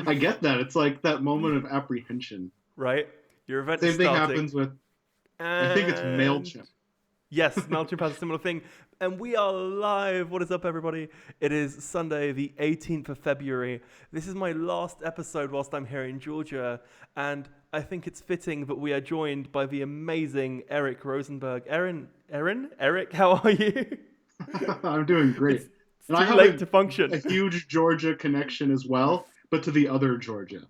I get that. It's like that moment of apprehension. Right? Your event is Same thing starting, happens with, I think it's and MailChimp. yes, MailChimp has a similar thing. And we are live. What is up, everybody? It is Sunday, the 18th of February. This is my last episode whilst I'm here in Georgia. And I think it's fitting that we are joined by the amazing Eric Rosenberg. Eric, how are you? I'm doing It's, great. it's And I too have late to a function. huge Georgia connection as well, but to the other Georgia.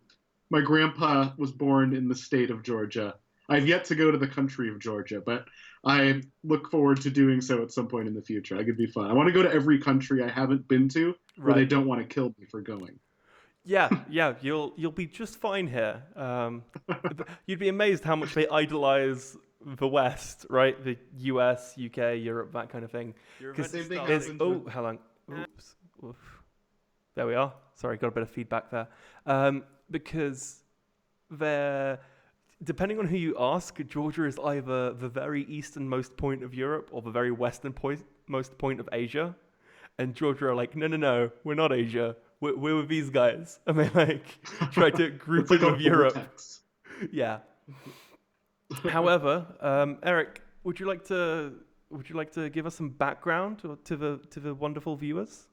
My grandpa was born in the state of Georgia. I've yet to go to the country of Georgia, but I look forward to doing so at some point in the future. That could be fun. I want to go to every country I haven't been to where they Right. don't want to kill me for going. Yeah, you'll be just fine here. You'd be amazed how much they idolize the West, right? The US, UK, Europe, that kind of thing. Because Same thing there's happens with hold on, oops, oof. There we are. Sorry, got a bit of feedback there. Because they're depending on who you ask, Georgia is either the very easternmost point of Europe or the very westernmost point of Asia. And Georgia are like, no, we're not Asia. We're with these guys. And they like try to it's group like in a with Europe. vortex. Yeah. However, Eric, would you like to give us some background to the wonderful viewers?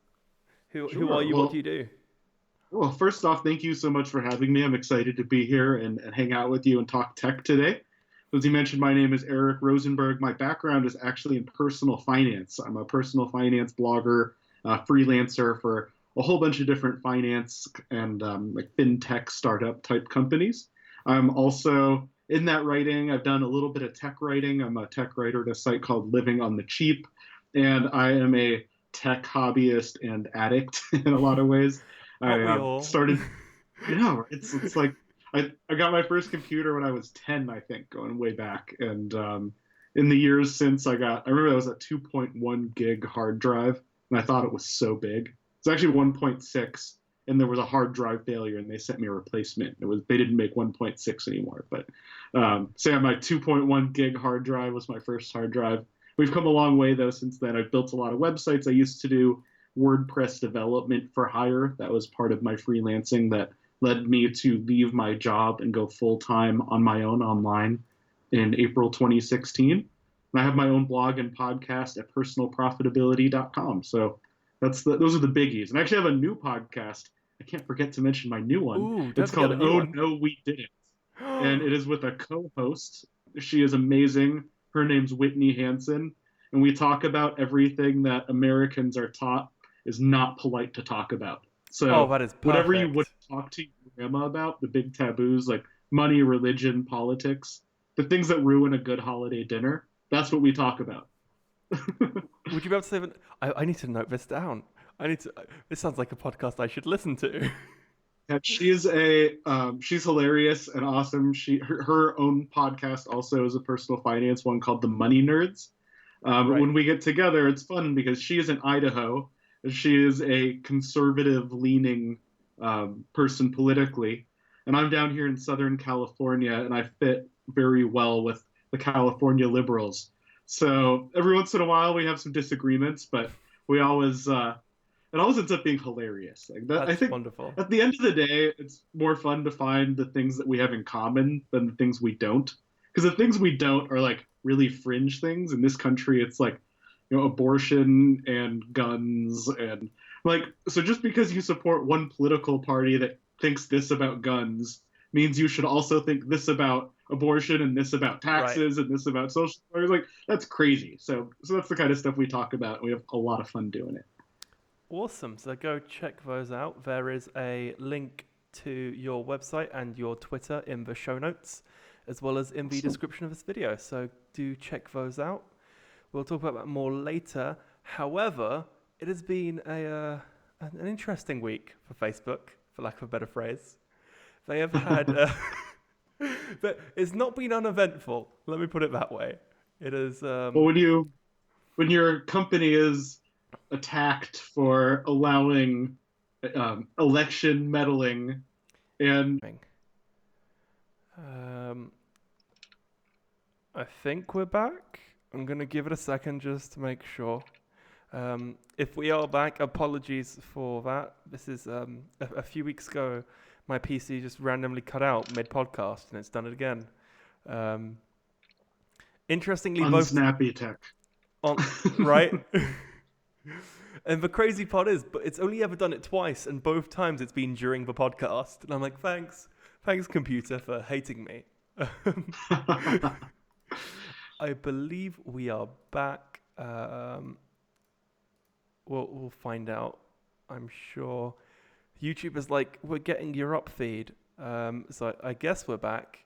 Who are Sure. you? What do you do? Well, first off, thank you so much for having me. I'm excited to be here and hang out with you and talk tech today. As you mentioned, my name is Eric Rosenberg. My background is actually in personal finance. I'm a personal finance blogger, freelancer for a whole bunch of different finance and like fintech startup type companies. I'm also in that writing. I've done a little bit of tech writing. I'm a tech writer at a site called Living on the Cheap, and I am a tech hobbyist and addict in a lot of ways. I Aren't we all? started I know it's like I got my first computer when I was 10, I think, going way back. And in the years since I remember it was a 2.1 gig hard drive, and I thought it was so big. It's actually 1.6, and there was a hard drive failure, and they sent me a replacement. They didn't make 1.6 anymore, but say my 2.1 gig hard drive was my first hard drive. We've come a long way though since then. I've built a lot of websites. I used to do WordPress development for hire. That was part of my freelancing that led me to leave my job and go full time on my own online in April 2016. And I have my own blog and podcast at personalprofitability.com. So those are the biggies. And I actually have a new podcast. I can't forget to mention my new one. Ooh, don't It's forget called the new Oh one. No We Didn't. And it is with a co-host. She is amazing. Her name's Whitney Hansen, and we talk about everything that Americans are taught is not polite to talk about. Oh, So that is whatever you would perfect. talk to your grandma about, the big taboos like money, religion, politics, the things that ruin a good holiday dinner, that's what we talk about. Would you be able to say that? I need to note this down. I need to. This sounds like a podcast I should listen to. And she's hilarious and awesome. Her own podcast also is a personal finance one called The Money Nerds. But Right. when we get together, it's fun because she is in Idaho. She is a conservative leaning person politically, and I'm down here in Southern California, and I fit very well with the California liberals. So every once in a while we have some disagreements, but we always it always ends up being hilarious. Like that, I That's think wonderful. at the end of the day, it's more fun to find the things that we have in common than the things we don't. Because the things we don't are like really fringe things. In this country, it's like, abortion and guns and like, so just because you support one political party that thinks this about guns means you should also think this about abortion and this about Right. taxes and this about social. Like that's crazy. So that's the kind of stuff we talk about. We have a lot of fun doing it. Awesome. So go check those out. There is a link to your website and your Twitter in the show notes, as well as in the Awesome. description of this video. So do check those out. We'll talk about that more later. However, it has been an interesting week for Facebook, for lack of a better phrase. They have had, but it's not been uneventful. Let me put it that way. It is. Well, when your company is attacked for allowing election meddling and Um, I think we're back. I'm gonna give it a second just to make sure. If we are back, apologies for that. This is a few weeks ago, my PC just randomly cut out mid-podcast, and it's done it again. Um, Interestingly, On both Snappy-Tech. on right. And the crazy part is, but it's only ever done it twice, and both times it's been during the podcast. And I'm like, thanks, computer, for hating me. I believe we are back. We'll find out. I'm sure. YouTube is like, we're getting your up feed. So I guess we're back.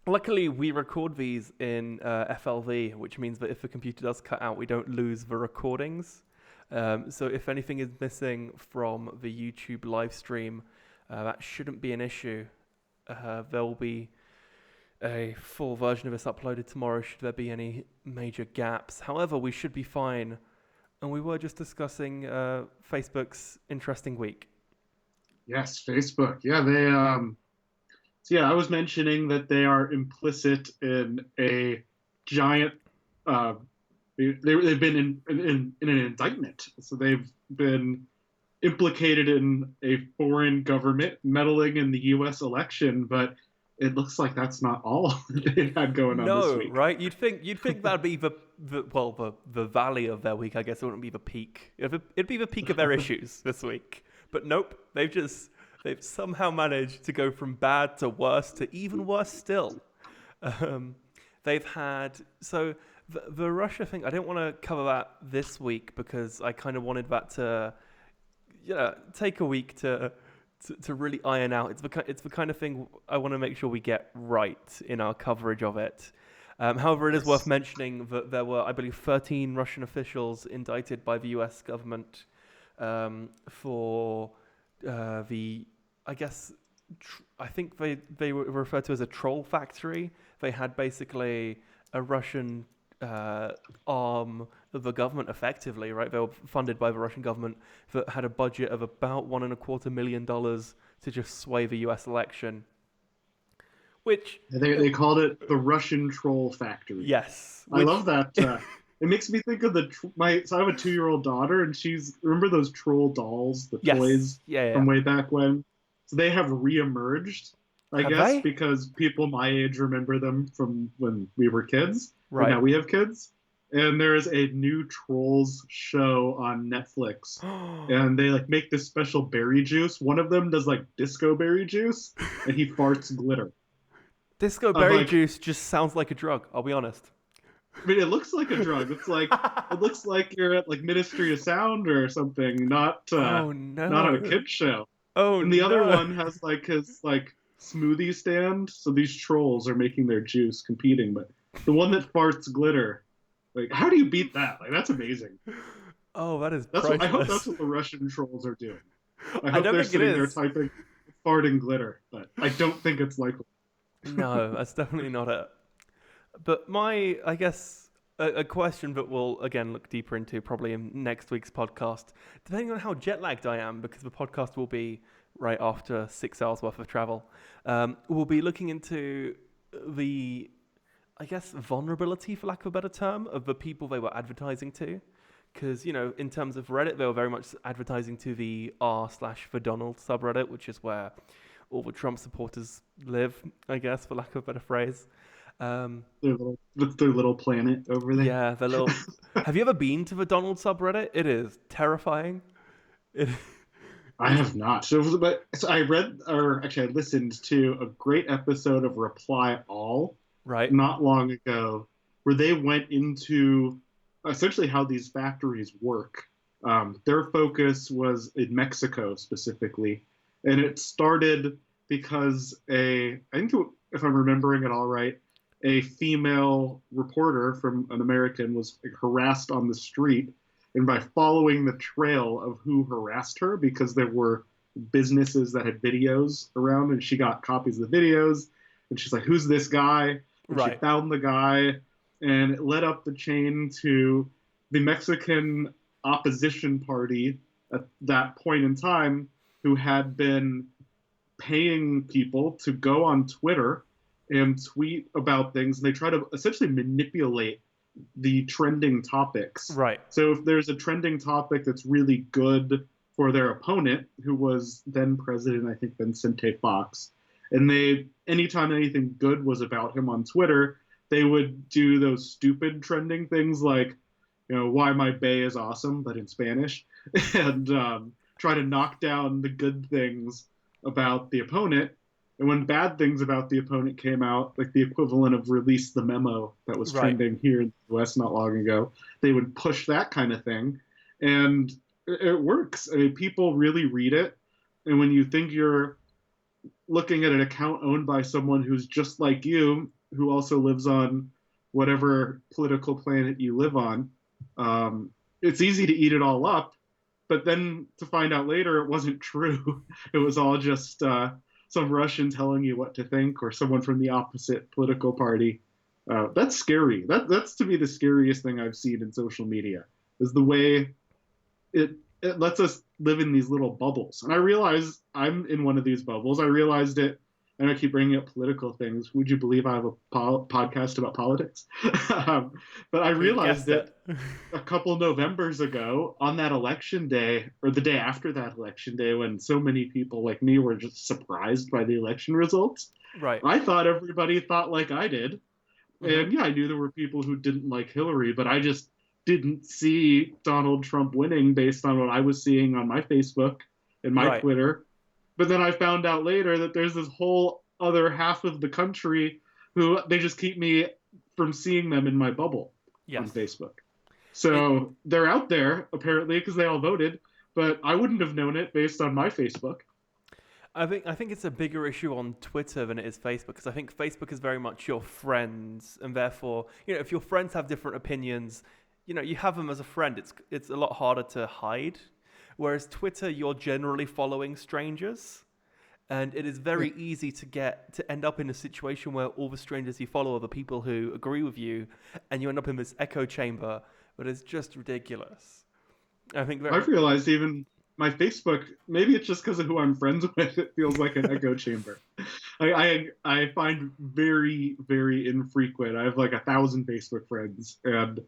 Luckily, we record these in FLV, which means that if the computer does cut out, we don't lose the recordings. So if anything is missing from the YouTube live stream, that shouldn't be an issue. There will be a full version of this uploaded tomorrow should there be any major gaps. However, we should be fine. And we were just discussing Facebook's interesting week. Yes, Facebook. Yeah, they so yeah, I was mentioning that they are implicit in a giant they've been in an indictment. So they've been implicated in a foreign government meddling in the US election, but it looks like that's not all they've had going on this week. No, right? You'd think that'd be the valley of their week. I guess it wouldn't be the peak. It'd be the peak of their issues this week. But nope, they've somehow managed to go from bad to worse to even worse still. They've had the Russia thing. I didn't want to cover that this week because I kind of wanted that to take a week to really iron out. It's the kind of thing I want to make sure we get right in our coverage of it. However, it is worth mentioning that there were, I believe, 13 Russian officials indicted by the US government for I think they were referred to as a troll factory. They had basically a Russian arm of the government, effectively, right? They were funded by the Russian government that had a budget of about $1.25 million to just sway the US election. Which they called it the Russian troll factory. Yes, I love that. It makes me think of so I have a 2-year-old daughter, and remember those troll dolls, the toys from way back when? So they have reemerged, I guess, because people my age remember them from when we were kids. Right. Now we have kids. And there is a new Trolls show on Netflix. And they make this special berry juice. One of them does disco berry juice, and he farts glitter. Disco berry juice just sounds like a drug, I'll be honest. I mean, it looks like a drug. It's it looks like you're at Ministry of Sound or something, not on a kid's show. Oh, and the other one has his smoothie stand. So these trolls are making their juice, competing. But the one that farts glitter, how do you beat that? That's amazing. Oh, that is I hope that's what the Russian trolls are doing. I hope they're sitting there typing farting glitter, but I don't think it's likely. No, that's definitely not it. But I guess, a question that we'll, again, look deeper into probably in next week's podcast, depending on how jet-lagged I am, because the podcast will be right after 6 hours worth of travel, we'll be looking into the, I guess, vulnerability, for lack of a better term, of the people they were advertising to. Because, in terms of Reddit, they were very much advertising to the r/for Donald subreddit, which is where all the Trump supporters live, I guess, for lack of a better phrase. Their little planet over there. Yeah, their little... Have you ever been to the Donald subreddit? It is terrifying. I have not. So I listened to a great episode of Reply All not long ago, where they went into essentially how these factories work. Their focus was in Mexico specifically, and it started because if I'm remembering it all right, a female reporter from an American was harassed on the street, and by following the trail of who harassed her, because there were businesses that had videos around, and she got copies of the videos, and she's like, who's this guy? And she found the guy, and it led up the chain to the Mexican opposition party at that point in time, who had been paying people to go on Twitter and tweet about things, and they try to essentially manipulate the trending topics. Right. So if there's a trending topic that's really good for their opponent, who was then president, I think, Vicente Fox, and anytime anything good was about him on Twitter, they would do those stupid trending things like, why my bay is awesome, but in Spanish, and try to knock down the good things about the opponent. And when bad things about the opponent came out, like the equivalent of release the memo that was trending here in the US not long ago, they would push that kind of thing. And it works. I mean, people really read it. And when you think you're looking at an account owned by someone who's just like you, who also lives on whatever political planet you live on, it's easy to eat it all up. But then to find out later it wasn't true. It was all just some Russian telling you what to think, or someone from the opposite political party. That's scary. That's to me the scariest thing I've seen in social media, is the way it lets us live in these little bubbles. And I realize I'm in one of these bubbles. I realized it, and I keep bringing up political things. Would you believe I have a podcast about politics? But I realized it a couple Novembers ago on that election day, or the day after that election day, when so many people like me were just surprised by the election results. Right. I thought everybody thought like I did. Mm-hmm. And yeah, I knew there were people who didn't like Hillary, but I just didn't see Donald Trump winning based on what I was seeing on my Facebook and my Twitter. But then I found out later that there's this whole other half of the country who they just keep me from seeing them in my bubble on Facebook. So they're out there, apparently, because they all voted, but I wouldn't have known it based on my Facebook. I think it's a bigger issue on Twitter than it is Facebook, because I think Facebook is very much your friends, and therefore, if your friends have different opinions, you have them as a friend. It's a lot harder to hide. Whereas Twitter, you're generally following strangers, and it is very easy to end up in a situation where all the strangers you follow are the people who agree with you, and you end up in this echo chamber. But it's just ridiculous. I've realized even my Facebook, maybe it's just because of who I'm friends with, it feels like an echo chamber. I find very, very infrequent. I have like 1,000 Facebook friends, and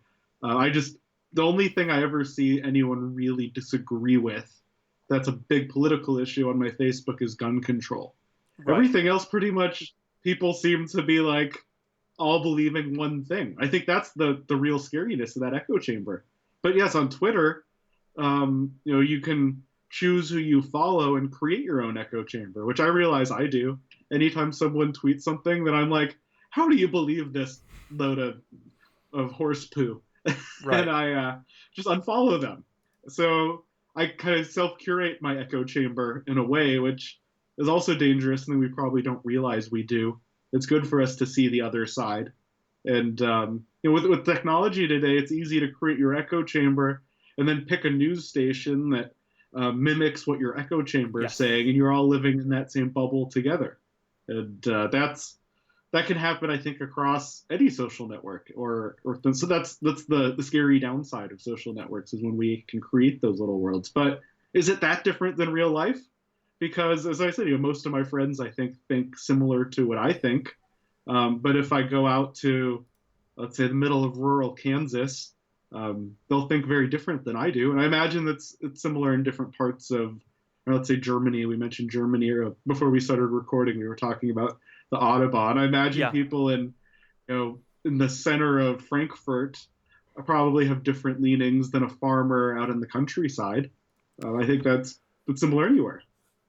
the only thing I ever see anyone really disagree with that's a big political issue on my Facebook is gun control. Right. Everything else, pretty much, people seem to be like all believing one thing. I think that's the real scariness of that echo chamber. But yes, on Twitter, you can choose who you follow and create your own echo chamber, which I realize I do. Anytime someone tweets something, then I'm like, how do you believe this load of horse poo? Right. And I just unfollow them. So I kind of self-curate my echo chamber in a way, which is also dangerous, and we probably don't realize we do. It's good for us to see the other side. And with technology today, it's easy to create your echo chamber and then pick a news station that mimics what your echo chamber is saying, and you're all living in that same bubble together. And that can happen, I think, across any social network. So that's the scary downside of social networks, is when we can create those little worlds. But is it that different than real life? Because, as I said, most of my friends, I think similar to what I think. But if I go out to, let's say, the middle of rural Kansas, they'll think very different than I do. And I imagine it's similar in different parts of, let's say, Germany. We mentioned Germany before we started recording. We were talking about the Autobahn. I imagine people in the center of Frankfurt probably have different leanings than a farmer out in the countryside. I think that's similar anywhere.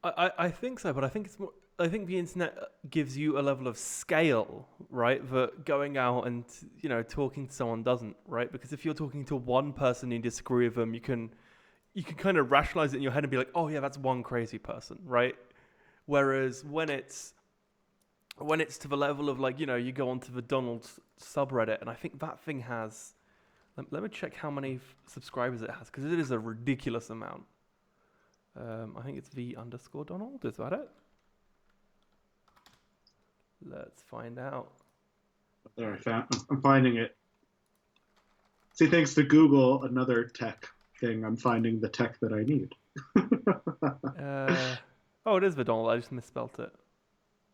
I think so, but I think it's more. I think the internet gives you a level of scale, right, that going out and talking to someone doesn't, right? Because if you're talking to one person and you disagree with them, you can kind of rationalize it in your head and be like, oh yeah, that's one crazy person, right? Whereas when it's to the level of you go onto the Donald subreddit, and I think that thing has. Let me check how many subscribers it has, because it is a ridiculous amount. I think it's _Donald. Is that it? Let's find out. There, I'm finding it. See, thanks to Google, another tech thing, I'm finding the tech that I need. It is the Donald. I just misspelt it.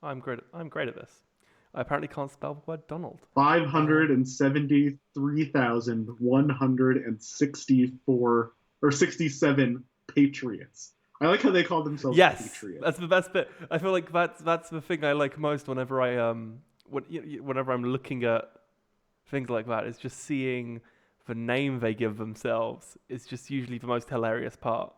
I'm great at this. I apparently can't spell the word Donald. 573,164 or 67 patriots. I like how they call themselves Yes, patriots. that's the best bit. I feel like that's the thing I like most whenever whenever I'm looking at things like that. Is just seeing the name they give themselves is just usually the most hilarious part.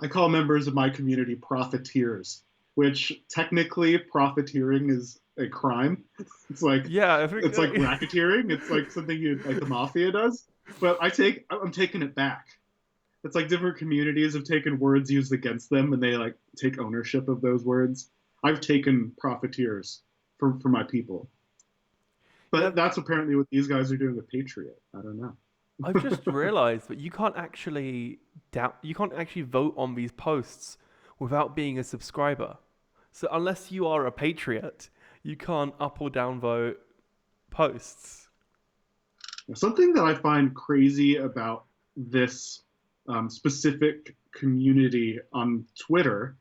I call members of my community profiteers, which technically profiteering is a crime. It's like Yeah, I think it's like racketeering. It's like something like the mafia does. But I'm taking it back. It's like different communities have taken words used against them and they like take ownership of those words. I've taken profiteers for my people. Yeah, But that's apparently what these guys are doing with Patriot. I don't know. I've just realized that you can't actually vote on these posts without being a subscriber. So unless you are a patriot, you can't up or down vote posts. Something that I find crazy about this specific community on Twitter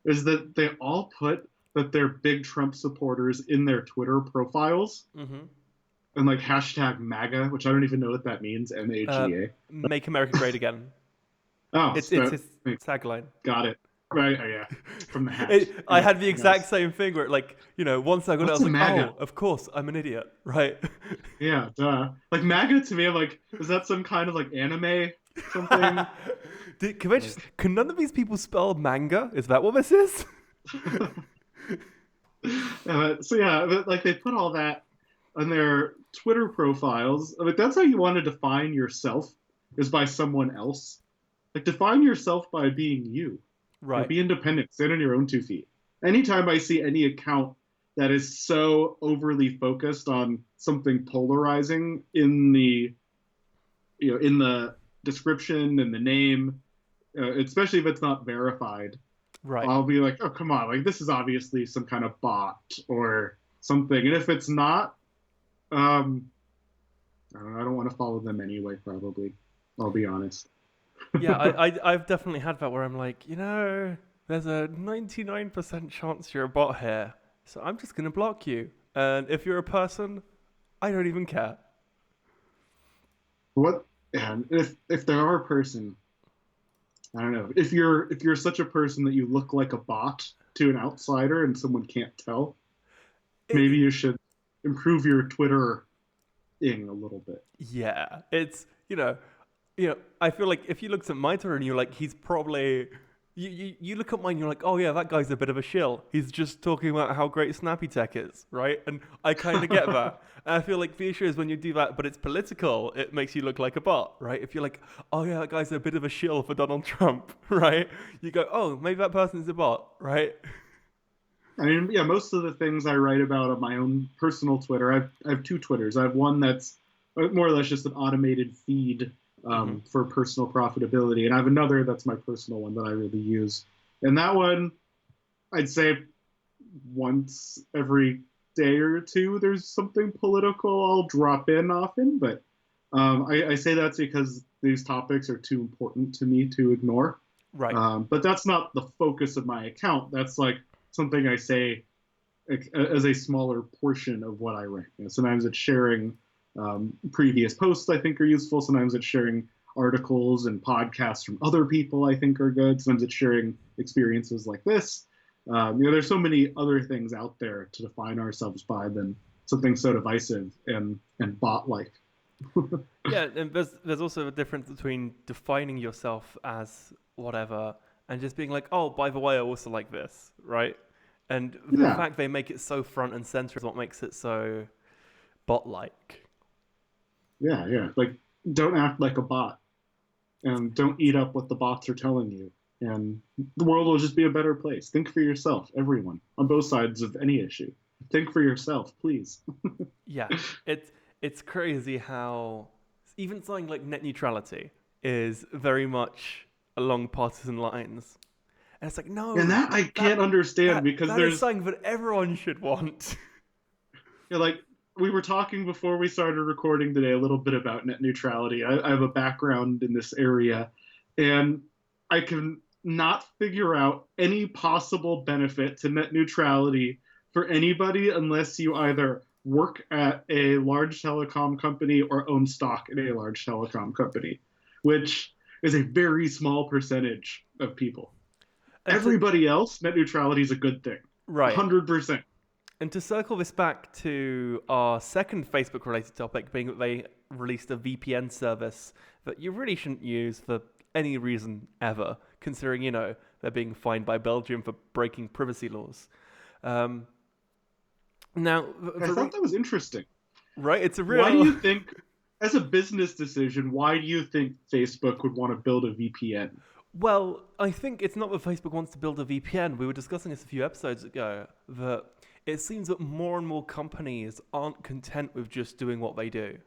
is that they all put that they're big Trump supporters in their Twitter profiles. Mm-hmm. And like hashtag MAGA, which I don't even know what that means, MAGA. Make America Great Again. Oh, It's his tagline. Got it. Right, oh, yeah. From the hat. I had the exact same thing where, like, once I got it, I was like, MAGA? oh, of course, I'm an idiot, right? Yeah, duh. Like, MAGA to me, I'm like, is that some kind of, like, anime something? Can none of these people spell manga? Is that what this is? So, yeah, like, they put all that on their Twitter profiles. Like, that's how you want to define yourself, is by someone else. Like, define yourself by being you. Right. Be independent. Stand on your own 2 feet. Anytime I see any account that is so overly focused on something polarizing in the description and the name, especially if it's not verified, right, I'll be like, oh, come on. Like, this is obviously some kind of bot or something. And if it's not, I don't want to follow them anyway, probably. I'll be honest. Yeah, I've definitely had that where I'm like, there's a 99% chance you're a bot here, so I'm just going to block you. And if you're a person, I don't even care. What? And if there are a person, I don't know. If you're such a person that you look like a bot to an outsider and someone can't tell, maybe you should improve your Twitter-ing a little bit. Yeah, it's I feel like if you looked at my Twitter and you're like, he's probably you look at mine, you're like, oh yeah, that guy's a bit of a shill. He's just talking about how great Snappy-Tech is, right? And I kind of get that. And I feel like the issue is when you do that, but it's political, it makes you look like a bot, right? If you're like, oh yeah, that guy's a bit of a shill for Donald Trump, right? You go, oh, maybe that person's a bot, right? I mean, yeah, most of the things I write about on my own personal Twitter, I have 2 Twitters. I have one that's more or less just an automated feed for personal profitability. And I have another that's my personal one that I really use. And that one, I'd say once every day or 2, there's something political I'll drop in often. But I say that's because these topics are too important to me to ignore. Right. But that's not the focus of my account. That's like something I say as a smaller portion of what I write. Sometimes it's sharing previous posts I think are useful. Sometimes it's sharing articles and podcasts from other people I think are good. Sometimes it's sharing experiences like this. There's so many other things out there to define ourselves by than something so divisive and bot-like. Yeah, and there's also a difference between defining yourself as whatever and just being like, oh, by the way, I also like this, right? And the fact they make it so front and center is what makes it so bot-like. Yeah. Like, don't act like a bot. And don't eat up what the bots are telling you. And the world will just be a better place. Think for yourself, everyone, on both sides of any issue. Think for yourself, please. Yeah, it's crazy how even something like net neutrality is very much along partisan lines. And it's like, no. And that I can't understand because there's something that everyone should want. Yeah, like, we were talking before we started recording today a little bit about net neutrality. I have a background in this area, and I can not figure out any possible benefit to net neutrality for anybody unless you either work at a large telecom company or own stock in a large telecom company, which is a very small percentage of people. And Everybody else, net neutrality is a good thing. right. 100%. And to circle this back to our second Facebook-related topic, being that they released a VPN service that you really shouldn't use for any reason ever, considering, they're being fined by Belgium for breaking privacy laws. Now, I thought that was interesting. Right? It's a real... Why do you think, as a business decision, why do you think Facebook would want to build a VPN? Well, I think it's not that Facebook wants to build a VPN. We were discussing this a few episodes ago, that it seems that more and more companies aren't content with just doing what they do.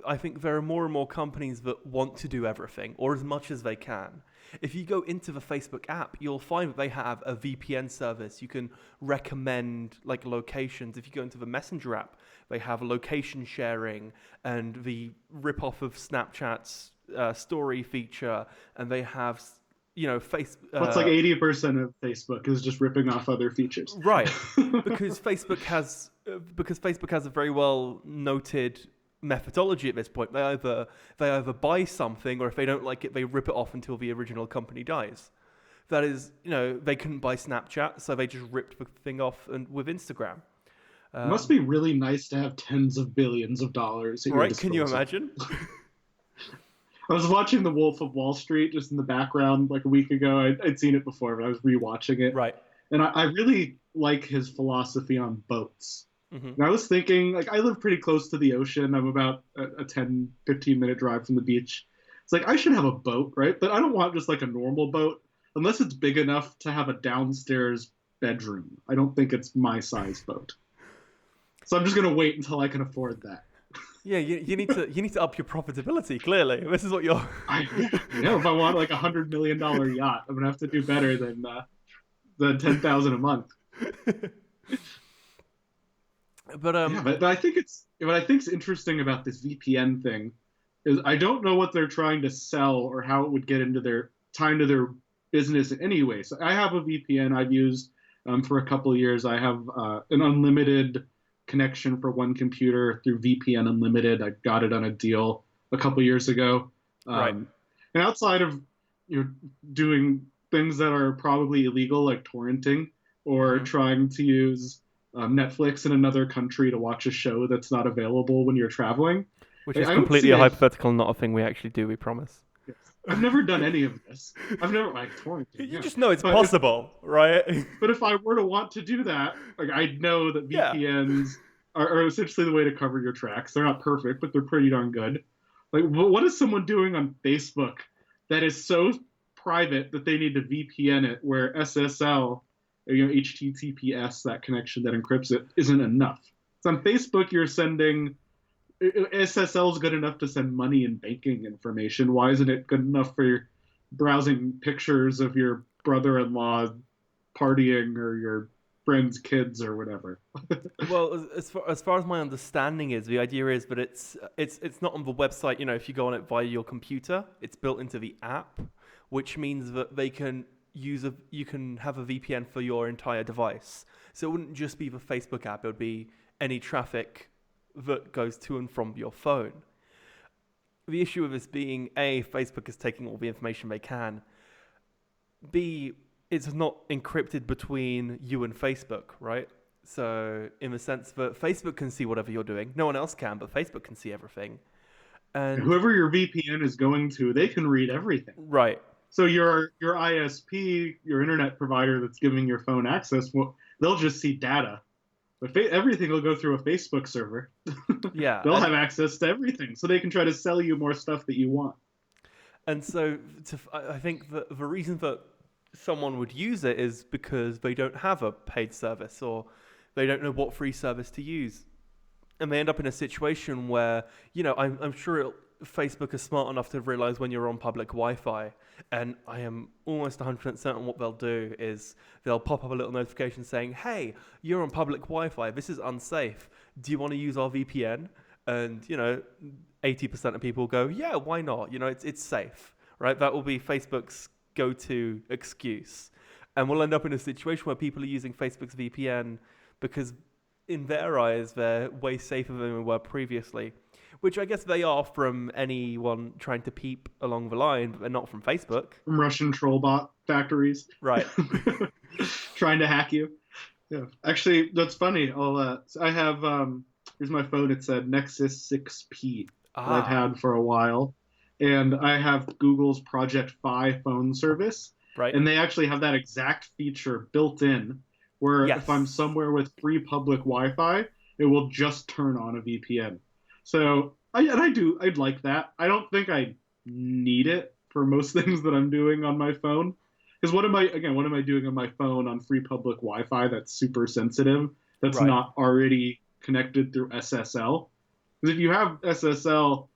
I think there are more and more companies that want to do everything, or as much as they can. If you go into the Facebook app, you'll find that they have a VPN service. You can recommend locations. If you go into the Messenger app, they have location sharing and the rip-off of Snapchat's story feature, and they have... What's 80% of Facebook is just ripping off other features, right? Because Facebook has a very well noted methodology at this point. They either buy something, or if they don't like it, they rip it off until the original company dies. That is, they couldn't buy Snapchat, so they just ripped the thing off with Instagram. It must be really nice to have tens of billions of dollars. Right? Can you imagine? I was watching The Wolf of Wall Street just in the background a week ago. I'd seen it before, but I was rewatching it. Right. And I really like his philosophy on boats. Mm-hmm. And I was thinking, I live pretty close to the ocean. I'm about a 10, 15-minute drive from the beach. It's I should have a boat, right? But I don't want just a normal boat, unless it's big enough to have a downstairs bedroom. I don't think it's my size boat. So I'm just going to wait until I can afford that. Yeah, you need to up your profitability. Clearly, this is what you're. If I want $100 million yacht, I'm gonna have to do better than $10,000 a month. But I think what I think's interesting about this VPN thing is I don't know what they're trying to sell or how it would get into their business in any way. So I have a VPN I've used for a couple of years. I have an unlimited connection for one computer through VPN Unlimited. I got it on a deal a couple years ago. Right. And outside of doing things that are probably illegal, like torrenting or trying to use Netflix in another country to watch a show that's not available when you're traveling, which is completely a hypothetical, not a thing we actually do. We promise. Yes. I've never done any of this. I've never torrenting. You just know it's possible, right? But if I were to want to do that, I know that VPNs are essentially the way to cover your tracks. They're not perfect, but they're pretty darn good. What is someone doing on Facebook that is so private that they need to VPN it, where SSL, HTTPS, that connection that encrypts it, isn't enough? So on Facebook, you're sending... SSL is good enough to send money and banking information. Why isn't it good enough for your browsing pictures of your brother-in-law partying or your friends' kids or whatever? Well, as far as my understanding is, the idea is that it's not on the website. If you go on it via your computer, it's built into the app, which means that you can have a VPN for your entire device. So it wouldn't just be the Facebook app; it would be any traffic that goes to and from your phone. The issue with this being, A, Facebook is taking all the information they can. B, it's not encrypted between you and Facebook, right? So in the sense that Facebook can see whatever you're doing. No one else can, but Facebook can see everything. And whoever your VPN is going to, they can read everything. Right. So your ISP, your internet provider that's giving your phone access, they'll just see data. But everything will go through a Facebook server. Yeah. They'll have access to everything, so they can try to sell you more stuff that you want. And so I think that the reason that someone would use it is because they don't have a paid service, or they don't know what free service to use. And they end up in a situation where, I'm sure Facebook is smart enough to realize when you're on public Wi-Fi. And I am almost 100% certain what they'll do is they'll pop up a little notification saying, hey, you're on public Wi-Fi. This is unsafe. Do you want to use our VPN? And, 80% of people go, yeah, why not? It's safe, right? That will be Facebook's go-to excuse. And we'll end up in a situation where people are using Facebook's VPN because in their eyes, they're way safer than they were previously, which I guess they are from anyone trying to peep along the line, but they're not from Facebook. From Russian troll bot factories. Right. Trying to hack you. Yeah. Actually, that's funny. I have, here's my phone. It said Nexus 6P that I've had for a while. And I have Google's Project Fi phone service. Right. And they actually have that exact feature built in where if I'm somewhere with free public Wi-Fi, it will just turn on a VPN. So I'd like that. I don't think I need it for most things that I'm doing on my phone. Because what am I doing on my phone on free public Wi-Fi that's super sensitive, that's not already connected through SSL? Because if you have SSL,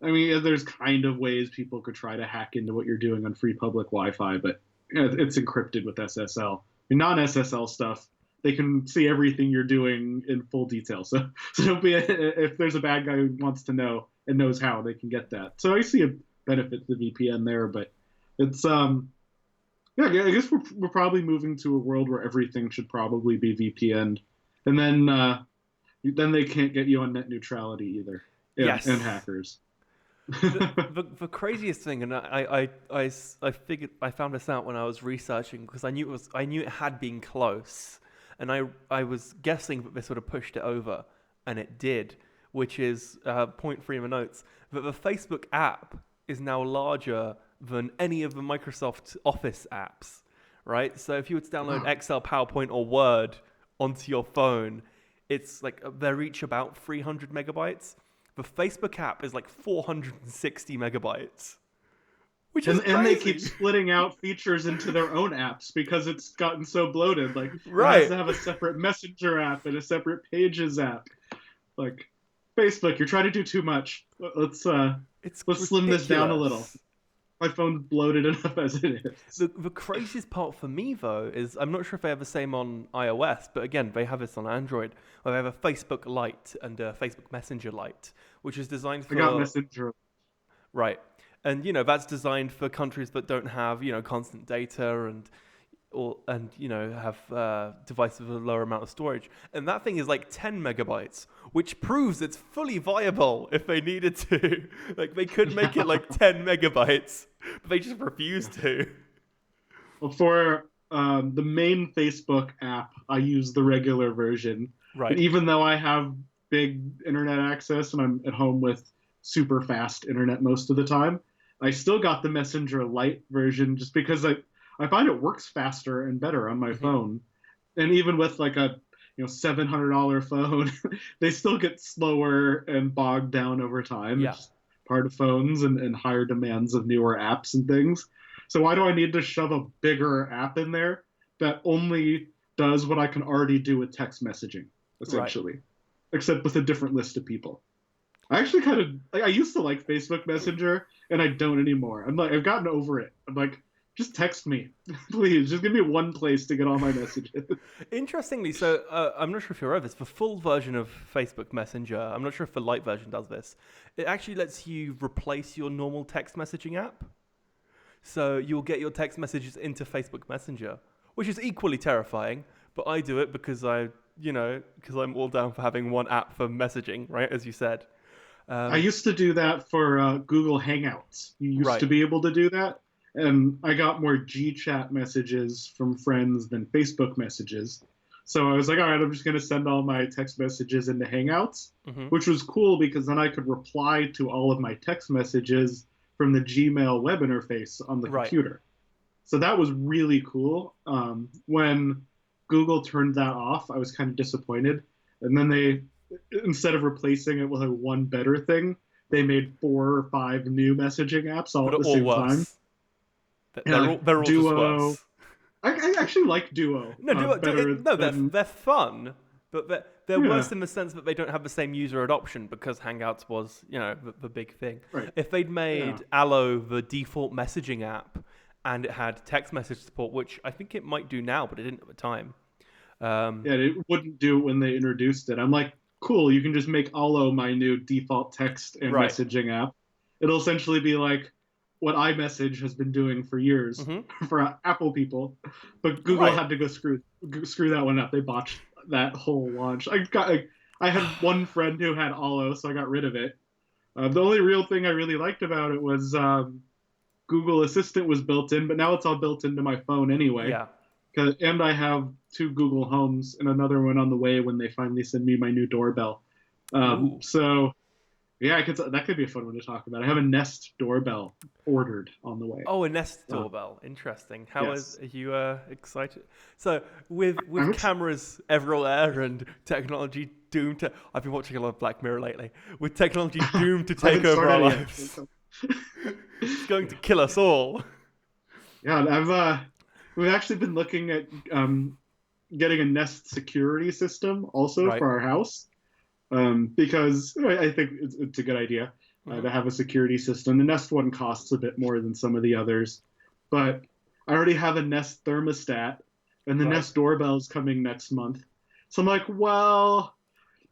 I mean, there's kind of ways people could try to hack into what you're doing on free public Wi-Fi, but it's encrypted with SSL. Non-SSL stuff, they can see everything you're doing in full detail. So don't be if there's a bad guy who wants to know and knows how, they can get that. So I see a benefit to the VPN there, but it's I guess we're probably moving to a world where everything should probably be VPN'd, and then they can't get you on net neutrality either. And hackers. The craziest thing, and I figured I found this out when I was researching because I knew it had been close, and I was guessing that this would have pushed it over, and it did, which is point 3 in the notes, that the Facebook app is now larger than any of the Microsoft Office apps, right? So if you were to download Excel, PowerPoint, or Word onto your phone, it's like they're each about 300 megabytes. The Facebook app is like 460 megabytes, which is crazy. And they keep splitting out features into their own apps because it's gotten so bloated. Like, it has to have a separate Messenger app and a separate Pages app. Like, Facebook, you're trying to do too much. Let's slim this down a little. My phone's bloated enough as it is. The craziest part for me, though, is I'm not sure if they have the same on iOS, but again, they have this on Android, where they have a Facebook Lite and a Facebook Messenger Lite, which is designed for... I got Messenger. Right. And, that's designed for countries that don't have, constant data and have devices with a lower amount of storage. And that thing is like 10 megabytes, which proves it's fully viable if they needed to. Like, they could make it like 10 megabytes, but they just refuse to. Well, for the main Facebook app, I use the regular version. Right. But even though I have big internet access and I'm at home with super fast internet most of the time, I still got the Messenger Lite version just because I find it works faster and better on my phone. And even with like a $700 phone, they still get slower and bogged down over time. Yeah. It's part of phones and higher demands of newer apps and things. So why do I need to shove a bigger app in there that only does what I can already do with text messaging, essentially, except with a different list of people? I actually I used to like Facebook Messenger, and I don't anymore. I've gotten over it. I'm like, just text me, please. Just give me one place to get all my messages. Interestingly, so I'm not sure if you're aware of this. The full version of Facebook Messenger, I'm not sure if the light version does this. It actually lets you replace your normal text messaging app. So you'll get your text messages into Facebook Messenger, which is equally terrifying. But I do it because I'm all down for having one app for messaging, right? As you said. I used to do that for Google Hangouts. You used to be able to do that. And I got more GChat messages from friends than Facebook messages. So I was like, all right, I'm just going to send all my text messages into Hangouts, which was cool because then I could reply to all of my text messages from the Gmail web interface on the computer. So that was really cool. When Google turned that off, I was kind of disappointed. And then they, instead of replacing it with a one better thing, they made 4 or 5 new messaging apps all at the same time. They're all Duo. just worse. I actually like Duo. They're fun, but they're worse in the sense that they don't have the same user adoption because Hangouts was, the big thing. Right. If they'd made Allo the default messaging app and it had text message support, which I think it might do now, but it didn't at the time. It wouldn't do it when they introduced it. I'm like, cool, you can just make Allo my new default text and messaging app. It'll essentially be like what iMessage has been doing for years for Apple people, but Google had to go screw that one up. They botched that whole launch. I had one friend who had Allo, so I got rid of it. The only real thing I really liked about it was Google Assistant was built in, but now it's all built into my phone anyway. Yeah. And I have 2 Google Homes and another one on the way when they finally send me my new doorbell. So yeah, that could be a fun one to talk about. I have a Nest doorbell ordered on the way. Oh, a Nest doorbell. Interesting. Are you excited? So with I'm cameras everywhere and technology doomed to, I've been watching a lot of Black Mirror lately. With technology doomed to take over our lives, it's going to kill us all. Yeah, we've actually been looking at getting a Nest security system also for our house. Because I think it's a good idea to have a security system. The Nest one costs a bit more than some of the others, but I already have a Nest thermostat, and the Nest doorbell is coming next month. So I'm like, well,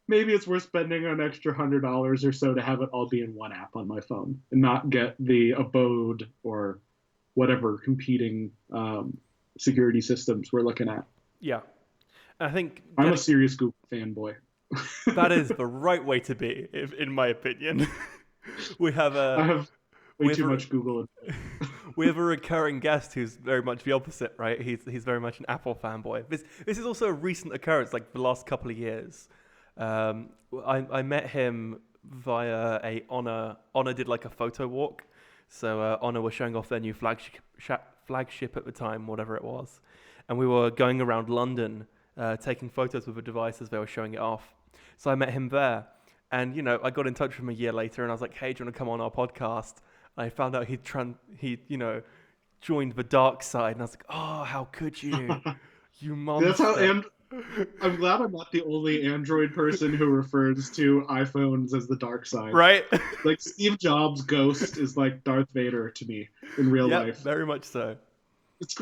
maybe it's worth spending an extra $100 or so to have it all be in one app on my phone and not get the Abode or whatever competing security systems we're looking at. Yeah, I think I'm a serious Google fanboy. That is the right way to be, in my opinion. I have way too much Google. We have a recurring guest who's very much the opposite, right? He's very much an Apple fanboy. This is also a recent occurrence, like the last couple of years. I met him via a Honor. Honor did like a photo walk, so Honor was showing off their new flagship at the time, whatever it was, and we were going around London taking photos with the device as they were showing it off. So I met him there, and I got in touch with him a year later, and I was like, "Hey, do you want to come on our podcast?" And I found out he joined the dark side, and I was like, "Oh, how could you, you monster!" That's how. I'm glad I'm not the only Android person who refers to iPhones as the dark side. Right? Like Steve Jobs' ghost is like Darth Vader to me in real life. Very much so.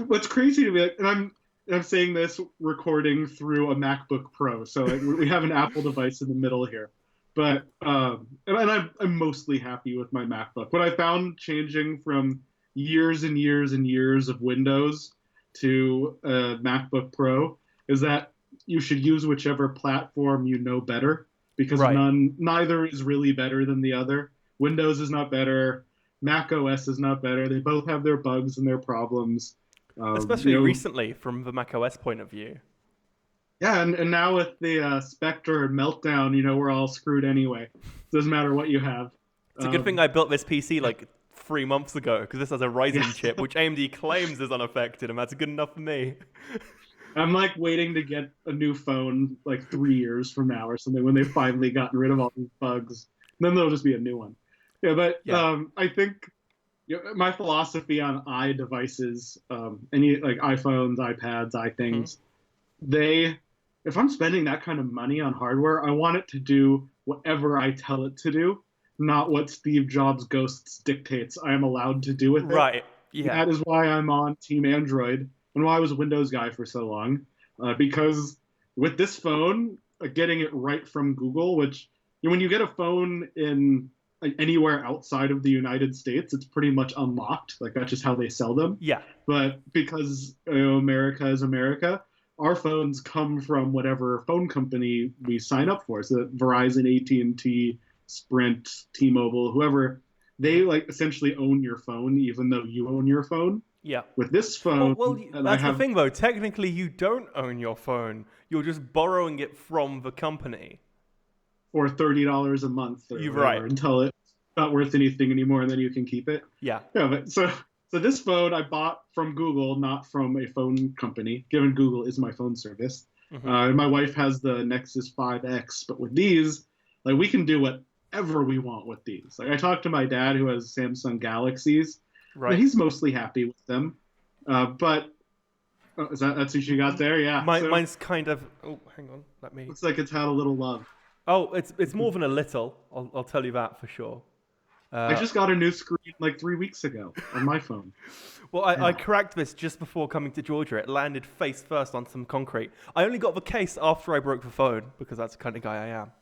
What's crazy to me, and I'm saying this recording through a MacBook Pro, so we have an Apple device in the middle here. But and I'm mostly happy with my MacBook. What I found changing from years and years and years of Windows to a MacBook Pro is that you should use whichever platform you know better, because neither is really better than the other. Windows is not better. Mac OS is not better. They both have their bugs and their problems. Especially recently, from the Mac OS point of view. Yeah, and now with the Spectre meltdown, we're all screwed anyway. Doesn't matter what you have. It's a good thing I built this PC like 3 months ago, because this has a Ryzen chip, which AMD claims is unaffected, and that's good enough for me. I'm like waiting to get a new phone like 3 years from now or something, when they've finally gotten rid of all these bugs. And then there'll just be a new one. Yeah, but I think my philosophy on iDevices, any like iPhones, iPads, iThings, if I'm spending that kind of money on hardware, I want it to do whatever I tell it to do, not what Steve Jobs' ghosts dictates I am allowed to do with it. Right. Yeah. That is why I'm on Team Android and why I was a Windows guy for so long. Because with this phone, getting it right from Google, which when you get a phone in anywhere outside of the United States, it's pretty much unlocked. Like that's just how they sell them. Yeah. But because America is America, our phones come from whatever phone company we sign up for. So Verizon, AT&T, Sprint, T-Mobile, whoever, they like essentially own your phone, even though you own your phone. Yeah. With this phone, that's the thing though. Technically, you don't own your phone. You're just borrowing it from the company. For $30 a month, or You're whatever, right. Until it's not worth anything anymore, and then you can keep it. Yeah. Yeah, but so this phone I bought from Google, not from a phone company, given Google is my phone service. Mm-hmm. And my wife has the Nexus 5X, but with these, like we can do whatever we want with these. Like I talked to my dad who has Samsung Galaxies. Right. And he's mostly happy with them. But that's what you got there? Yeah. Mine's kind of. Oh, hang on. Looks like it's had a little love. Oh, it's more than a little. I'll tell you that for sure. I just got a new screen like 3 weeks ago on my phone. Well, I cracked this just before coming to Georgia. It landed face first on some concrete. I only got the case after I broke the phone, because that's the kind of guy I am.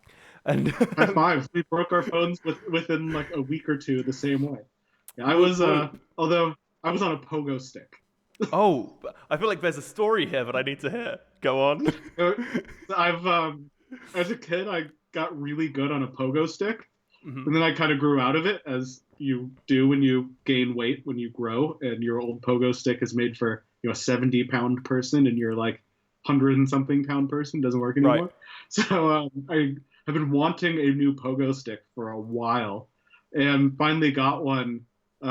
And high five. We broke our phones within like a week or two the same way. Yeah, I was although I was on a pogo stick. Oh, I feel like there's a story here that I need to hear. Go on. Uh, I've as a kid, I got really good on a pogo stick, Hmm. and then I kind of grew out of it, as you do when you gain weight when you grow, and your old pogo stick is made for a 70-pound person, and you're like 100 and something pound person, doesn't work Right. anymore. So I have been wanting a new pogo stick for a while, and finally got one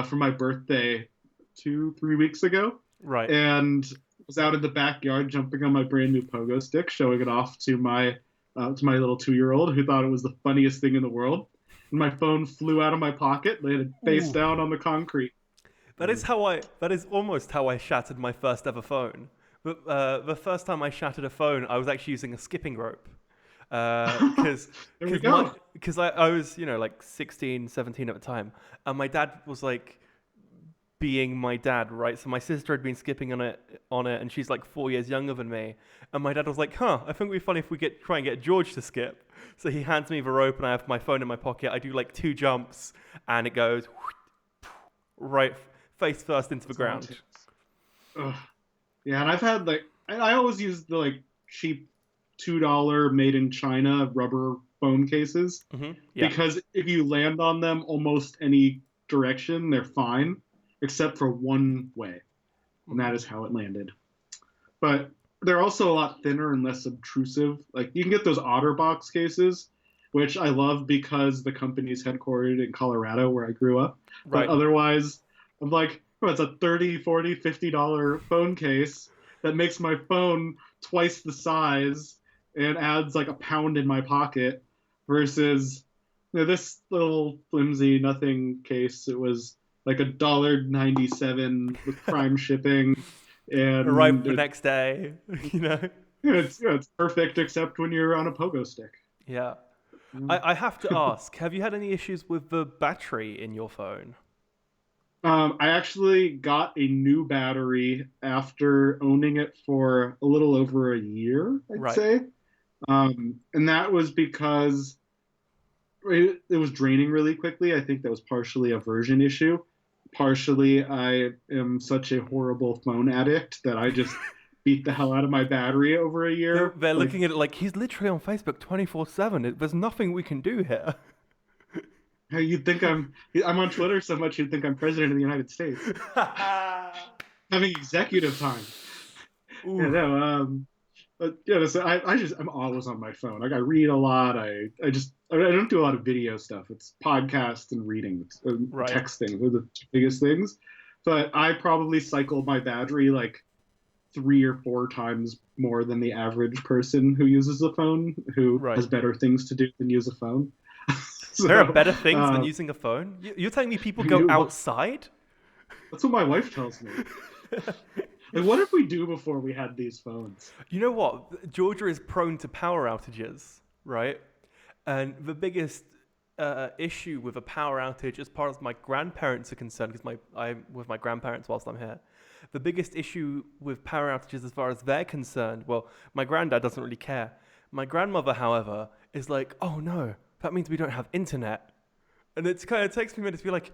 for my birthday 2-3 weeks ago, Right. and was out in the backyard jumping on my brand new pogo stick, showing it off to my little 2-year-old, who thought it was the funniest thing in the world. And my phone flew out of my pocket, landed face Ooh. down on the concrete. That is almost how I shattered my first ever phone. But the first time I shattered a phone, I was actually using a skipping rope. Because There we go. I was, like 16, 17 at the time. And my dad was like being my dad, right? So my sister had been skipping on it, and she's like 4 years younger than me. And my dad was like, I think it'd be funny if we try and get George to skip. So he hands me the rope, and I have my phone in my pocket. I do like 2 jumps, and it goes right face first into the ground. Ugh. Yeah, and I've had I always use the cheap $2 made in China rubber phone cases, Mm-hmm. Yeah. because if you land on them almost any direction, they're fine, except for one way, and that is how it landed. But they're also a lot thinner and less obtrusive. Like, you can get those OtterBox cases, which I love because the company's headquartered in Colorado, where I grew up. Right. But otherwise, I'm like, it's a $30, $40, $50 phone case that makes my phone twice the size and adds like a pound in my pocket, versus this little flimsy nothing case. It was like $1.97 with prime shipping, and Arrive the next day, it's perfect, except when you're on a pogo stick. Yeah. I have to ask, have you had any issues with the battery in your phone? I actually got a new battery after owning it for a little over a year, I'd Right. say. And that was because it was draining really quickly. I think that was partially a version issue. Partially, I am such a horrible phone addict that I just beat the hell out of my battery over a year. They're looking at it like, he's literally on Facebook 24/7. There's nothing we can do here. You'd think I'm on Twitter so much you'd think I'm president of the United States, having executive time. Ooh. Yeah, no, but yeah, so I'm always on my phone. Like, I read a lot. I don't do a lot of video stuff. It's podcasts and reading, Right. texting. They're the 2 biggest things. But I probably cycle my battery like 3 or 4 times more than the average person who uses a phone, who Right. has better things to do than use a phone. So, There are better things than using a phone? You're telling me people go outside? That's what my wife tells me. Like, what did we do before we had these phones? You know what? Georgia is prone to power outages, right? And the biggest issue with a power outage, as far as my grandparents are concerned, because I'm with my grandparents whilst I'm here, the biggest issue with power outages as far as they're concerned, well, my granddad doesn't really care. My grandmother, however, is like, oh no, that means we don't have internet. And it kind of takes me a minute to be like,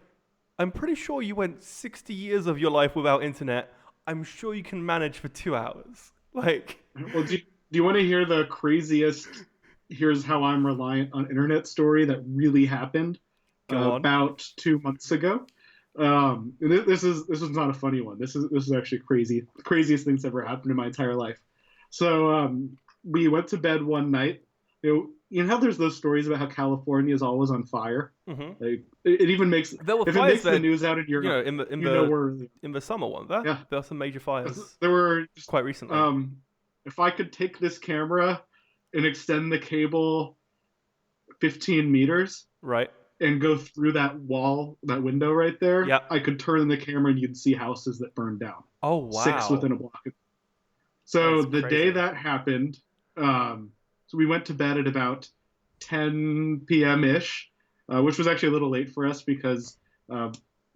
I'm pretty sure you went 60 years of your life without internet. I'm sure you can manage for 2 hours. Like, well, do you want to hear the craziest "here's how I'm reliant on internet" story that really happened about 2 months ago? And this is not a funny one. This is actually crazy. The craziest things ever happened in my entire life. So we went to bed one night. You know how there's those stories about how California is always on fire. Mm-hmm. Like, it even makes there were if fires it makes there, the news out in Europe, in the summer, weren't there? Yeah. There were some major fires. There were just, quite recently. If I could take this camera and extend the cable 15 meters, right, and go through that window right there, yep. I could turn the camera and you'd see houses that burned down. Oh, wow. 6 within a block. So That's the crazy. day that happened, so we went to bed at about 10 p.m.-ish, which was actually a little late for us because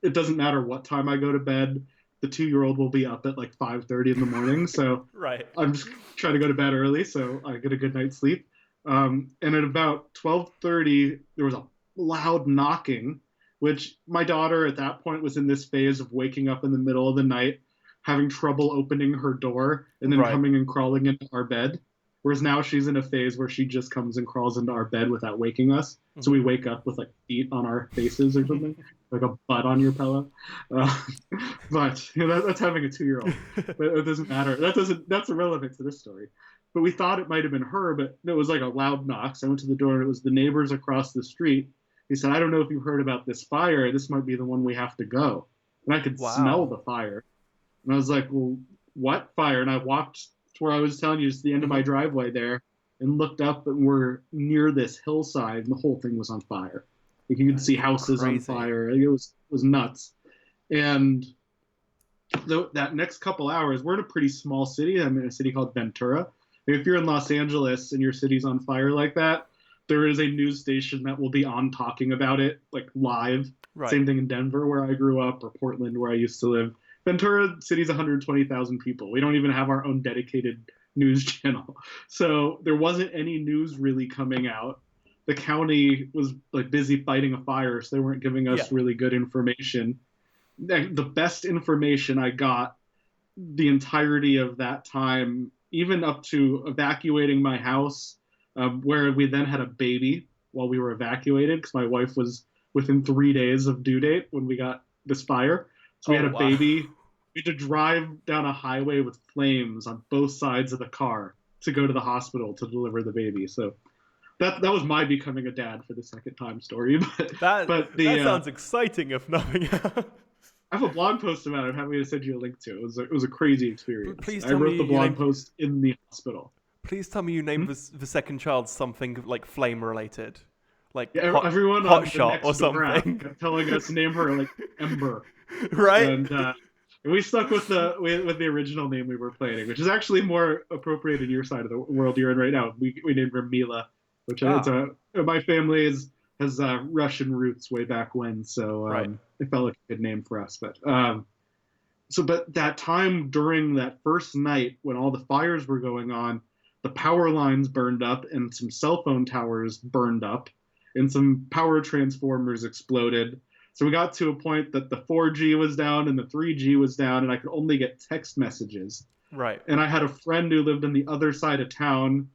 it doesn't matter what time I go to bed. The 2-year-old will be up at like 5:30 in the morning. So right. I'm just trying to go to bed early so I get a good night's sleep. And at about 12:30, there was a loud knocking, which my daughter at that point was in this phase of waking up in the middle of the night, having trouble opening her door and then Right. coming and crawling into our bed. Whereas now she's in a phase where she just comes and crawls into our bed without waking us. So we wake up with like feet on our faces or something, like a butt on your pillow. Uh, but that's having a 2-year-old. But it doesn't matter. That's irrelevant to this story. But we thought it might have been her, but it was like a loud knock. So I went to the door and it was the neighbors across the street. He said, I don't know if you've heard about this fire. This might be the one we have to go. And I could smell the fire. And I was like, well, what fire? And I walked to where I was telling you, just the end of my driveway there, and looked up, and we're near this hillside, and the whole thing was on fire. Like, you could see houses on fire. It was nuts. And that next couple hours, we're in a pretty small city. I'm in a city called Ventura. If you're in Los Angeles and your city's on fire like that, there is a news station that will be on talking about it, like live. Right. Same thing in Denver, where I grew up, or Portland, where I used to live. Ventura City's 120,000 people. We don't even have our own dedicated news channel. So there wasn't any news really coming out. The county was like busy fighting a fire, so they weren't giving us really good information. The best information I got the entirety of that time, even up to evacuating my house, where we then had a baby while we were evacuated, because my wife was within 3 days of due date when we got this fire. So we had a baby. We had to drive down a highway with flames on both sides of the car to go to the hospital to deliver the baby. So that was my becoming a dad for the second time story. But that sounds exciting, if nothing else. I have a blog post about it. I'm happy to send you a link to it. It was a crazy experience. Please I wrote the blog post in the hospital. Please tell me you named the second child something like flame related. Like everyone hot on shot or something. Kept telling us to name her like Ember. Right. And we stuck with the original name we were planning, which is actually more appropriate in your side of the world you're in right now. We named her Mila, which my family has Russian roots way back when, so it felt like a good name for us. But but that time during that first night when all the fires were going on, the power lines burned up and some cell phone towers burned up and some power transformers exploded. So we got to a point that the 4G was down and the 3G was down, and I could only get text messages. Right. And I had a friend who lived on the other side of town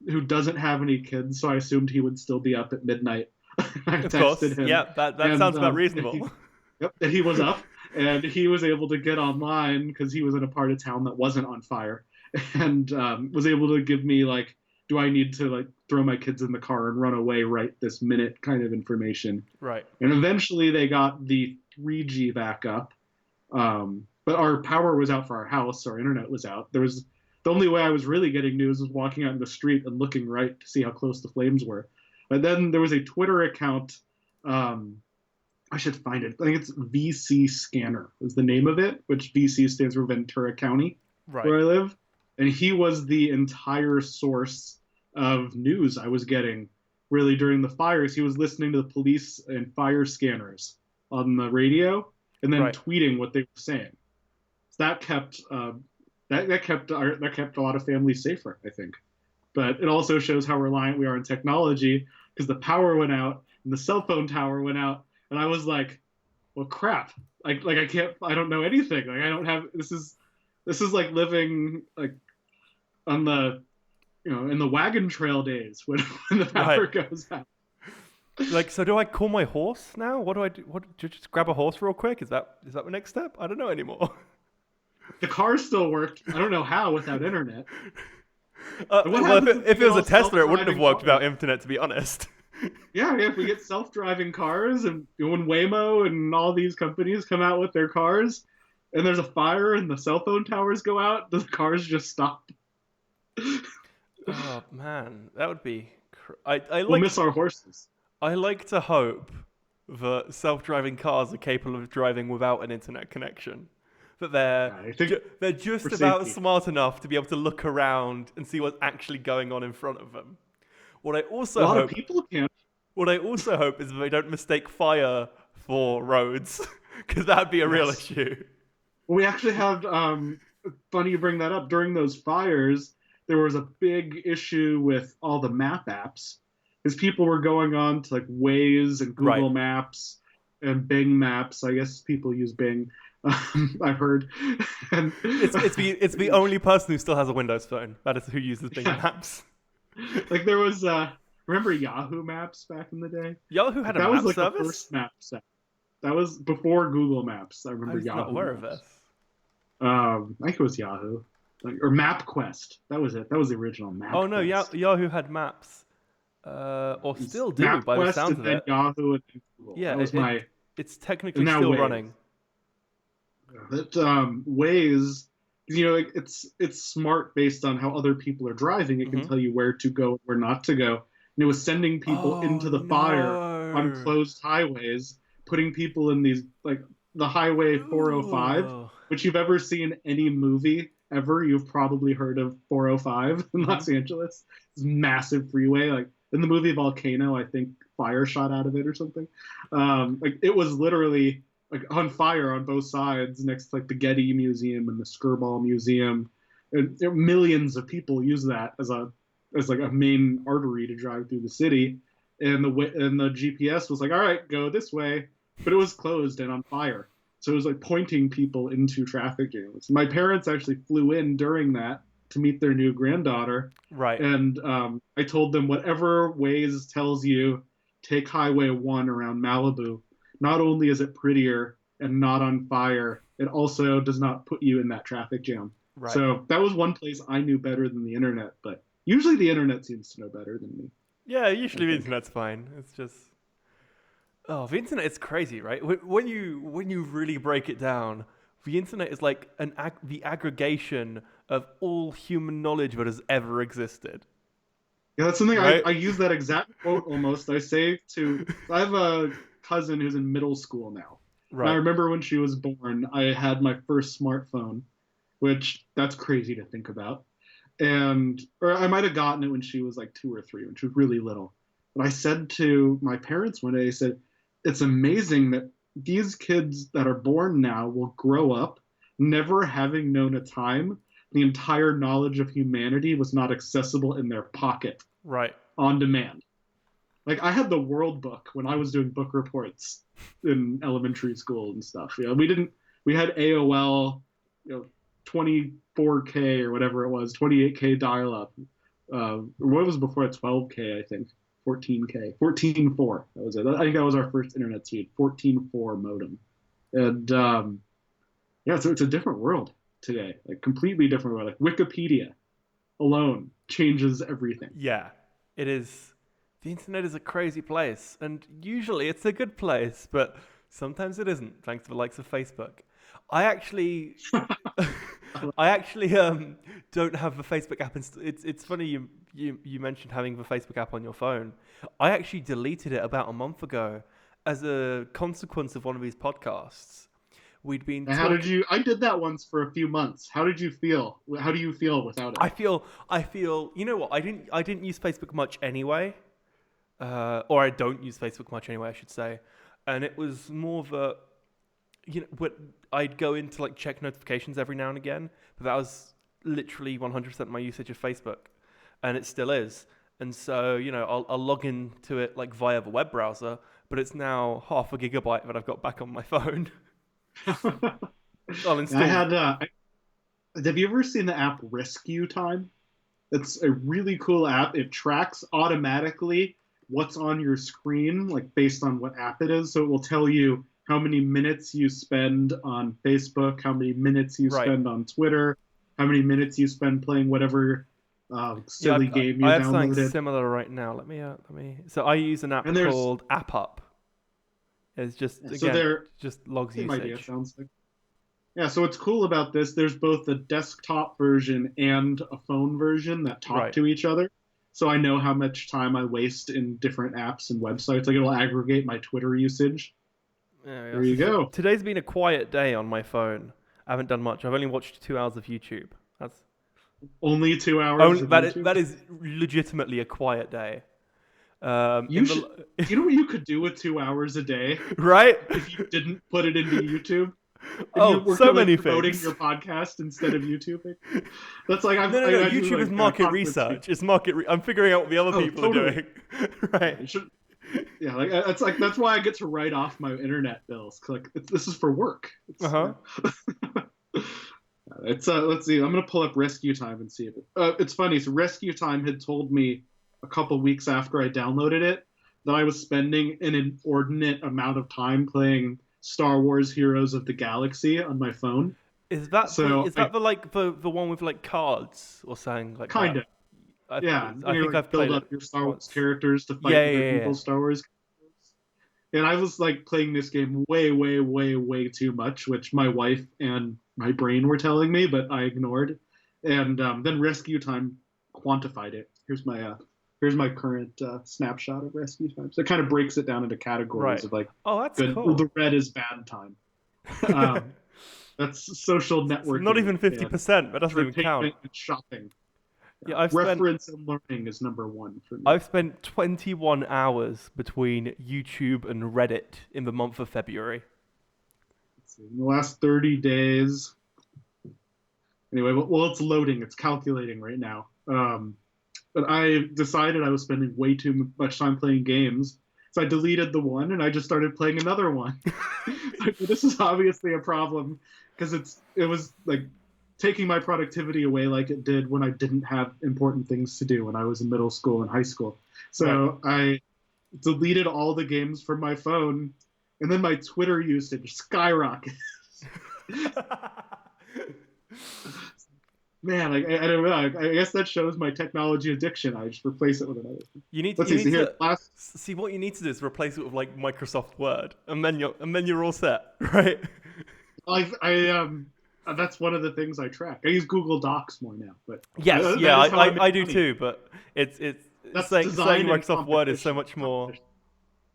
who doesn't have any kids, so I assumed he would still be up at midnight. I texted him. Yeah, that sounds about reasonable. And he was up, and he was able to get online because he was in a part of town that wasn't on fire, and was able to give me like, do I need to like throw my kids in the car and run away right this minute kind of information. Right. And eventually they got the 3G back up. But our power was out for our house. Our internet was out. The only way I was really getting news was walking out in the street and looking right to see how close the flames were. But then there was a Twitter account. I should find it. I think it's VC Scanner is the name of it, which VC stands for Ventura County, where I live. And he was the entire source of news I was getting really during the fires. He was listening to the police and fire scanners on the radio and then tweeting what they were saying. So that kept that kept a lot of families safer, I think. But it also shows how reliant we are on technology, because the power went out and the cell phone tower went out, and I was like, well, crap. I don't know anything. Like, I don't have, this is like living like on the, in the wagon trail days when the power goes out. Like, so do I call my horse now? What do I do? Do you just grab a horse real quick? Is that the next step? I don't know anymore. The car still worked. I don't know how without internet. If it was a Tesla, it wouldn't have worked without internet, to be honest. Yeah, if we get self-driving cars, and when Waymo and all these companies come out with their cars, and there's a fire and the cell phone towers go out, the cars just stop. Oh man, that would be. We'll miss our horses. I like to hope that self-driving cars are capable of driving without an internet connection. That they're just about smart enough to be able to look around and see what's actually going on in front of them. What I also hope, of people can. What I also hope is that they don't mistake fire for roads, because that'd be a real issue. Well, we actually had. Funny you bring that up. During those fires, there was a big issue with all the map apps, because people were going on to like Waze and Google Maps and Bing Maps. I guess people use Bing. I've heard. And It's the only person who still has a Windows phone. That is who uses Bing yeah, Maps. like there was remember Yahoo Maps back in the day? Yahoo had a That was map like the service? first map set. That was before Google Maps. I I remember was not Yahoo aware of Maps. this. I think it was Yahoo, or MapQuest. That was it. That was the original Oh no, MapQuest. Yahoo had maps, or It's still do by the MapQuest sounds and of then it. Yahoo and then Google. Yeah, That was my it's and technically now still Waze. running. That Waze, like it's smart based on how other people are driving. It can Hmm. tell you where to go, where not to go, and it was sending people Oh into the fire on no! closed highways, putting people in these like the Highway 405, Ooh. which you've ever seen any movie ever. You've probably heard of 405 in Hmm. Los Angeles. It's massive freeway. Like in the movie Volcano, I think fire shot out of it or something. Like it was literally like on fire on both sides next to like the Getty Museum and the Skirball Museum. And millions of people use that as like a main artery to drive through the city. And the GPS was like, all right, go this way, but it was closed and on fire. So it was like pointing people into traffic jams. My parents actually flew in during that to meet their new granddaughter, Right. and I told them whatever Waze tells you, take Highway 1 around Malibu. Not only is it prettier and not on fire, it also does not put you in that traffic jam. Right. So that was one place I knew better than the internet, but usually the internet seems to know better than me, Yeah, I usually the think. internet's fine. It's just the internet is crazy, right? When you really break it down, the internet is like the aggregation of all human knowledge that has ever existed, Yeah, that's something right? I use that exact quote almost. I have a cousin who's in middle school now. And I Right. remember when she was born, I had my first smartphone, which that's crazy to think about. Or I might have gotten it when she was like 2 or 3, when she was really little. But I said to my parents one day, I said, it's amazing that these kids that are born now will grow up never having known a time the entire knowledge of humanity was not accessible in their pocket Right. on demand. Like I had the World Book when I was doing book reports in elementary school and stuff. We had AOL, 24K or whatever it was, 28K dial up. What was before 12K, I think. 14K, 14.4. That was it. I think that was our first internet speed, 14.4 modem. And yeah, so it's a different world today, like completely different world. Like Wikipedia alone changes everything. Yeah, it is. The internet is a crazy place, and usually it's a good place, but sometimes it isn't, thanks to the likes of Facebook. I actually, I actually don't have the Facebook app. It's funny you mentioned having the Facebook app on your phone. I actually deleted it about a month ago as a consequence of one of these podcasts. We'd been And how did talking. you? I did that once for a few months. How did you feel? How do you feel without it? I feel. You know what? I didn't use Facebook much anyway, or I don't use Facebook much anyway, I should say. And it was more of a, what I'd go into like check notifications every now and again, but that was literally 100% my usage of Facebook, and it still is. And so I'll log into it like via the web browser, but it's now half a gigabyte that I've got back on my phone. I'll I install. had. Have you ever seen the app Rescue Time? It's a really cool app. It tracks automatically what's on your screen, like based on what app it is. So it will tell you how many minutes you spend on Facebook, how many minutes you Right. spend on Twitter, how many minutes you spend playing whatever Yeah, silly game you I have something downloaded. similar right now. Let me. So I use an app And there's called AppUp. It's just so again there just logs same idea usage. sounds like. Yeah, so what's cool about this, there's both a desktop version and a phone version that talk Right. to each other. So I know how much time I waste in different apps and websites. Like it'll aggregate my Twitter usage. Yeah, There you go. today's been a quiet day on my phone. I haven't done much. I've only watched 2 hours of YouTube. That's Only 2 hours only of that is, YouTube. that is legitimately a quiet day. You should. You know what you could do with 2 hours a day Right? if you didn't put it into YouTube and you Oh, were so many promoting things. your podcast instead of YouTubing. That's like No. I do YouTube like is market conference research. It's market. I'm figuring out what the other Oh, people totally. are doing. Right. It should, Yeah, that's why I get to write off my internet bills. 'Cause, like this is for work. Uh-huh. It's let's see. I'm gonna pull up Rescue Time and see if it's funny. So Rescue Time had told me a couple weeks after I downloaded it that I was spending an inordinate amount of time playing Star Wars Heroes of the Galaxy on my phone. Is that So the one with like cards or something like kind that? of, yeah. I think I've build played up it your Star Wars once. characters to fight Yeah, other yeah, yeah. people's Star Wars characters. And I was like playing this game way, way, way, way too much, which my wife and my brain were telling me, but I ignored. And then Rescue Time quantified it. Here's my current snapshot of Rescue Time. So it kind of breaks it down into categories Right. of like Oh, that's good. cool. The red is bad time. That's social networking. Not even 50%. That doesn't even entertainment count. and shopping. Yeah, I've spent Reference and learning is number one for me. I've spent 21 hours between YouTube and Reddit in the month of February. Let's see, in the last 30 days. Anyway, well, it's loading. It's calculating right now. But I decided I was spending way too much time playing games. So I deleted the one and I just started playing another one. This is obviously a problem because it was like taking my productivity away like it did when I didn't have important things to do when I was in middle school and high school. So I deleted all the games from my phone, and then my Twitter usage skyrocketed. Man, I don't know. I guess that shows my technology addiction. I just replace it with another thing. You need Let's you see. need Here, to see what you need to do is replace it with like Microsoft Word, and then you're all set, right? That's one of the things I track. I use Google Docs more now, but Yes, that yeah, is how make I do money. too. But it's That's saying design and Microsoft Word is so much more. competition.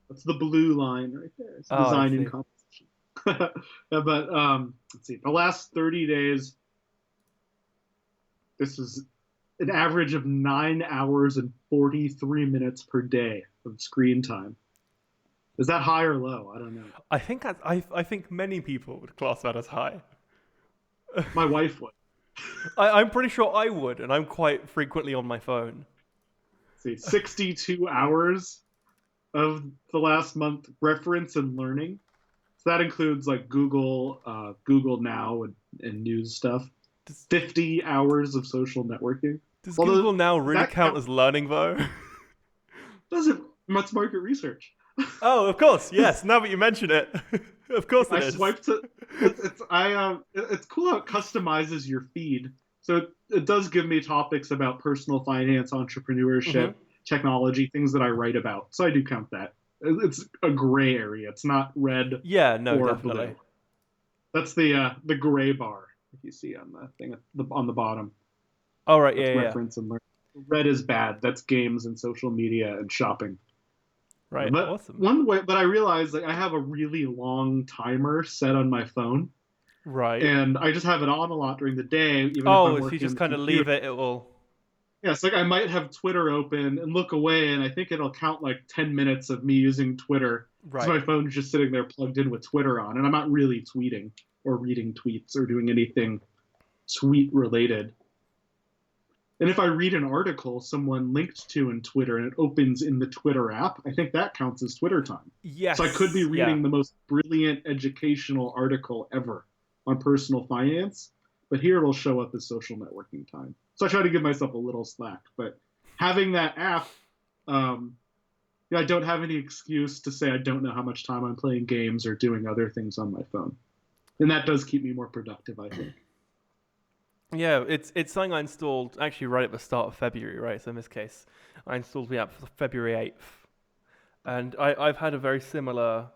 That's the blue line right there. It's Oh, I design see. and competition. Yeah, but let's see. The last 30 days, this is an average of 9 hours and 43 minutes per day of screen time. Is that high or low? I don't know. I think many people would class that as high. My wife would. I'm pretty sure I would, and I'm quite frequently on my phone. Let's see, 62 hours of the last month reference and learning. So that includes like Google Now and news stuff. 50 hours of social networking. Does Google Now really count as learning though? Doesn't much market research. Oh, of course, yes. Now that you mention it, of course it is. I swiped it. It's cool how it customizes your feed. So it does give me topics about personal finance, entrepreneurship, technology, things that I write about. So I do count that. It's a gray area. It's not red. Yeah, no, or definitely. blue. That's the gray bar if you see on the thing on the bottom. Oh right, That's yeah. reference and learn. Red is bad. That's games and social media and shopping. Right, but awesome. But I realized like I have a really long timer set on my phone. Right. And I just have it on a lot during the day. Even if you just kind of leave it, it will. Yeah, it's like I might have Twitter open and look away, and I think it'll count like 10 minutes of me using Twitter. Right. So my phone's just sitting there plugged in with Twitter on, and I'm not really tweeting or reading tweets or doing anything tweet related. And if I read an article someone linked to in Twitter and it opens in the Twitter app, I think that counts as Twitter time. Yes. So I could be reading the most brilliant educational article ever on personal finance, but here it'll show up as social networking time. So I try to give myself a little slack. But having that app, I don't have any excuse to say I don't know how much time I'm playing games or doing other things on my phone. And that does keep me more productive, I think. Yeah, it's something I installed actually right at the start of February, right? So in this case, I installed the app for February 8th. And I've had a very similar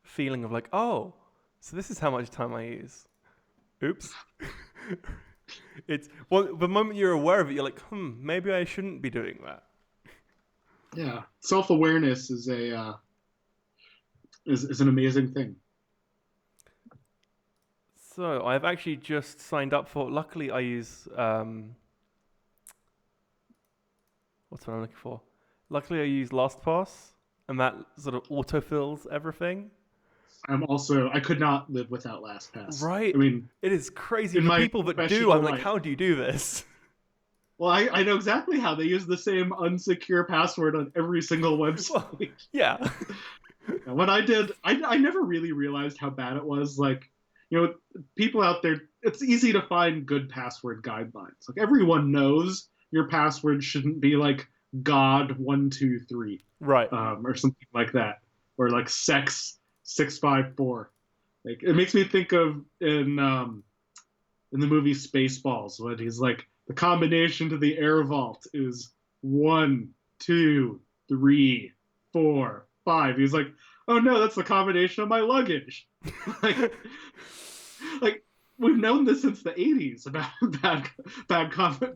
feeling of like, oh, so this is how much time I use. Oops. The moment you're aware of it, you're like, maybe I shouldn't be doing that. Yeah, self-awareness is is an amazing thing. So I've actually just signed up for. Luckily, I use what's what I'm looking for. Luckily, I use LastPass, and that sort of autofills everything. I could not live without LastPass. Right. I mean, it is crazy. The people that do, I'm like, how do you do this? Well, I know exactly how. They use the same unsecure password on every single website. Well, yeah. And what I did, I never really realized how bad it was. Like, people out there, it's easy to find good password guidelines. Like, everyone knows your password shouldn't be like God123, Right. or something like that, or like sex654. Like, it makes me think of in the movie Spaceballs when he's like, the combination to the air vault is 1, 2, 3, 4, 5. He's like, oh no, that's the combination of my luggage. like, like we've known this since the 80s about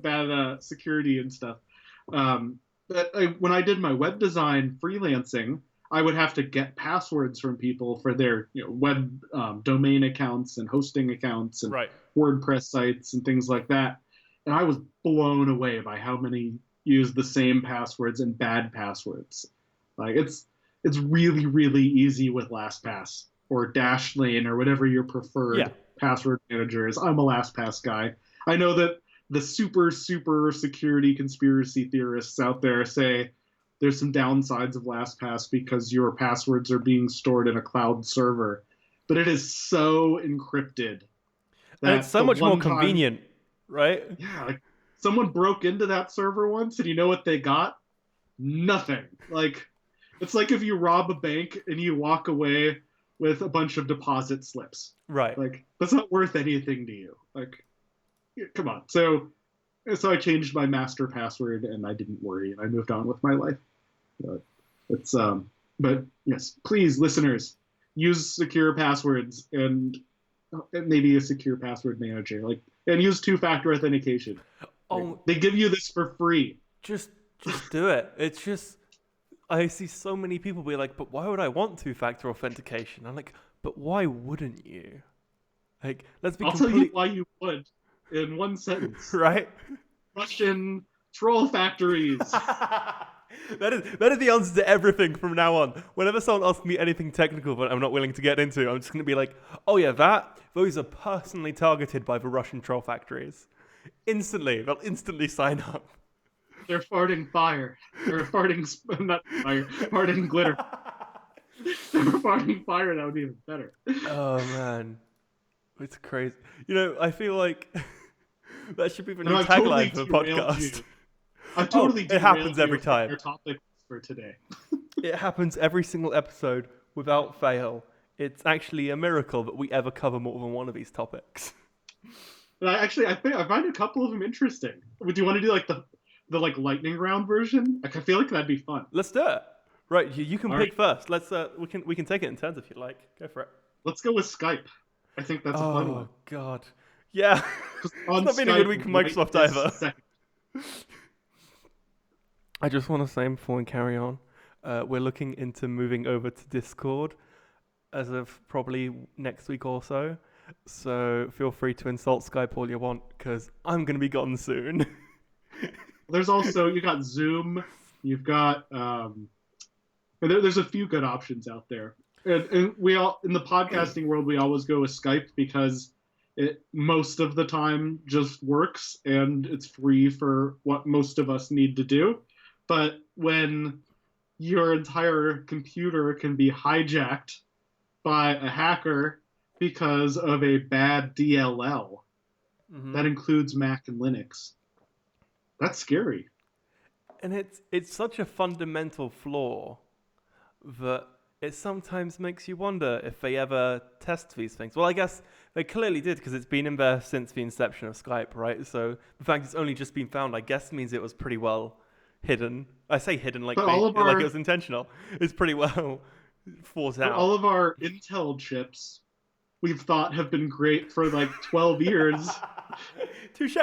bad security and stuff. But when I did my web design freelancing, I would have to get passwords from people for their web domain accounts and hosting accounts and Right. WordPress sites and things like that. And I was blown away by how many use the same passwords and bad passwords. Like, it's really, really easy with LastPass or Dashlane or whatever your preferred password manager is. I'm a LastPass guy. I know that the super, super security conspiracy theorists out there say there's some downsides of LastPass because your passwords are being stored in a cloud server. But it is so encrypted. And it's so much more convenient, right? Yeah, like someone broke into that server once, and you know what they got? Nothing. Like, it's like if you rob a bank and you walk away with a bunch of deposit slips. Right. Like, that's not worth anything to you. Like, come on. So I changed my master password, and I didn't worry, and I moved on with my life. But yes, please, listeners, use secure passwords and maybe a secure password manager, and use two-factor authentication. Oh, they give you this for free. Just do it. It's just, I see so many people be like, but why would I want two-factor authentication? I'm like, but why wouldn't you? Like, let's be I'll tell you why you would in one sentence. Right? Russian troll factories. That is the answer to everything from now on. Whenever someone asks me anything technical that I'm not willing to get into, I'm just going to be like, oh yeah, those are personally targeted by the Russian troll factories. They'll instantly sign up. They're farting fire. They're farting, not fire, farting glitter. They were farting fire, that would be even better. Oh man, it's crazy. I feel like that should be the new tagline for the podcast. I've totally it happens every time. Our topic for today. It happens every single episode without fail. It's actually a miracle that we ever cover more than one of these topics. But I find a couple of them interesting. Do you want to do like the lightning round version? Like, I feel like that'd be fun. Let's do it. Right, you can pick first. Let's we can take it in turns if you like. Go for it. Let's go with Skype. I think that's a fun one. Oh god, yeah. It's not been a good week for Microsoft either. I just want to say before we carry on, we're looking into moving over to Discord as of probably next week or so. So feel free to insult Skype all you want, because I'm going to be gone soon. There's also, you got Zoom, you've got, there's a few good options out there. And we all, in the podcasting world, we always go with Skype because it most of the time just works and it's free for what most of us need to do. But when your entire computer can be hijacked by a hacker because of a bad DLL, that includes Mac and Linux, that's scary. And it's such a fundamental flaw that it sometimes makes you wonder if they ever test these things. Well, I guess they clearly did, because it's been in there since the inception of Skype, right? So the fact it's only just been found, I guess, means it was pretty well hidden. I say hidden like it was intentional. It's pretty well thought out. All of our Intel chips we've thought have been great for like 12 years. Touche.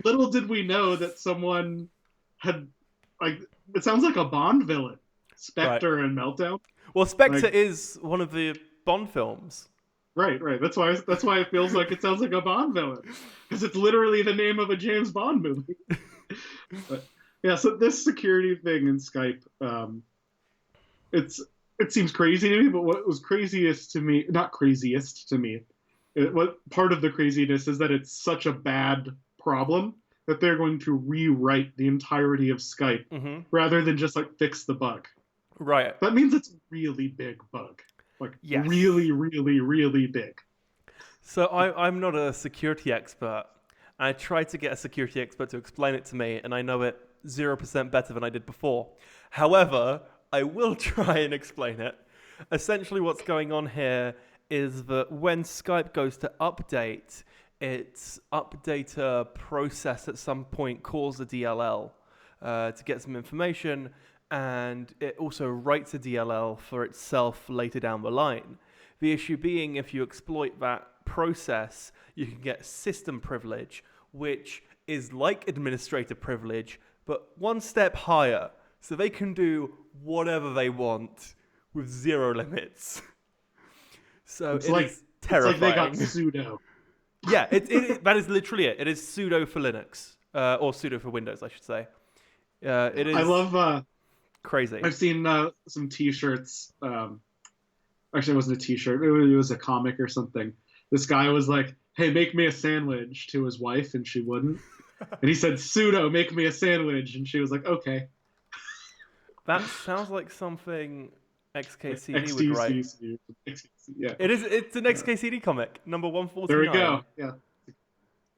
Little did we know that someone had, like, it sounds like a Bond villain. Spectre and Meltdown. Well, Spectre is one of the Bond films. Right. That's why it feels like it sounds like a Bond villain, because it's literally the name of a James Bond movie. But, yeah, so this security thing in Skype, it seems crazy to me. But what was craziest to me, not craziest to me, what part of the craziness is that it's such a bad problem that they're going to rewrite the entirety of Skype rather than just like fix the bug. Right. That means it's a really big bug. Like Yes. really, really, really big. So I'm not a security expert. I tried to get a security expert to explain it to me, and I know it 0% better than I did before. However, I will try and explain it. Essentially, what's going on here is that when Skype goes to update, its updater process at some point calls a DLL to get some information, and it also writes a DLL for itself later down the line. The issue being, if you exploit that process, you can get system privilege, which is like administrator privilege, but one step higher. So they can do whatever they want with zero limits. So it's terrifying. It's like they got sudo. Yeah, that is literally it. It is sudo for Linux, or sudo for Windows, I should say. It is. I love crazy. I've seen some T-shirts. Actually, it wasn't a T-shirt. It was a comic or something. This guy was like, "Hey, make me a sandwich," to his wife, and she wouldn't. And he said, "Sudo, make me a sandwich," and she was like, "Okay." That sounds like something XKCD would write. Yeah. It's an XKCD comic, number 149. There we go. Yeah.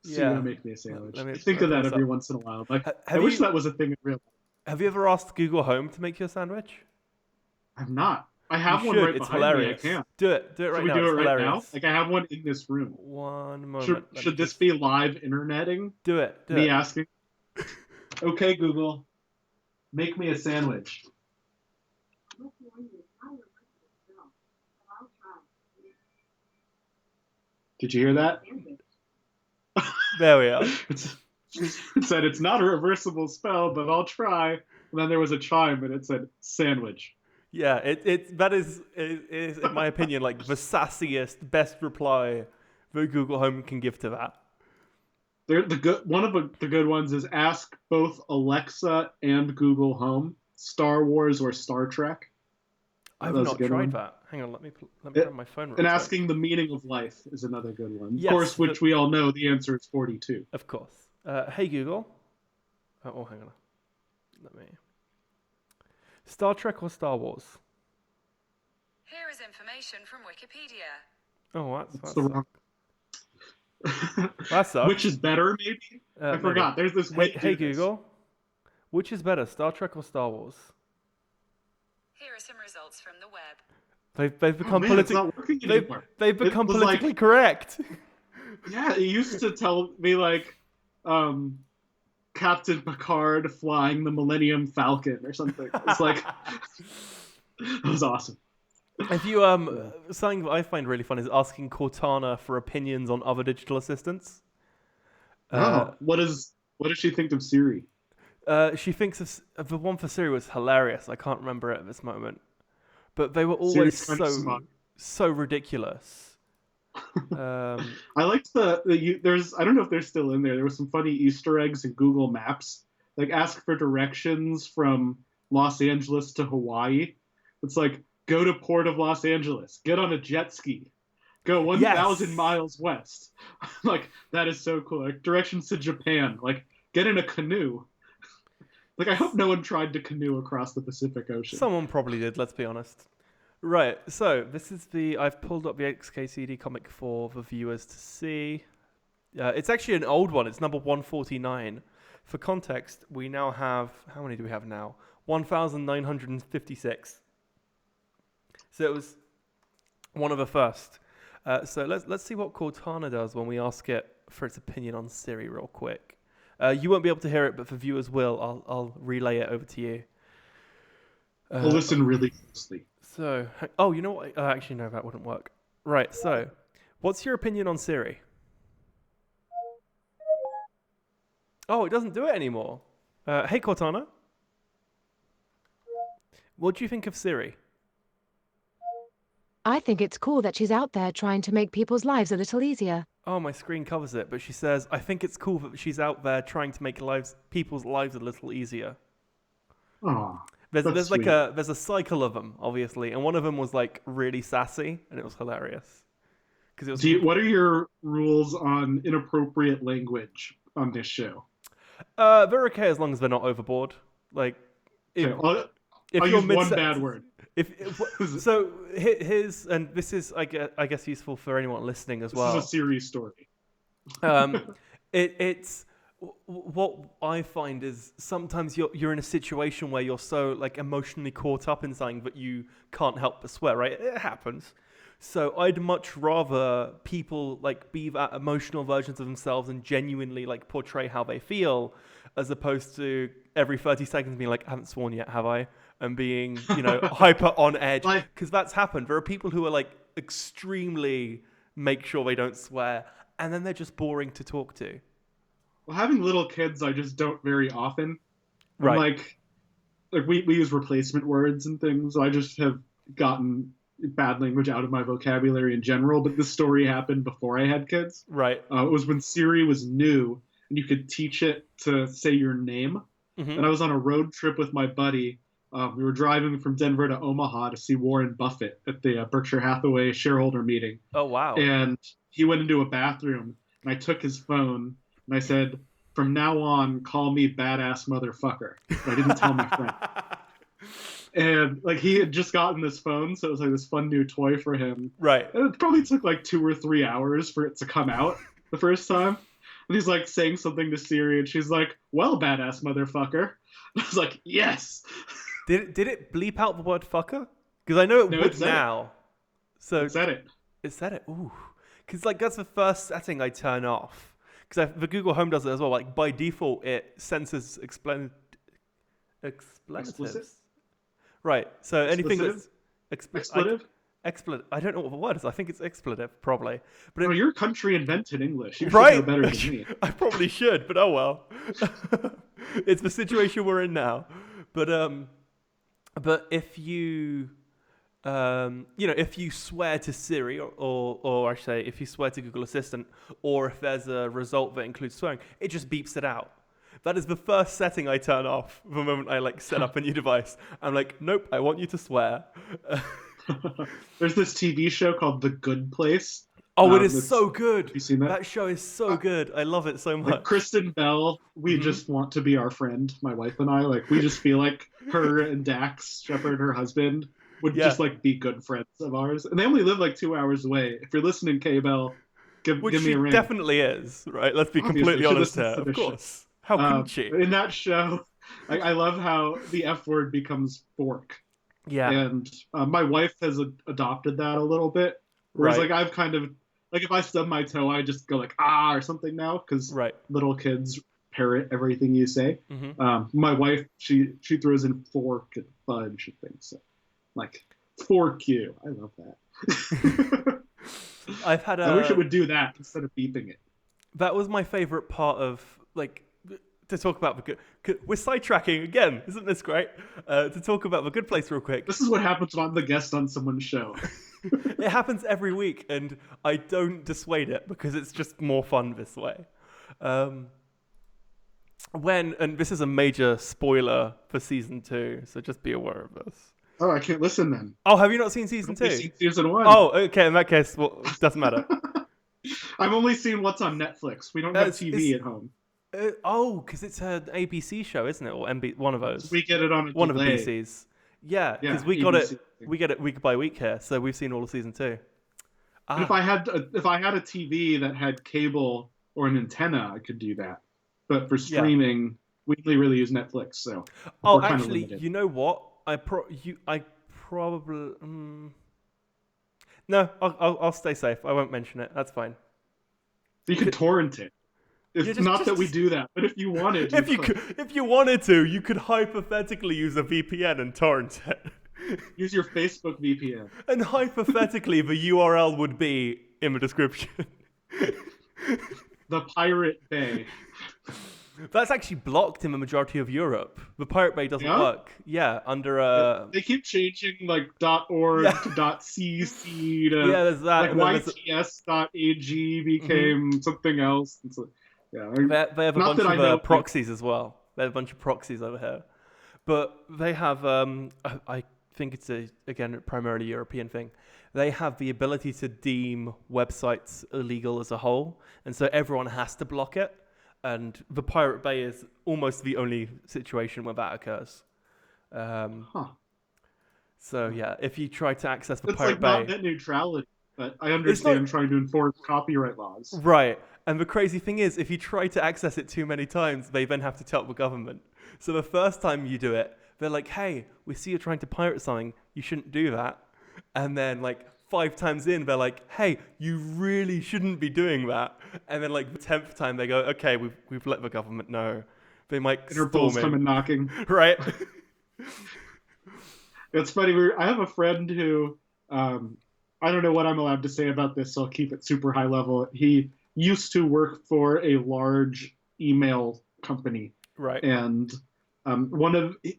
Yeah. Sudo, make me a sandwich. I think of that every once in a while. Like, I wish that was a thing in real life. Have you ever asked Google Home to make you a sandwich? I've not. I have one right behind hilarious. me. I can. Do it right now. Should we do it right hilarious. now? Like, I have one in this room. One moment. Should this be live interneting? Do it. Me asking. Okay, Google, make me a sandwich. Did you hear that? There we are. It said it's not a reversible spell, but I'll try. And then there was a chime, and it said sandwich. Yeah, that is in my opinion like the sassiest, best reply that Google Home can give to that. One of the good ones is ask both Alexa and Google Home Star Wars or Star Trek. I've not tried that. Hang on, let me grab my phone. And asking the meaning of life is another good one. Yes, of course, which we all know the answer is 42. Of course. Hey Google. Oh, hang on. Let me. Star Trek or Star Wars? Here is information from Wikipedia. Oh, that's the wrong. That sucks. Which is better, maybe? I forgot. There's this way. Hey Google. Which is better, Star Trek or Star Wars? Here are some results from the web. They've become they've become politically correct. Yeah, it used to tell me like Captain Picard flying the Millennium Falcon or something. It's like that was awesome. If you something that I find really fun is asking Cortana for opinions on other digital assistants. What does she think of Siri? She thinks of the one for Siri was hilarious. I can't remember it at this moment, but they were always so ridiculous. I liked there's I don't know if they're still in there. There were some funny Easter eggs in Google Maps, like ask for directions from Los Angeles to Hawaii. It's like go to Port of Los Angeles, get on a jet ski, go 1,000 miles west. Like that is so cool. Like directions to Japan, like get in a canoe. Like, I hope no one tried to canoe across the Pacific Ocean. Someone probably did, let's be honest. Right, so this is I've pulled up the XKCD comic for the viewers to see. It's actually an old one. It's number 149. For context, we now have, how many do we have now? 1,956. So it was one of the first. So let's see what Cortana does when we ask it for its opinion on Siri real quick. You won't be able to hear it, but the viewers will. I'll relay it over to you. I'll listen really closely. So, you know what? Actually, no, that wouldn't work. Right, so, what's your opinion on Siri? Oh, it doesn't do it anymore. Hey, Cortana. What do you think of Siri? I think it's cool that she's out there trying to make people's lives a little easier. Oh, my screen covers it, but she says, I think it's cool that she's out there trying to make people's lives a little easier. Oh, there's like a cycle of them, obviously, and one of them was like really sassy, and it was hilarious. What are your rules on inappropriate language on this show? They're okay as long as they're not overboard. Like, if, Okay, if I'll you're use one mid-sentence- bad word. So here's, and this is, I guess, useful for anyone listening as well. This is a serious story. It's what I find is sometimes you're in a situation where you're so like emotionally caught up in something that you can't help but swear, right? It happens. So I'd much rather people like be that emotional versions of themselves and genuinely like portray how they feel, as opposed to every 30 seconds being like, I haven't sworn yet, have I? And being, hyper on edge. Because that's happened. There are people who are like extremely make sure they don't swear, and then they're just boring to talk to. Well, having little kids, I just don't very often. Right. Like we use replacement words and things. So I just have gotten bad language out of my vocabulary in general. But this story happened before I had kids. Right. It was when Siri was new, and you could teach it to say your name. Mm-hmm. And I was on a road trip with my buddy. We were driving from Denver to Omaha to see Warren Buffett at the Berkshire Hathaway shareholder meeting. Oh, wow. And he went into a bathroom, and I took his phone, and I said, from now on, call me badass motherfucker. But I didn't tell my friend. And like he had just gotten this phone, so it was like this fun new toy for him. Right. And it probably took like 2 or 3 hours for it to come out the first time. And he's like saying something to Siri, and she's like, well, badass motherfucker. And I was like, yes. Did it bleep out the word fucker? Because I know it would now. So It said it. It said it. Ooh. Because like that's the first setting I turn off. Because the Google Home does it as well. Like by default, it censors expletives. Explicit? Right. So anything that's Expletive? expletive. I don't know what the word is. I think it's expletive, probably. But No, your country invented English. You should right? know better than me. I probably should, but oh well. It's the situation we're in now. But if you, if you swear to Siri or I should say, if you swear to Google Assistant, or if there's a result that includes swearing, it just beeps it out. That is the first setting I turn off the moment I like set up a new device. I'm like, nope, I want you to swear. There's this TV show called The Good Place. Oh, it is so good. Have you seen that? That show is so good. I love it so much. Like Kristen Bell, we just want to be our friend, my wife and I. Like, we just feel like her and Dax Shepard, her husband, would just like be good friends of ours. And they only live like 2 hours away. If you're listening, K-Bell, give me a ring. Definitely is, right? Let's be completely honest here. Of course. How couldn't she? In that show, I love how the F word becomes fork. Yeah. And my wife has adopted that a little bit. Whereas like I've kind of, like if I stub my toe, I just go like, ah, or something now. Because little kids parrot everything you say. Mm-hmm. My wife, she throws in fork and fudge and things. So, like, fork you. I love that. I wish it would do that instead of beeping it. That was my favorite part of, like, to talk about the good. We're sidetracking again, isn't this great? To talk about The Good Place real quick. This is what happens when I'm the guest on someone's show. It happens every week, and I don't dissuade it because it's just more fun this way. And this is a major spoiler for season 2, so just be aware of this. Oh, I can't listen then. Oh, have you not seen season 2? Seen season 1. Oh, okay. In that case, well, it doesn't matter. I've only seen what's on Netflix. We don't have TV at home. Because it's an ABC show, isn't it? Or one of those. We get it on one of the BCs. Yeah, because we got it. We get it week by week here, so we've seen all of season 2. And if I had a TV that had cable or an antenna, I could do that. But for streaming, we only really use Netflix. So. Oh, actually, you know what? I probably. No, I'll stay safe. I won't mention it. That's fine. You could torrent it. It's not that we do that, but if you wanted, if you wanted to, you could hypothetically use a VPN and torrent it. Use your Facebook VPN. And hypothetically, the URL would be in the description. The Pirate Bay. That's actually blocked in the majority of Europe. The Pirate Bay doesn't work. Yeah, under They keep changing like .org to .cc to there's that. Like YTS.ag became something else. It's like, they have a bunch of proxies as well. They have a bunch of proxies over here, but they have. I think it's again primarily European thing. They have the ability to deem websites illegal as a whole, and so everyone has to block it. And the Pirate Bay is almost the only situation where that occurs. So yeah, if you try to access the It's Pirate like not Bay, net neutrality, but I understand trying to enforce copyright laws. right? And the crazy thing is, if you try to access it too many times, they then have to tell the government. So the first time you do it, they're like, "Hey, we see you're trying to pirate something. You shouldn't do that." And then like 5 times in, they're like, "Hey, you really shouldn't be doing that." And then like the 10th time, they go, "Okay, we've let the government know." They might Interpol's storm in, coming knocking. right? It's funny. I have a friend who, I don't know what I'm allowed to say about this, so I'll keep it super high level. He used to work for a large email company, Right. and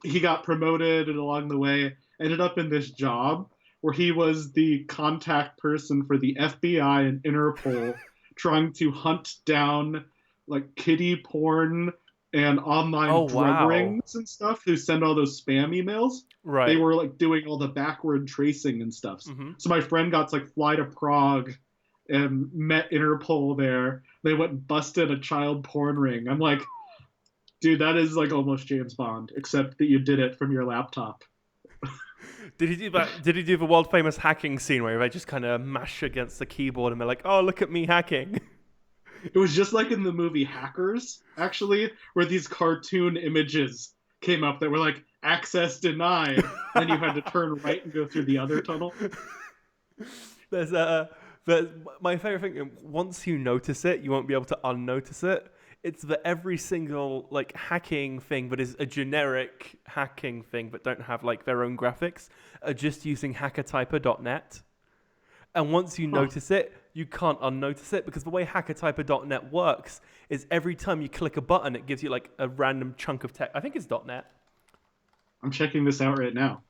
he got promoted, and along the way ended up in this job where he was the contact person for the FBI and Interpol, trying to hunt down like kiddie porn and online drug rings and stuff who send all those spam emails. Right. They were like doing all the backward tracing and stuff. Mm-hmm. So my friend got to like fly to Prague and met Interpol there. They went and busted a child porn ring. I'm like, dude, that is like almost James Bond, except that you did it from your laptop. Did he do that? Did he do the world famous hacking scene where they just kind of mash against the keyboard and they're like, "Oh, look at me hacking"? It was just like in the movie Hackers, actually, where these cartoon images came up that were like, access denied. Then you had to turn right and go through the other tunnel. There's my favorite thing. Once you notice it, you won't be able to unnotice it. It's that every single like hacking thing that is a generic hacking thing but don't have like their own graphics are just using hackertyper.net. And once you notice it, you can't unnotice it, because the way hackertyper.net works is every time you click a button, it gives you like a random chunk of text. I think it's .net. I'm checking this out right now.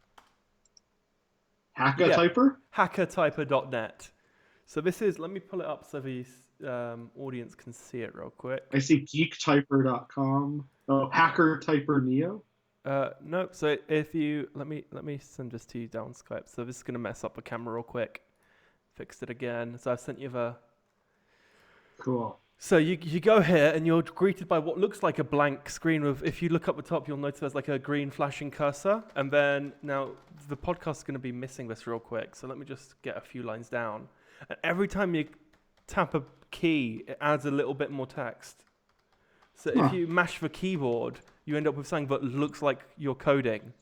Hackertyper? Yeah, hackertyper.net. So this is, let me pull it up so the audience can see it real quick. I see geektyper.com. Oh, Hackertyper Neo? No, so if you, let me send this to you down Skype. So this is going to mess up the camera real quick. Fixed it again. So I've sent you the... Cool. So you go here and you're greeted by what looks like a blank screen with, if you look up the top, you'll notice there's like a green flashing cursor. And then now the podcast is going to be missing this real quick. So let me just get a few lines down. And every time you tap a key, it adds a little bit more text. So if you mash the keyboard, you end up with something that looks like you're coding.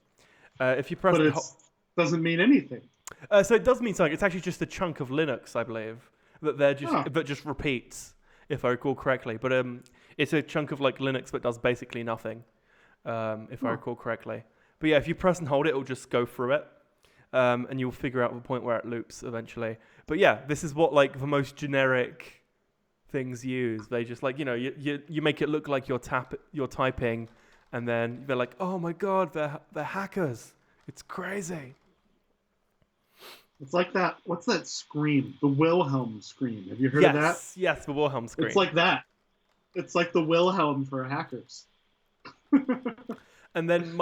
If you press but it doesn't mean anything. So it does mean something. It's actually just a chunk of Linux, I believe, that just repeats, if I recall correctly. But it's a chunk of like Linux that does basically nothing, if I recall correctly. But yeah, if you press and hold it, it'll just go through it, and you'll figure out the point where it loops eventually. But yeah, this is what like the most generic things use. They just like, you make it look like you're typing, and then they're like, oh my god, they're hackers. It's crazy. It's like that. What's that scream? The Wilhelm scream. Have you heard of that? Yes, the Wilhelm scream. It's like that. It's like the Wilhelm for hackers. And then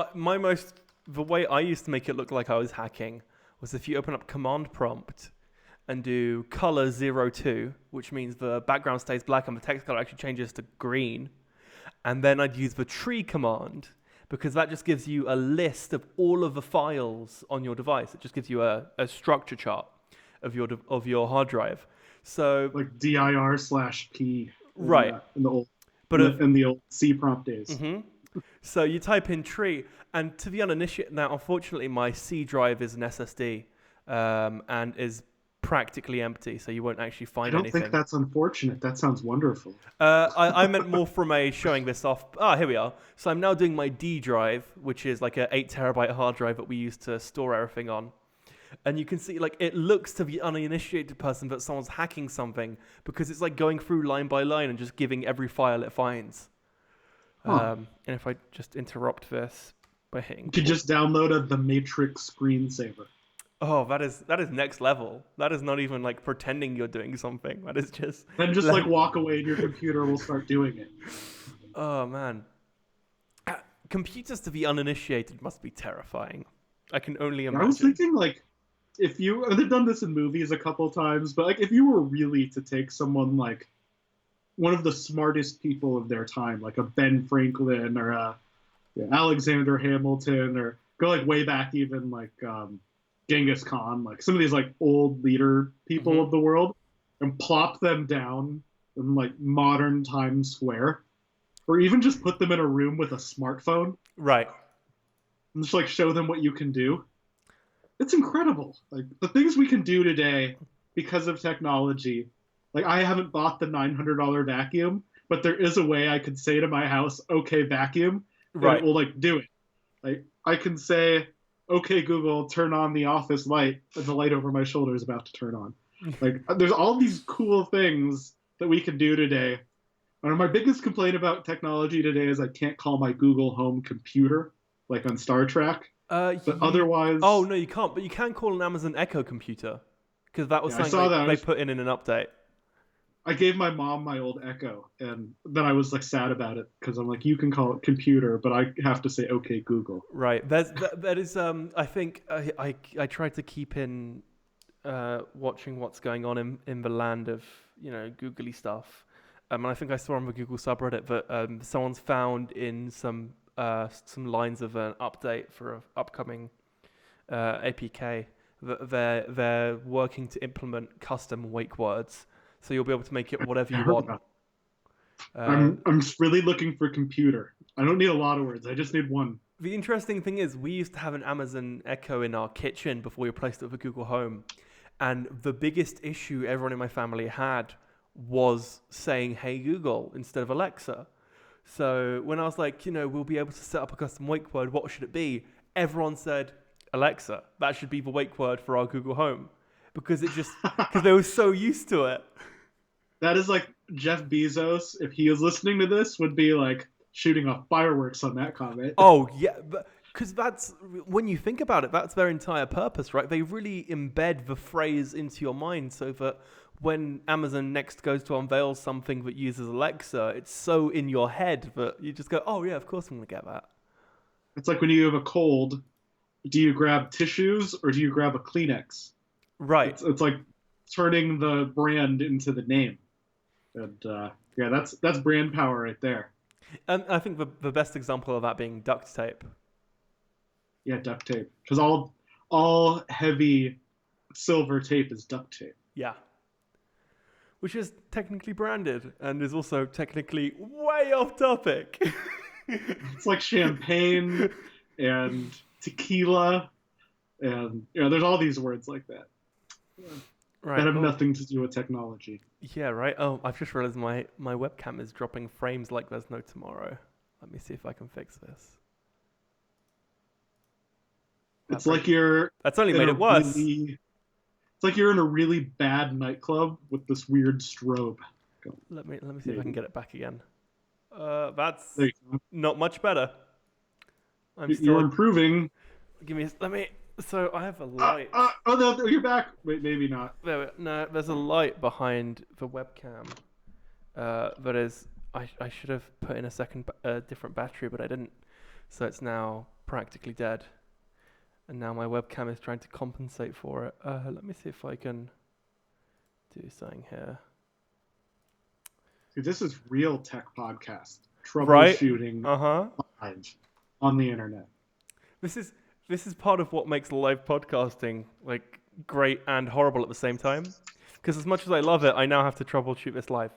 the way I used to make it look like I was hacking was if you open up command prompt and do color 02, which means the background stays black and the text color actually changes to green. And then I'd use the tree command, because that just gives you a list of all of the files on your device. It just gives you a structure chart of your hard drive. So like dir/p. Right. In the old C prompt days. Mm-hmm. So you type in tree, and to the uninitiated, now unfortunately my C drive is an SSD, and is practically empty, so you won't actually find anything. I don't think that's unfortunate. That sounds wonderful. I meant more from showing this off. Here we are. So I'm now doing my D drive, which is like an 8 terabyte hard drive that we use to store everything on. And you can see, like, it looks to the uninitiated person that someone's hacking something, because it's like going through line by line and just giving every file it finds. And if I just interrupt this by hitting... You could just download the Matrix screensaver. Oh, that is next level. That is not even like pretending you're doing something. That is just... Then just like walk away and your computer will start doing it. Oh, man. Computers to the uninitiated must be terrifying. I can only imagine. I was thinking, like, if you... They've done this in movies a couple times, but like if you were really to take someone like one of the smartest people of their time, like a Ben Franklin or a Alexander Hamilton, or go like way back even like Genghis Khan, like some of these like old leader people of the world, and plop them down in like modern Times Square, or even just put them in a room with a smartphone, Right. and just like show them what you can do. It's incredible. Like the things we can do today because of technology. Like I haven't bought the $900 vacuum, but there is a way I could say to my house, "Okay, vacuum," and Right. it will like do it. Like I can say, "Okay, Google, turn on the office light," and the light over my shoulder is about to turn on. Like there's all these cool things that we can do today. And my biggest complaint about technology today is I can't call my Google Home computer, like on Star Trek. But otherwise, Oh no, you can't. But you can call an Amazon Echo computer, because that was Yeah, I something saw that. they put in an update. I gave my mom my old Echo, and then I was like sad about it because I'm like, you can call it computer, but I have to say, "Okay, Google." Right. That is. I think I tried to keep in watching what's going on in the land of googly stuff. And I think I saw on the Google subreddit that someone's found in some lines of an update for an upcoming APK that they're working to implement custom wake words, so you'll be able to make it whatever you want. I'm really looking for computer. I don't need a lot of words. I just need one. The interesting thing is, we used to have an Amazon Echo in our kitchen before we replaced it with a Google Home, and the biggest issue everyone in my family had was saying "Hey Google" instead of Alexa. So when I was like, we'll be able to set up a custom wake word, what should it be? Everyone said Alexa. That should be the wake word for our Google Home, because they were so used to it. That is like Jeff Bezos, if he is listening to this, would be like shooting off fireworks on that comment. Oh yeah, because that's, when you think about it, that's their entire purpose, right? They really embed the phrase into your mind so that when Amazon next goes to unveil something that uses Alexa, it's so in your head that you just go, "Oh yeah, of course I'm gonna get that." It's like when you have a cold, do you grab tissues or do you grab a Kleenex? Right. It's like turning the brand into the name. And yeah, that's brand power right there. And I think the best example of that being duct tape. Yeah, duct tape. Because all heavy silver tape is duct tape. Yeah. Which is technically branded and is also technically way off topic. It's like champagne and tequila, and there's all these words like that. Right. That have nothing to do with technology. Yeah, right. Oh, I've just realized my webcam is dropping frames like there's no tomorrow. Let me see if I can fix this. It's like you're... That's only made it worse. It's like you're in a really bad nightclub with this weird strobe. Let me see if I can get it back again. That's There you go. not much better. You're improving. So I have a light. Oh no, you're back. Wait, maybe not. No, there's a light behind the webcam. That is, I should have put in a different battery, but I didn't. So it's now practically dead. And now my webcam is trying to compensate for it. Let me see if I can do something here. See, this is real tech podcast. Troubleshooting on the internet. This is part of what makes live podcasting like great and horrible at the same time. Because as much as I love it, I now have to troubleshoot this live.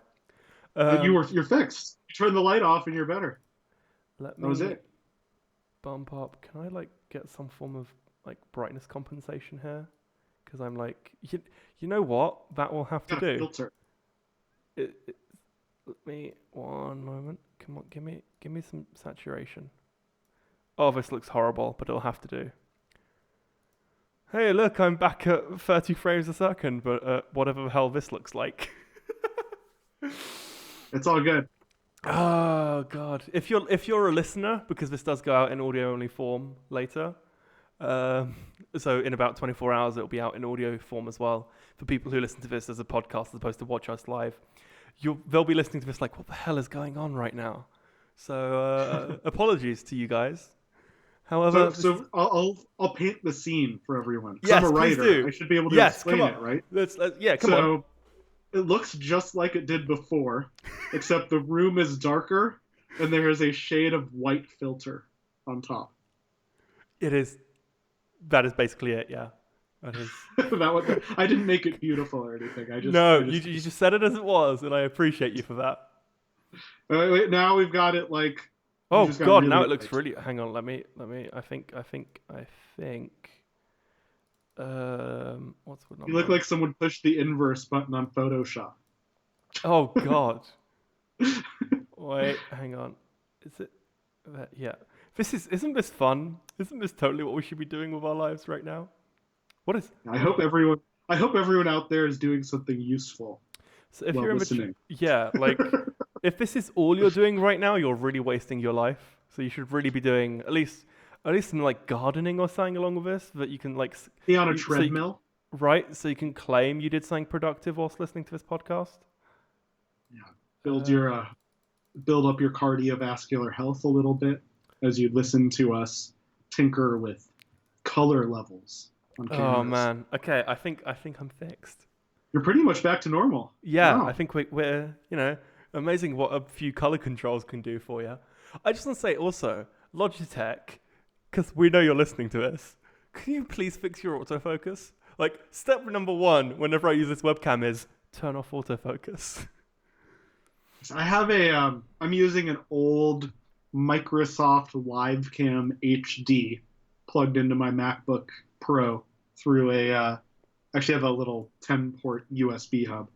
You're fixed. You turn the light off and you're better. That was it. Bump up. Can I get some form of brightness compensation here? Because I'm you know what? That will have to do. Filter. Let me 1 moment. Come on, give me some saturation. Oh, this looks horrible, but it'll have to do. Hey, look, I'm back at 30 frames a second, but whatever the hell this looks like. It's all good. Oh God! If you're a listener, because this does go out in audio only form later, so in about 24 hours it'll be out in audio form as well for people who listen to this as a podcast as opposed to watch us live. They'll be listening to this like, what the hell is going on right now? So apologies to you guys. However, so I'll paint the scene for everyone. Yes, I'm a writer. please do. I should be able to explain it, right? Let's come on. it looks just like it did before, except the room is darker and there is a shade of white filter on top. It is. That is basically it. Yeah. That is. I didn't make it beautiful or anything. You just said it as it was, and I appreciate you for that. Wait, now we've got it like. Oh just got God! really Now it looks white. really. Hang on. Let me. I think. What's the number? You look like someone pushed the inverse button on Photoshop. Oh God. Wait. Hang on. Is it? Yeah. Isn't this fun? Isn't this totally what we should be doing with our lives right now? What is? I hope everyone out there is doing something useful. So if while you're listening. like, if this is all you're doing right now, you're really wasting your life. So you should really be doing at least some like gardening or something along with this that you can like Be on a you- so you- treadmill. right? So you can claim you did something productive whilst listening to this podcast. Yeah. Build up your cardiovascular health a little bit as you listen to us tinker with color levels on cameras. Oh man. Okay, I think I'm fixed. You're pretty much back to normal. Yeah, Wow. I think we're amazing what a few color controls can do for you. I just want to say also, Logitech, because we know you're listening to this, can you please fix your autofocus? Like, step number 1 whenever I use this webcam is turn off autofocus. I have I'm using an old Microsoft Livecam HD plugged into my MacBook Pro through actually have a little 10-port USB hub.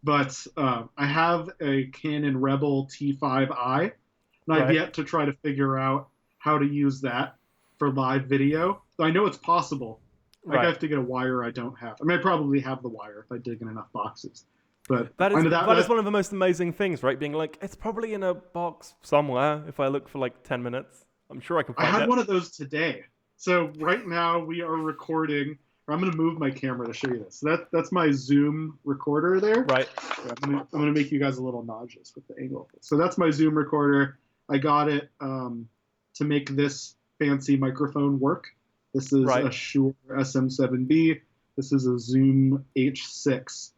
But I have a Canon Rebel T5i, and I've Right. yet to try to figure out how to use that for live video. I know it's possible. I Right. have to get a wire I don't have. I mean, I probably have the wire if I dig in enough boxes. But That I is know that is one of the most amazing things, right? Being like, it's probably in a box somewhere. If I look for like 10 minutes, I'm sure I can I find had it. one of those today. So right now we are recording. I'm going to move my camera to show you this. That's my Zoom recorder there. Right. I'm gonna make you guys a little nauseous with the angle. So that's my Zoom recorder. I got it to make this fancy microphone work. This is Right. a Shure SM7B. This is a Zoom H6.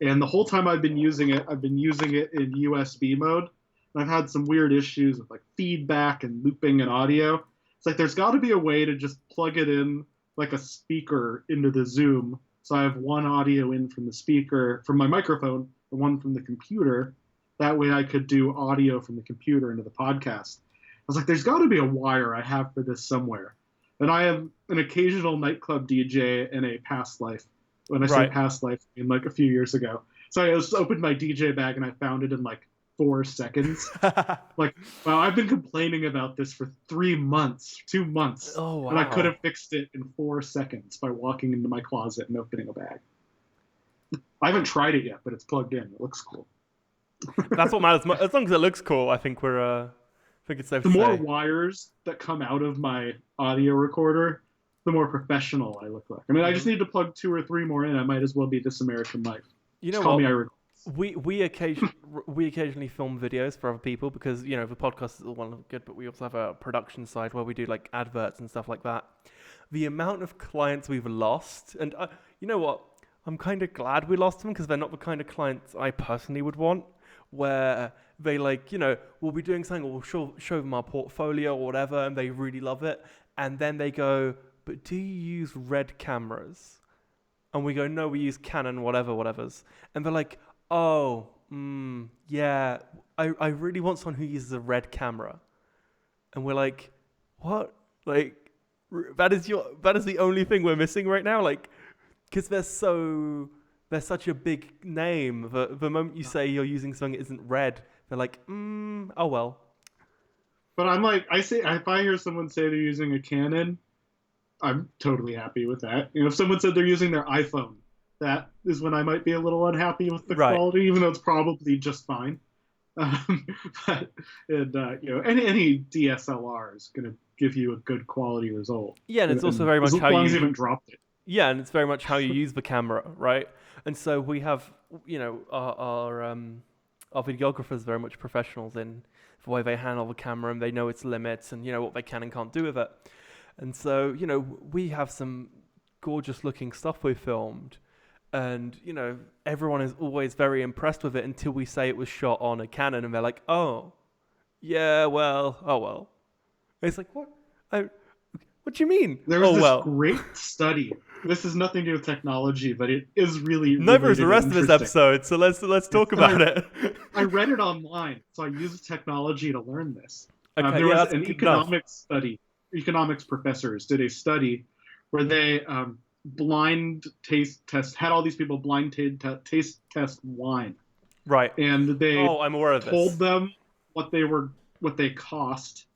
And the whole time I've been using it in USB mode. And I've had some weird issues with like feedback and looping and audio. It's like there's got to be a way to just plug it in like a speaker into the Zoom. So I have one audio in from the speaker, from my microphone, and one from the computer. That way I could do audio from the computer into the podcast. I was like, there's got to be a wire I have for this somewhere. And I am an occasional nightclub DJ in a past life. When I say Right. past life, I mean like a few years ago. So I just opened my DJ bag and I found it in like 4 seconds. Like, wow, I've been complaining about this for 2 months. Oh, wow. And I could have fixed it in 4 seconds by walking into my closet and opening a bag. I haven't tried it yet, but it's plugged in. It looks cool. That's what matters. As long as it looks cool, I think I think it's safe The to more say. wires that come out of my audio recorder, the more professional I look like. I mean, I just need to plug 2 or 3 more in. I might as well be This American Life. You know Just call what? me Ira. We occasionally film videos for other people because the podcast is all well and good, but we also have a production side where we do like adverts and stuff like that. The amount of clients we've lost, and you know what? I'm kind of glad we lost them because they're not the kind of clients I personally would want. Where they we'll be doing something, or we'll show them our portfolio or whatever, and they really love it, and then they go, "But do you use Red cameras?" And we go, "No, we use Canon, whatever's," and they're like, "Oh, yeah, I really want someone who uses a Red camera," and we're like, "What? Like, that is the only thing we're missing right now, like, because they're such a big name. The moment you say you're using something that isn't Red, they're like, oh well." But I'm like, if I hear someone say they're using a Canon, I'm totally happy with that. If someone said they're using their iPhone, that is when I might be a little unhappy with the Right. quality, even though it's probably just fine. But any DSLR is going to give you a good quality result. Yeah, and it's also very much as how long as you you haven't dropped it. Yeah, and it's very much how you use the camera, right? And so we have, our videographers very much professionals in the way they handle the camera, and they know its limits and what they can and can't do with it. And so we have some gorgeous looking stuff we filmed, And, everyone is always very impressed with it until we say it was shot on a Canon, and they're like, oh, yeah, well, oh, well. And it's like, what? What do you mean? There was this great study. This has nothing to do with technology, but it is really neither is the rest of this episode, so let's talk about it. I read it online, so I used technology to learn this. Okay, there was an economics study. Economics professors did a study where they blind taste test, had all these people blind taste test wine. Right. And they I'm aware of told this. them what they cost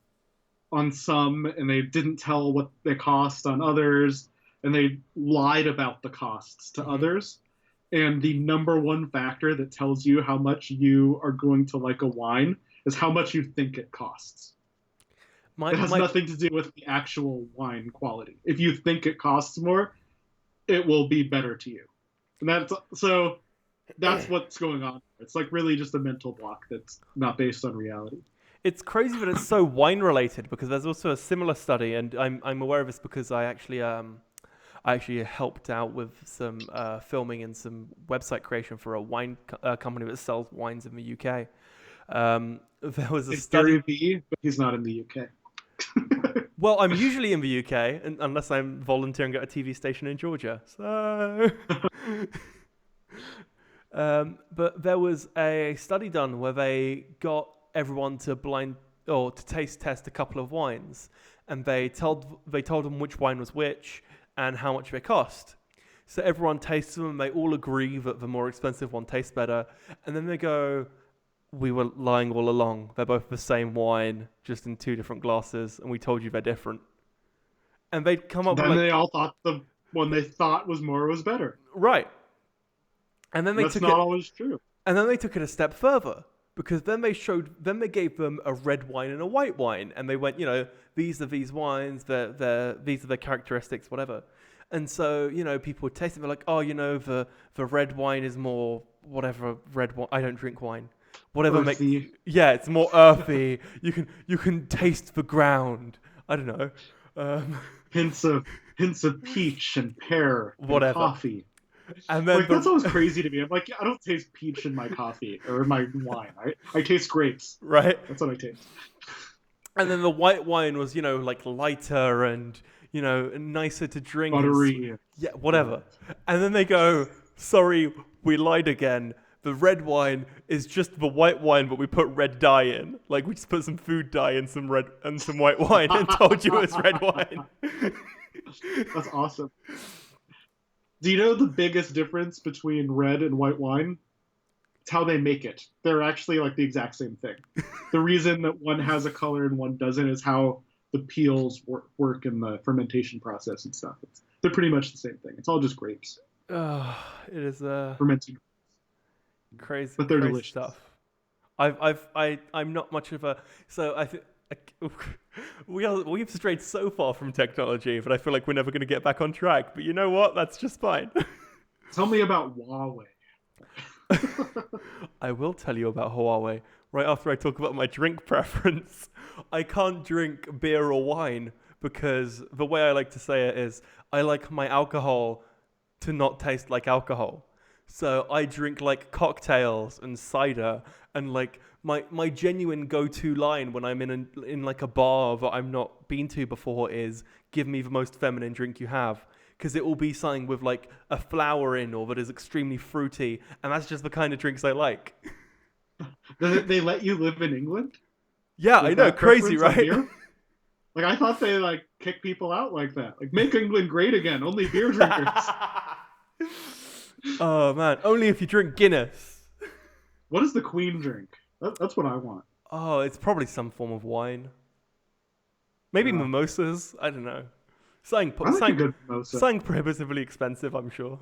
on some, and they didn't tell what they cost on others, and they lied about the costs to others. And the number one factor that tells you how much you are going to like a wine is how much you think it costs. It has nothing to do with the actual wine quality. If you think it costs more, it will be better to you. And that's what's going on. It's like really just a mental block that's not based on reality. It's crazy that it's so wine related, because there's also a similar study, and I'm aware of this because I actually helped out with some filming and some website creation for a wine company that sells wines in the UK. There was a study. Gary V, but he's not in the UK. Well, I'm usually in the UK, unless I'm volunteering at a TV station in Georgia. So, but there was a study done where they got everyone to to taste test a couple of wines, and they told them which wine was which and how much they cost. So everyone tastes them, and they all agree that the more expensive one tastes better, and then they go, we were lying all along. They're both the same wine, just in two different glasses, and we told you they're different. And they'd come up with they all thought the one they thought was more was better. Right. And then that's not always true. And then they took it a step further, because then they gave them a red wine and a white wine, and they went, these are these wines, these are the characteristics, whatever. And so, people would taste it, they're like, oh, the red wine is more whatever red wine. I don't drink wine. Whatever makes, it's more earthy. You can taste the ground. I don't know. Hints of peach and pear, whatever, and coffee. And then that's always crazy to me. I'm like, I don't taste peach in my coffee or in my wine. I taste grapes. Right. That's what I taste. And then the white wine was, like lighter and nicer to drink. Buttery. Yeah, whatever. And then they go, sorry, we lied again. The red wine is just the white wine, but we put red dye in. Like, we just put some food dye in some red and some white wine and told you it was red wine. That's awesome. Do you know the biggest difference between red and white wine? It's how they make it. They're actually like the exact same thing. The reason that one has a color and one doesn't is how the peels work in the fermentation process and stuff. They're pretty much the same thing. It's all just grapes. It is fermented. Crazy, but they're crazy delicious stuff. I'm not much of a, so I think we've strayed so far from technology, but I feel like we're never going to get back on track. But you know what? That's just fine. Tell me about Huawei. I will tell you about Huawei right after I talk about my drink preference. I can't drink beer or wine because the way I like to say it is I like my alcohol to not taste like alcohol. So I drink like cocktails and cider, and like my genuine go-to line when I'm in like a bar that I'm not been to before is give me the most feminine drink you have, because it will be something with like a flower in or that is extremely fruity, and that's just the kind of drinks I like. They let you live in England? Yeah, I know, crazy, right? Like I thought they like kick people out like that. Like make England great again, only beer drinkers. Oh man, only if you drink Guinness. What does the Queen drink? That's what I want. Oh, it's probably some form of wine. Maybe mimosas. I don't know. Something prohibitively expensive, I'm sure.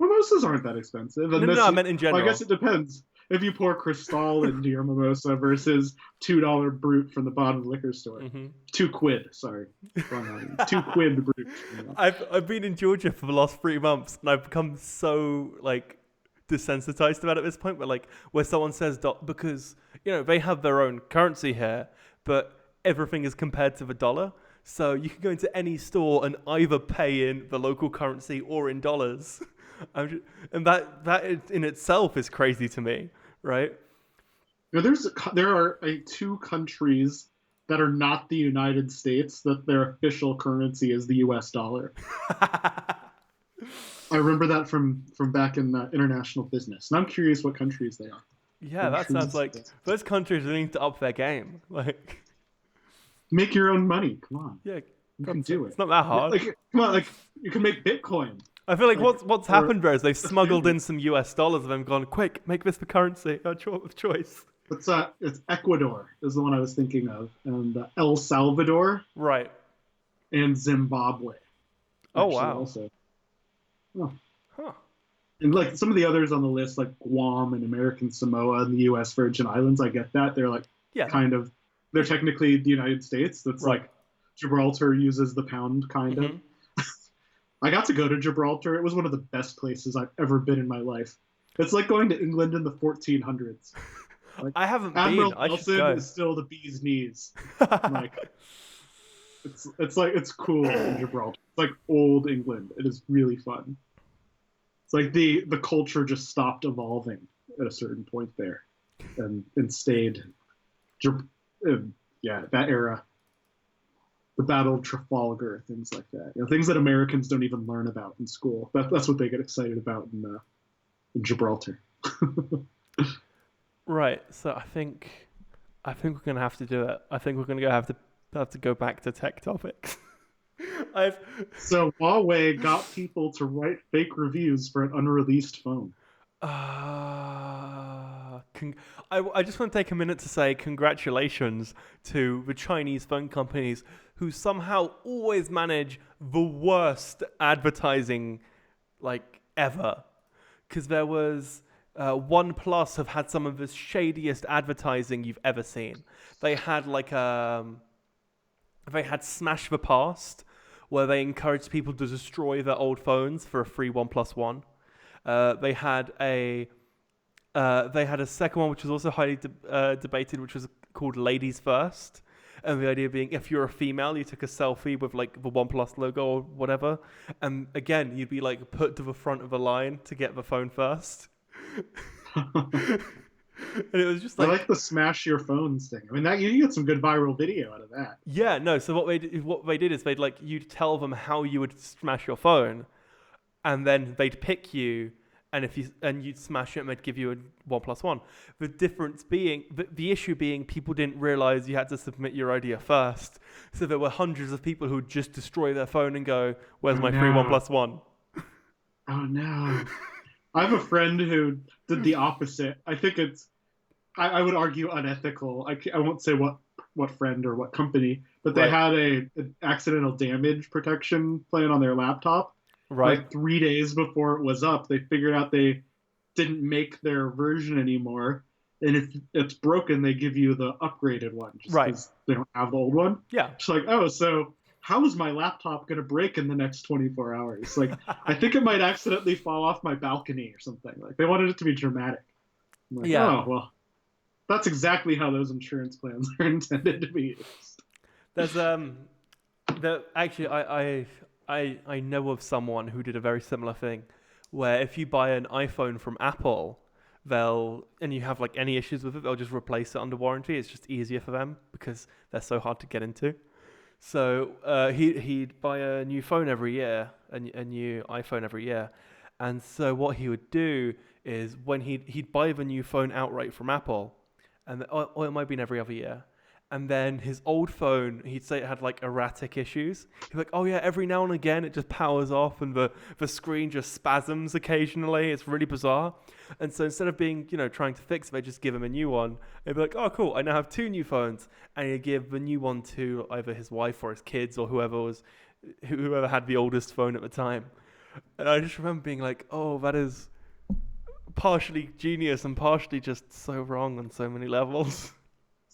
Mimosas aren't that expensive. No, I meant in general. I guess it depends. If you pour Cristal into your mimosa versus $2 brute from the bottom of the liquor store. Mm-hmm. £2, sorry. £2 brute. I've been in Georgia for the last 3 months, and I've become so like desensitized about it at this point, where someone says because they have their own currency here, but everything is compared to the dollar. So you can go into any store and either pay in the local currency or in dollars. And that in itself is crazy to me, right? There are two countries that are not the United States that their official currency is the U.S. dollar. I remember that from back in international business, and I'm curious what countries they are. Yeah, that sounds like those countries need to up their game. Like, make your own money. Come on. Yeah, you can do it. It's not that hard. Like, come on, like you can make Bitcoin. I feel like what's happened there is they've smuggled in some US dollars and then gone, quick, make this the currency of choice. It's Ecuador is the one I was thinking of, and El Salvador, right, and Zimbabwe. Oh wow! Also, huh. And like some of the others on the list, like Guam and American Samoa and the U.S. Virgin Islands, I get that they're like they're technically the United States. That's right. Like Gibraltar uses the pound, kind of. I got to go to Gibraltar. It was one of the best places I've ever been in my life. It's like going to England in the 1400s. Like, I haven't Admiral been. Nelson is still the bee's knees. Like, it's cool in Gibraltar. It's like old England. It is really fun. It's like the culture just stopped evolving at a certain point there, and stayed. That era. The Battle of Trafalgar, things like that. Things that Americans don't even learn about in school. That's what they get excited about in Gibraltar. Right. So I think we're gonna have to do it. I think we're gonna have to go back to tech topics. So Huawei got people to write fake reviews for an unreleased phone. I just want to take a minute to say congratulations to the Chinese phone companies who somehow always manage the worst advertising like ever. Because there was OnePlus have had some of the shadiest advertising you've ever seen. They had Smash the Past, where they encouraged people to destroy their old phones for a free OnePlus One. They had a second one which was also highly debated, which was called Ladies First. And the idea being, if you're a female, you took a selfie with like the OnePlus logo or whatever, and again, you'd be like put to the front of the line to get the phone first. And it was just like, I like the smash your phones thing. I mean, that you get some good viral video out of that. Yeah, no. So what they did is you'd tell them how you would smash your phone, and then they'd pick you. And you'd smash it, and they'd give you a OnePlus One. The difference being, the issue being, people didn't realize you had to submit your idea first. So there were hundreds of people who would just destroy their phone and go, "Where's my free OnePlus One?" Oh no! I have a friend who did the opposite. I think I would argue unethical. I won't say what friend or what company, but they had an accidental damage protection plan on their laptop. Right. Like 3 days before it was up, they figured out they didn't make their version anymore. And if it's broken, they give you the upgraded one. Just because they don't have the old one. Yeah. It's like, oh, so how is my laptop going to break in the next 24 hours? Like, I think it might accidentally fall off my balcony or something. Like, they wanted it to be dramatic. I'm like, oh, well, that's exactly how those insurance plans are intended to be used. There's, actually, I know of someone who did a very similar thing, where if you buy an iPhone from Apple, and you have like any issues with it, they'll just replace it under warranty. It's just easier for them because they're so hard to get into. So he'd buy a new phone every year, a new iPhone every year. And so what he would do is when he'd buy the new phone outright from Apple, or it might be every other year. And then his old phone, he'd say it had like erratic issues. He'd be like, oh yeah, every now and again it just powers off and the screen just spasms occasionally. It's really bizarre. And so instead of being, trying to fix it, they just give him a new one. They'd be like, oh cool, I now have 2 new phones. And he'd give the new one to either his wife or his kids or whoever had the oldest phone at the time. And I just remember being like, oh, that is partially genius and partially just so wrong on so many levels.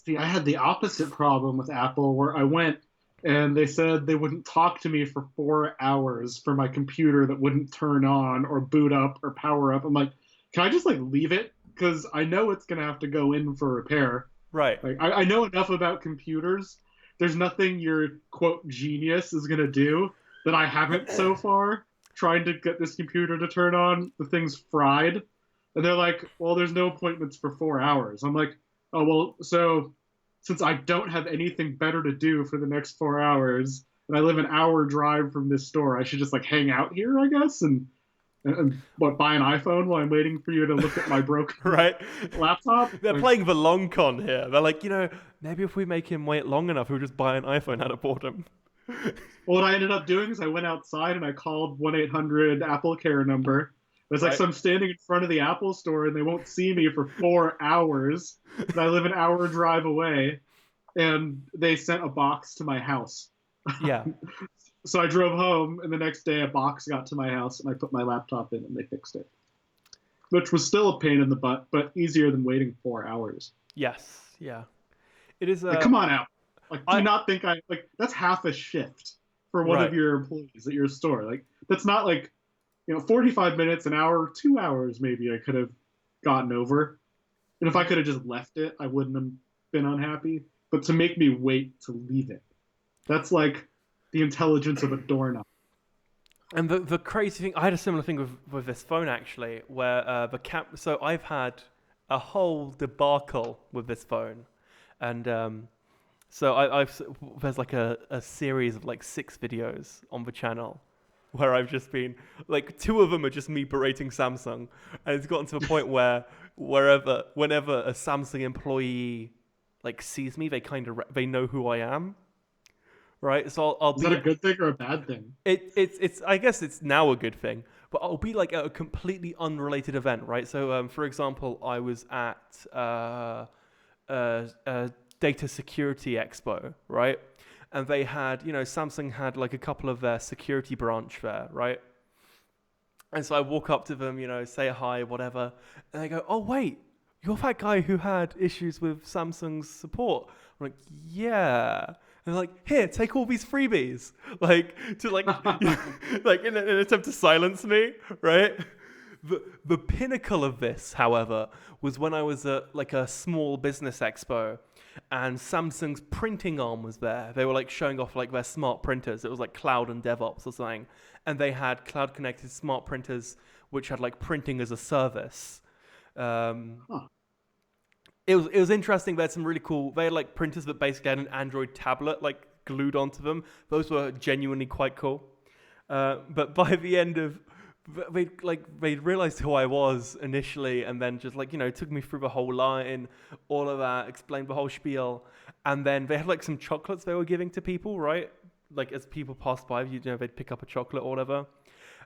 See, I had the opposite problem with Apple where I went and they said they wouldn't talk to me for 4 hours for my computer that wouldn't turn on or boot up or power up. I'm like, can I just leave it? Because I know it's going to have to go in for repair. Right. Like I know enough about computers. There's nothing your, quote, genius is going to do that I haven't so far. trying to get this computer to turn on. The thing's fried. And they're like, well, there's no appointments for 4 hours. I'm like, oh, well, so since I don't have anything better to do for the next 4 hours, and I live an hour drive from this store, I should just like hang out here, I guess, and what, buy an iPhone while I'm waiting for you to look at my broken right? laptop? They're Like, playing the long con here. They're like, maybe if we make him wait long enough, he'll just buy an iPhone out of boredom. what I ended up doing is I went outside and I called 1-800 Apple Care number. It's like, Right. so I'm standing in front of the Apple store and they won't see me for 4 hours. And I live an hour drive away, and they sent a box to my house. Yeah. So I drove home, and the next day a box got to my house, and I put my laptop in, and they fixed it. Which was still a pain in the butt, but easier than waiting 4 hours. Yes. Yeah. It is. Like, come on out. Like, do I- you not think that's half a shift for one Right. of your employees at your store? Like, that's not like, 45 minutes, an hour, 2 hours maybe I could have gotten over. And if I could have just left it, I wouldn't have been unhappy. But to make me wait to leave it, that's like the intelligence of a doorknob. And the crazy thing, I had a similar thing with this phone actually, where so I've had a whole debacle with this phone, and so there's like a series of like 6 videos on the channel where I've just been like 2 of them are just me berating Samsung, and it's gotten to the point where whenever a Samsung employee like sees me, they know who I am. Right, so I'll Is be. that a good thing or a bad thing? It's I guess it's now a good thing, but I'll be like at a completely unrelated event, right? So for example, I was at a data security expo, right? And they had, Samsung had like a couple of their security branch there, right? And so I walk up to them, say hi, whatever, and they go, "Oh wait, you're that guy who had issues with Samsung's support." I'm like, "Yeah." And they're like, "Here, take all these freebies," like to like, like in an attempt to silence me, right? The pinnacle of this, however, was when I was at like a small business expo, and Samsung's printing arm was there. They were like showing off like their smart printers. It was like cloud and DevOps or something, and they had cloud connected smart printers which had like printing as a service. It was interesting. They had some really cool. They had like printers that basically had an Android tablet like glued onto them. Those were genuinely quite cool. But by the end of, they realized who I was initially, and then just like took me through the whole line, all of that, explained the whole spiel, and then they had like some chocolates they were giving to people, right? Like as people passed by, they'd pick up a chocolate or whatever,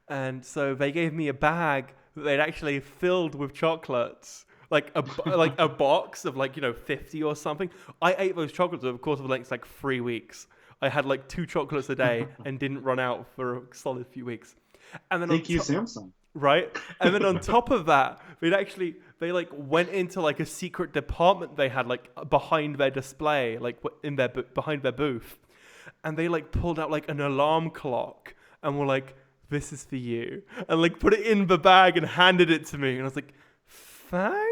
and so they gave me a bag that they'd actually filled with chocolates. Like a box of 50 or something. I ate those chocolates over the course of like 3 weeks. I had like 2 chocolates a day and didn't run out for a solid few weeks. And then Thank you, Samsung. right? And then on top of that, they like went into like a secret department they had like behind their display, like behind their booth, and they like pulled out like an alarm clock and were like, "This is for you," and like put it in the bag and handed it to me, and I was like, "Thank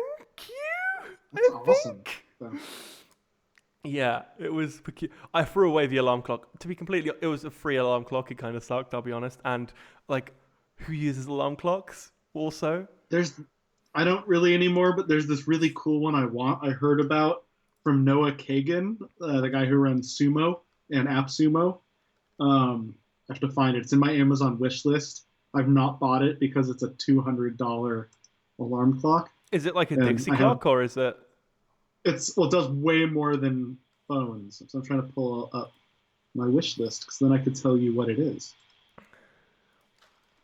you." That's awesome. Yeah, it was. I threw away the alarm clock. To be completely, it was a free alarm clock. It kind of sucked, I'll be honest. And like, who uses alarm clocks? Also, I don't really anymore, but there's this really cool one I heard about from Noah Kagan, the guy who runs Sumo and AppSumo. I have to find it. It's in my Amazon wish list. I've not bought it because it's a $200 alarm clock. is it like a And Dixie I have- clock or is it? It does way more than phones. So I'm trying to pull up my wish list because then I could tell you what it is.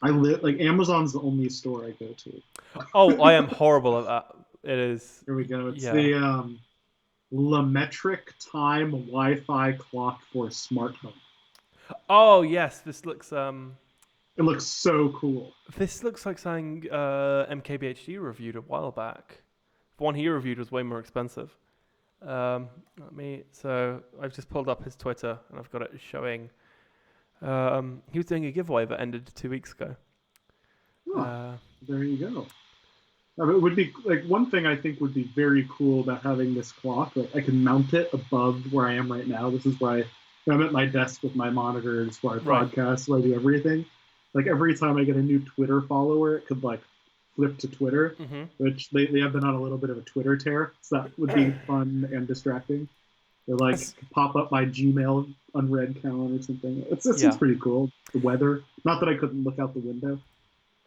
Amazon's the only store I go to. Oh, I am horrible at that. It is. Here we go. It's Yeah. the Lametric Time Wi-Fi clock for smart home. Oh yes, this looks It looks so cool. This looks like something MKBHD reviewed a while back. The one he reviewed was way more expensive. So I've just pulled up his Twitter and I've got it showing. He was doing a giveaway that ended 2 weeks ago. There you go. It would be like one thing I think would be very cool about having this clock. Like I can mount it above where I am right now. This is where I'm at my desk with my monitors, where I Right. podcast, where I do everything. like every time I get a new Twitter follower, it could like flip to Twitter, which they have been on a little bit of a Twitter tear. So that would be fun and distracting. Or like pop up my Gmail unread count or something. It's pretty cool. The weather. Not that I couldn't look out the window.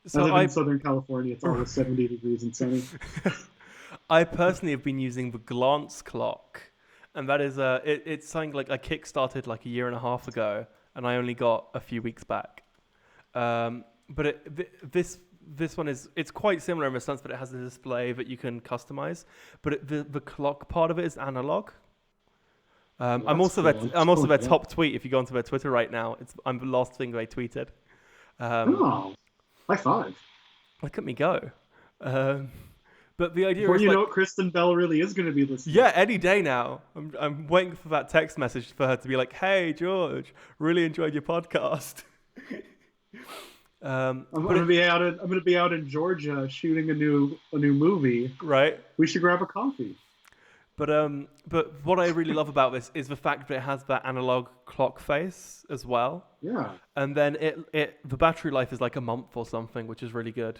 So I live in Southern California. It's always 70 degrees and sunny. I personally have been using the Glance Clock, and that is it's something like I kickstarted like a year and a half ago, and I only got a few weeks back. But this one it's quite similar in the sense that it has a display that you can customize, but the clock part of it is analog. I'm also their top tweet. If you go onto their Twitter right now, I'm the last thing they tweeted. High five! Look at me go. But the idea Before is you know it, Kristen Bell really is going to be listening. Yeah, any day now. I'm waiting for that text message for her to be like, "Hey George, really enjoyed your podcast." I'm going to be out in Georgia shooting a new movie. Right. We should grab a coffee. But what I really love about this is the fact that it has that analog clock face as well. Yeah. And then the battery life is like a month or something, which is really good.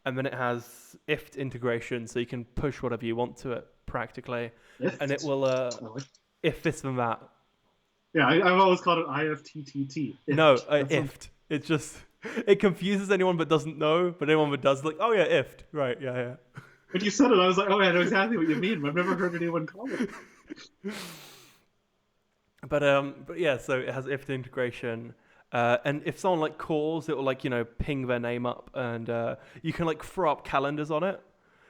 And then it has IFT integration, so you can push whatever you want to it practically, and it will if this and that. Yeah, I've always called it IFTTT. No, IFT. It just confuses anyone that doesn't know, but anyone that does, like, oh yeah, IFT, right? Yeah. When you said it, I was like, oh, I know exactly what you mean, but I've never heard anyone call it. But yeah, so it has IFT integration. And if someone like calls, it will like, ping their name up, and you can like throw up calendars on it.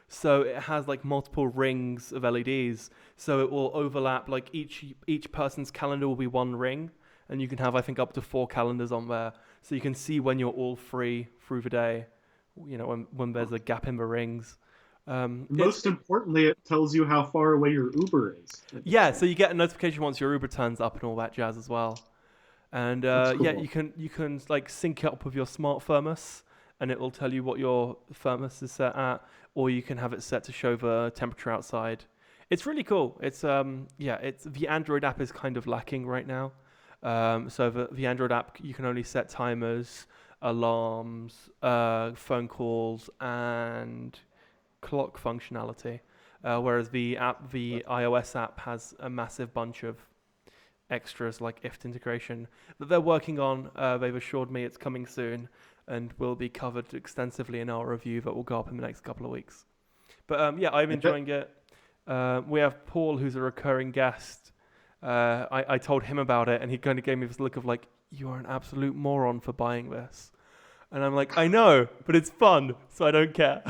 So it has like multiple rings of LEDs. So it will overlap, like each person's calendar will be one ring, and you can have, I think, up to 4 calendars on there. So you can see when you're all free through the day, when there's a gap in the rings. Most importantly, it tells you how far away your Uber is. Yeah, so you get a notification once your Uber turns up and all that jazz as well. And cool. Yeah, you can like sync it up with your smart thermos, and it will tell you what your thermos is set at, or you can have it set to show the temperature outside. It's really cool. It's the Android app is kind of lacking right now. So the Android app, you can only set timers, alarms, phone calls, and clock functionality. Whereas the iOS app has a massive bunch of extras like IFT integration that they're working on. They've assured me it's coming soon and will be covered extensively in our review that will go up in the next couple of weeks. But yeah, I'm enjoying it. We have Paul, who's a recurring guest. I told him about it, and he kind of gave me this look of like, you are an absolute moron for buying this. And I'm like, I know, but it's fun, so I don't care.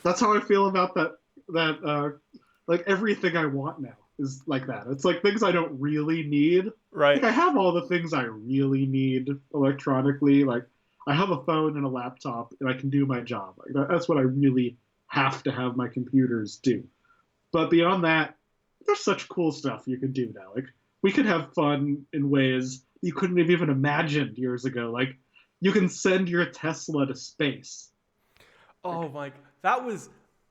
That's how I feel about that like everything I want now is like that. It's like things I don't really need. Right. Like I have all the things I really need electronically. Like I have a phone and a laptop, and I can do my job. Like that's what I really have to have my computers do. But beyond that, there's such cool stuff you can do now. Like we could have fun in ways you couldn't have even imagined years ago. Like you can send your Tesla to space. Oh my,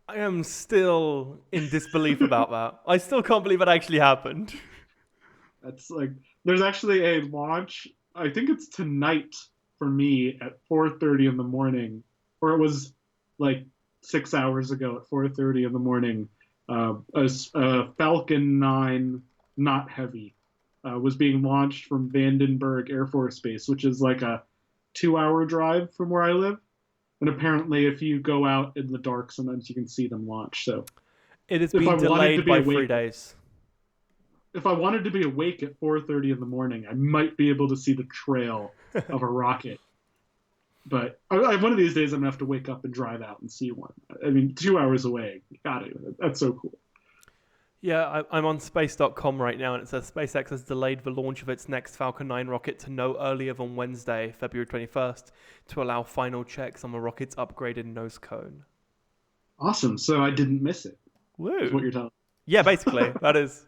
I am still in disbelief about that. I still can't believe it actually happened. That's like, there's actually a launch, I think it's tonight for me at 4:30 in the morning, or it was like 6 hours ago at 4:30 in the morning. A Falcon 9, not heavy, was being launched from Vandenberg Air Force Base, which is like a 2-hour drive from where I live. And apparently, if you go out in the dark, sometimes you can see them launch. So it has been delayed by 3 days. If I wanted to be awake at 4:30 in the morning, I might be able to see the trail of a rocket. But one of these days, I'm going to have to wake up and drive out and see one. I mean, 2 hours away. Got it. That's so cool. Yeah, I'm on space.com right now, and it says SpaceX has delayed the launch of its next Falcon 9 rocket to no earlier than Wednesday, February 21st, to allow final checks on the rocket's upgraded nose cone. Awesome. So I didn't miss it. Woo. Is what you're telling me. Yeah, basically. that's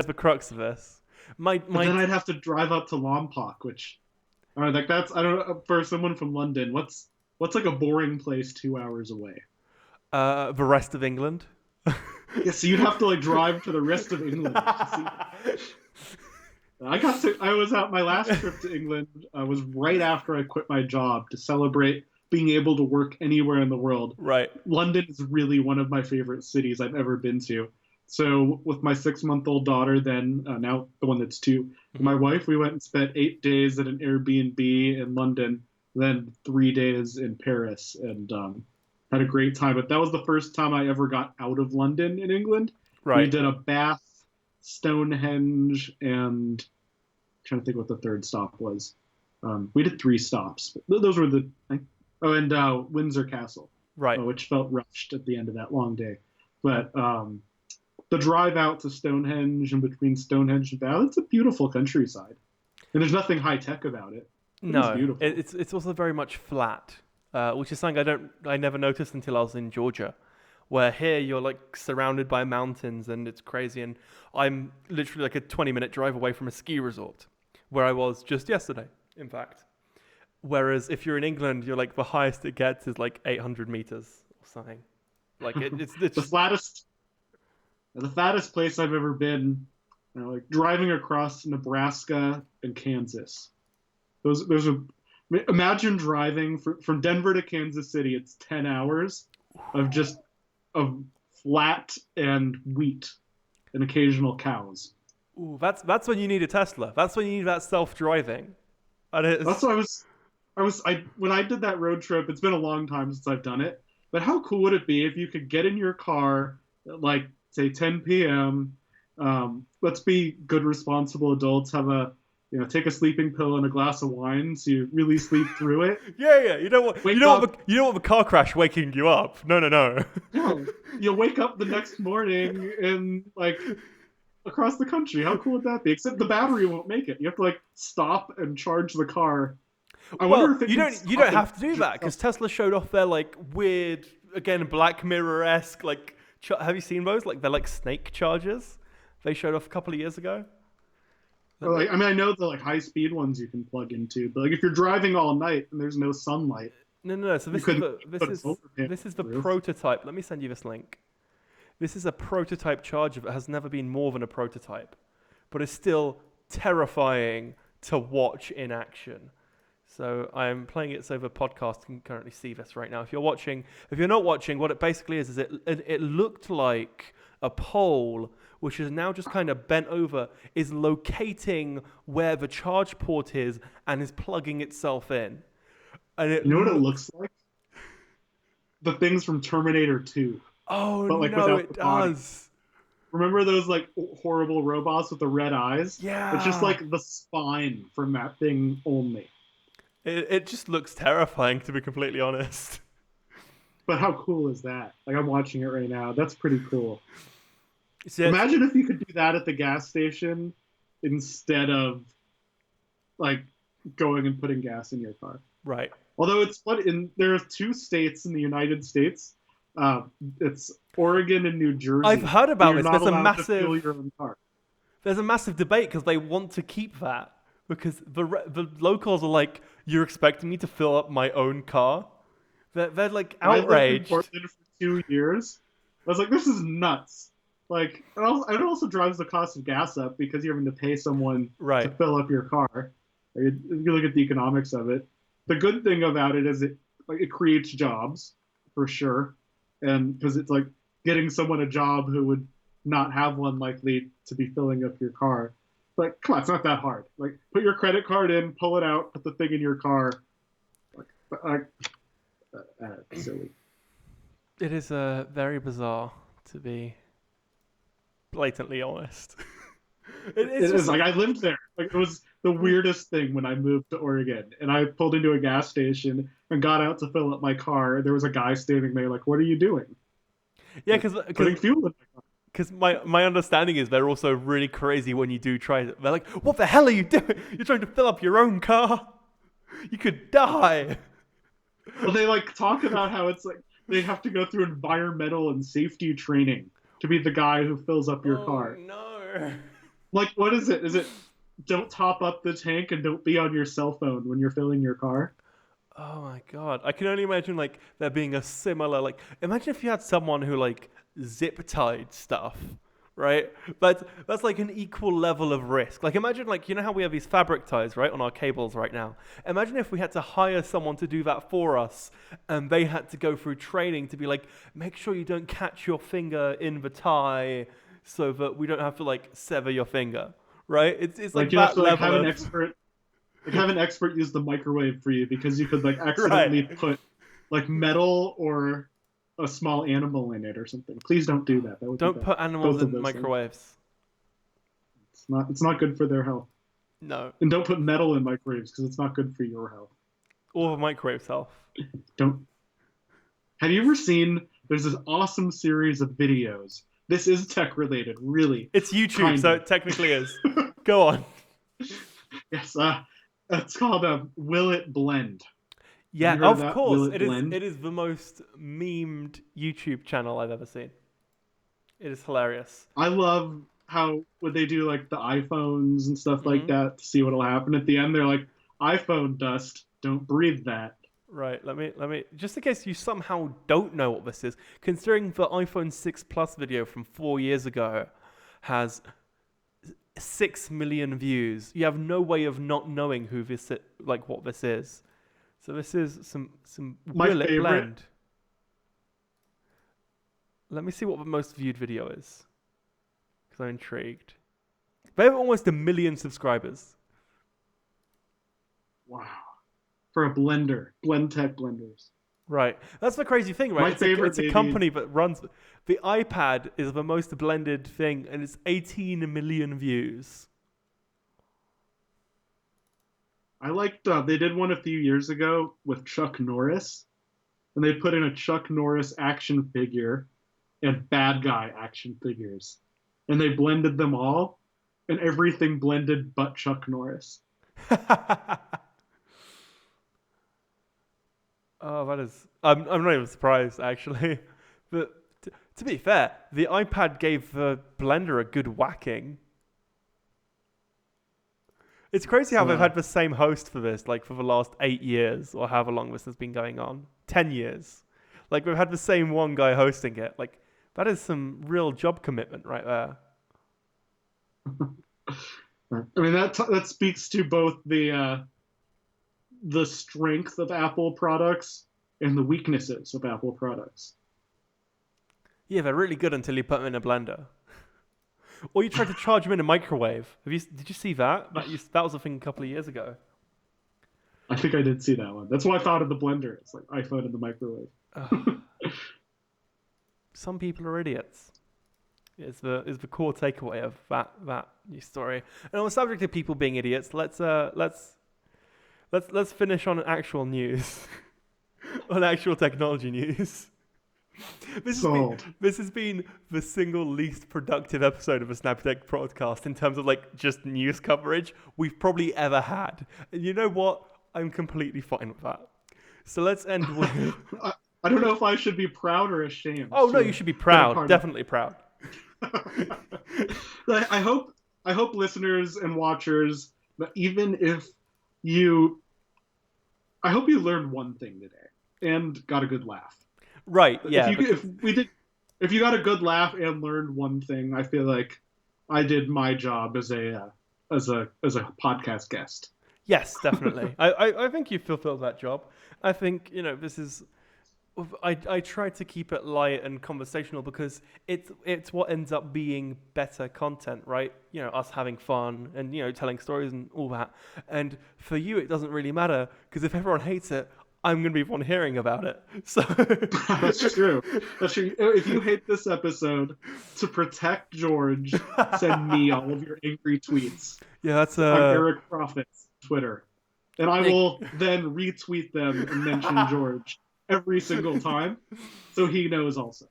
the crux of this. But then I'd have to drive up to Lompoc, which, all right, like that's, I don't know, for someone from London, what's like a boring place 2 hours away? The rest of England. Yeah, so you'd have to like drive to the rest of England to see that. I was out my last trip to England was right after I quit my job to celebrate being able to work anywhere in the world. Right. London is really one of my favorite cities I've ever been to. So with my 6-month-old daughter, then now the one that's 2, my wife, we went and spent 8 days at an Airbnb in London, then 3 days in Paris, and had a great time. But that was the first time I ever got out of London in England. Right. We did a Bath, Stonehenge, and I'm trying to think what the third stop was. We did 3 stops. Those were and Windsor Castle, Right. which felt rushed at the end of that long day. But the drive out to Stonehenge and between Stonehenge and Bath, it's a beautiful countryside. And there's nothing high tech about it. No, It's beautiful. it's also very much flat, which is something I never noticed until I was in Georgia, where here you're like surrounded by mountains and it's crazy. And I'm literally like a 20-minute drive away from a ski resort, where I was just yesterday, in fact. Whereas if you're in England, you're like the highest it gets is like 800 meters or something. Like it's the fattest place I've ever been. Like driving across Nebraska and Kansas. Those are. Imagine driving from Denver to Kansas City. It's 10 hours of flat and wheat and occasional cows. Ooh, that's when you need a Tesla. That's when you need that self-driving. And That's what when I did that road trip. It's been a long time since I've done it. But how cool would it be if you could get in your car at like say 10 p.m. Let's be good, responsible adults. Take a sleeping pill and a glass of wine so you really sleep through it. Yeah. You don't want the car crash waking you up. No. No, you'll wake up the next morning and like across the country. How cool would that be? Except the battery won't make it. You have to like stop and charge the car. I wonder if you don't have to do that because Tesla showed off their like weird, again, Black Mirror-esque like. Have you seen those? Like they're like snake chargers. They showed off a couple of years ago. I know the like high speed ones you can plug into, but like if you're driving all night and there's no sunlight. No. So this is the prototype. Let me send you this link. This is a prototype charger that has never been more than a prototype, but it's still terrifying to watch in action. So I'm playing it so the podcast can currently see this right now. If you're not watching, what it basically is it looked like a pole, which is now just kind of bent over, is locating where the charge port is and is plugging itself in. And you know what it looks like? The things from Terminator 2. Oh, but like no, it does. Remember those like horrible robots with the red eyes? Yeah. It's just like the spine from that thing only. It just looks terrifying, to be completely honest. But how cool is that? Like, I'm watching it right now. That's pretty cool. See, imagine if you could do that at the gas station instead of, like, going and putting gas in your car. Right. Although there are 2 states in the United States. It's Oregon and New Jersey. I've heard about this. There's a massive debate because they want to keep that. Because the locals are like, you're expecting me to fill up my own car? They're like outraged. I lived in Portland for 2 years. I was like, this is nuts. Like, it also drives the cost of gas up because you're having to pay someone to fill up your car. If you look at the economics of it, the good thing about it is it creates jobs for sure, and because it's like getting someone a job who would not have one likely to be filling up your car. Like, come on, it's not that hard. Like, put your credit card in, pull it out, put the thing in your car. Silly. It is very bizarre, to be blatantly honest. It is. Like, I lived there. Like, it was the weirdest thing when I moved to Oregon. And I pulled into a gas station and got out to fill up my car. There was a guy standing there like, what are you doing? Yeah, because putting fuel in my car. Because my understanding is they're also really crazy when you do try it. They're like, what the hell are you doing? You're trying to fill up your own car? You could die. Well, they like talk about how it's like they have to go through environmental and safety training to be the guy who fills up your car. No. Like, what is it? Is it don't top up the tank and don't be on your cell phone when you're filling your car? Oh my God. I can only imagine like there being a similar, like, imagine if you had someone who like zip tied stuff, right? But that's like an equal level of risk. Like imagine like, you know how we have these fabric ties, right, on our cables right now? Imagine if we had to hire someone to do that for us and they had to go through training to be like, make sure you don't catch your finger in the tie so that we don't have to like sever your finger, right? It's like you that have to like level have of... an expert, use the microwave for you because you could like accidentally put like metal or a small animal in it or something. Please don't do that. That would Don't be bad. put animals Both of in those microwaves. things. It's not good for their health. No. And don't put metal in microwaves because it's not good for your health. Or the microwave self. Don't. Have you ever seen? There's this awesome series of videos. This is tech related, really. It's YouTube, Kind so of. it technically is. Go on. Yes, it's called Will It Blend? Yeah, Have you heard of that? course. Will It Blend? It is the most memed YouTube channel I've ever seen. It is hilarious. I love how when they do like the iPhones and stuff like Mhm. that to see what'll happen at the end. They're like, iPhone dust, don't breathe that. Right, let me just in case you somehow don't know what this is, considering the iPhone 6 Plus video from 4 years ago has 6 million views, you have no way of not knowing who this like what this is. So this is some My Will It favorite- Blend. Let me see what the most viewed video is, because I'm intrigued. They have almost 1 million subscribers. Wow. For a blender, Blend-Tech blenders. Right. That's the crazy thing, right? My It's favorite it's a baby- company that runs... The iPad is the most blended thing, and it's 18 million views. I liked, they did one a few years ago with Chuck Norris, and they put in a Chuck Norris action figure and bad guy action figures. And they blended them all, and everything blended but Chuck Norris. Oh, that is... I'm not even surprised, actually. But to be fair, the iPad gave the blender a good whacking. It's crazy how they've had the same host for this, like for the last 8 years, or however long this has been going on. 10 years. Like, we've had the same one guy hosting it. Like, that is some real job commitment right there. I mean, that speaks to both the strength of Apple products and the weaknesses of Apple products. Yeah, they're really good until you put them in a blender. Or you try to charge them in a microwave. Did you see that? That was a thing a couple of years ago. I think I did see that one. That's why I thought of the blender. It's like iPhone in the microwave. Some people are idiots. Is the core takeaway of that news story. And on the subject of people being idiots, let's finish on actual news, on actual technology news. This has been the single least productive episode of a Snappy-Tech podcast in terms of like just news coverage we've probably ever had. And you know what? I'm completely fine with that. So let's end with... I don't know if I should be proud or ashamed. Oh no, you should be proud. Definitely proud. I hope listeners and watchers, even if you... I hope you learned one thing today and got a good laugh. Right, yeah. If you got a good laugh and learned one thing, I feel like I did my job as a podcast guest. Yes, definitely. I think you fulfilled that job. I think, this is... I try to keep it light and conversational because it's what ends up being better content, right? Us having fun and, telling stories and all that. And for you, it doesn't really matter because if everyone hates it, I'm going to be the one hearing about it. So That's true. That's true. If you hate this episode, to protect George, send me all of your angry tweets. Yeah, that's I'm Eric Profit's Twitter. And I will then retweet them and mention George every single time, so he knows also.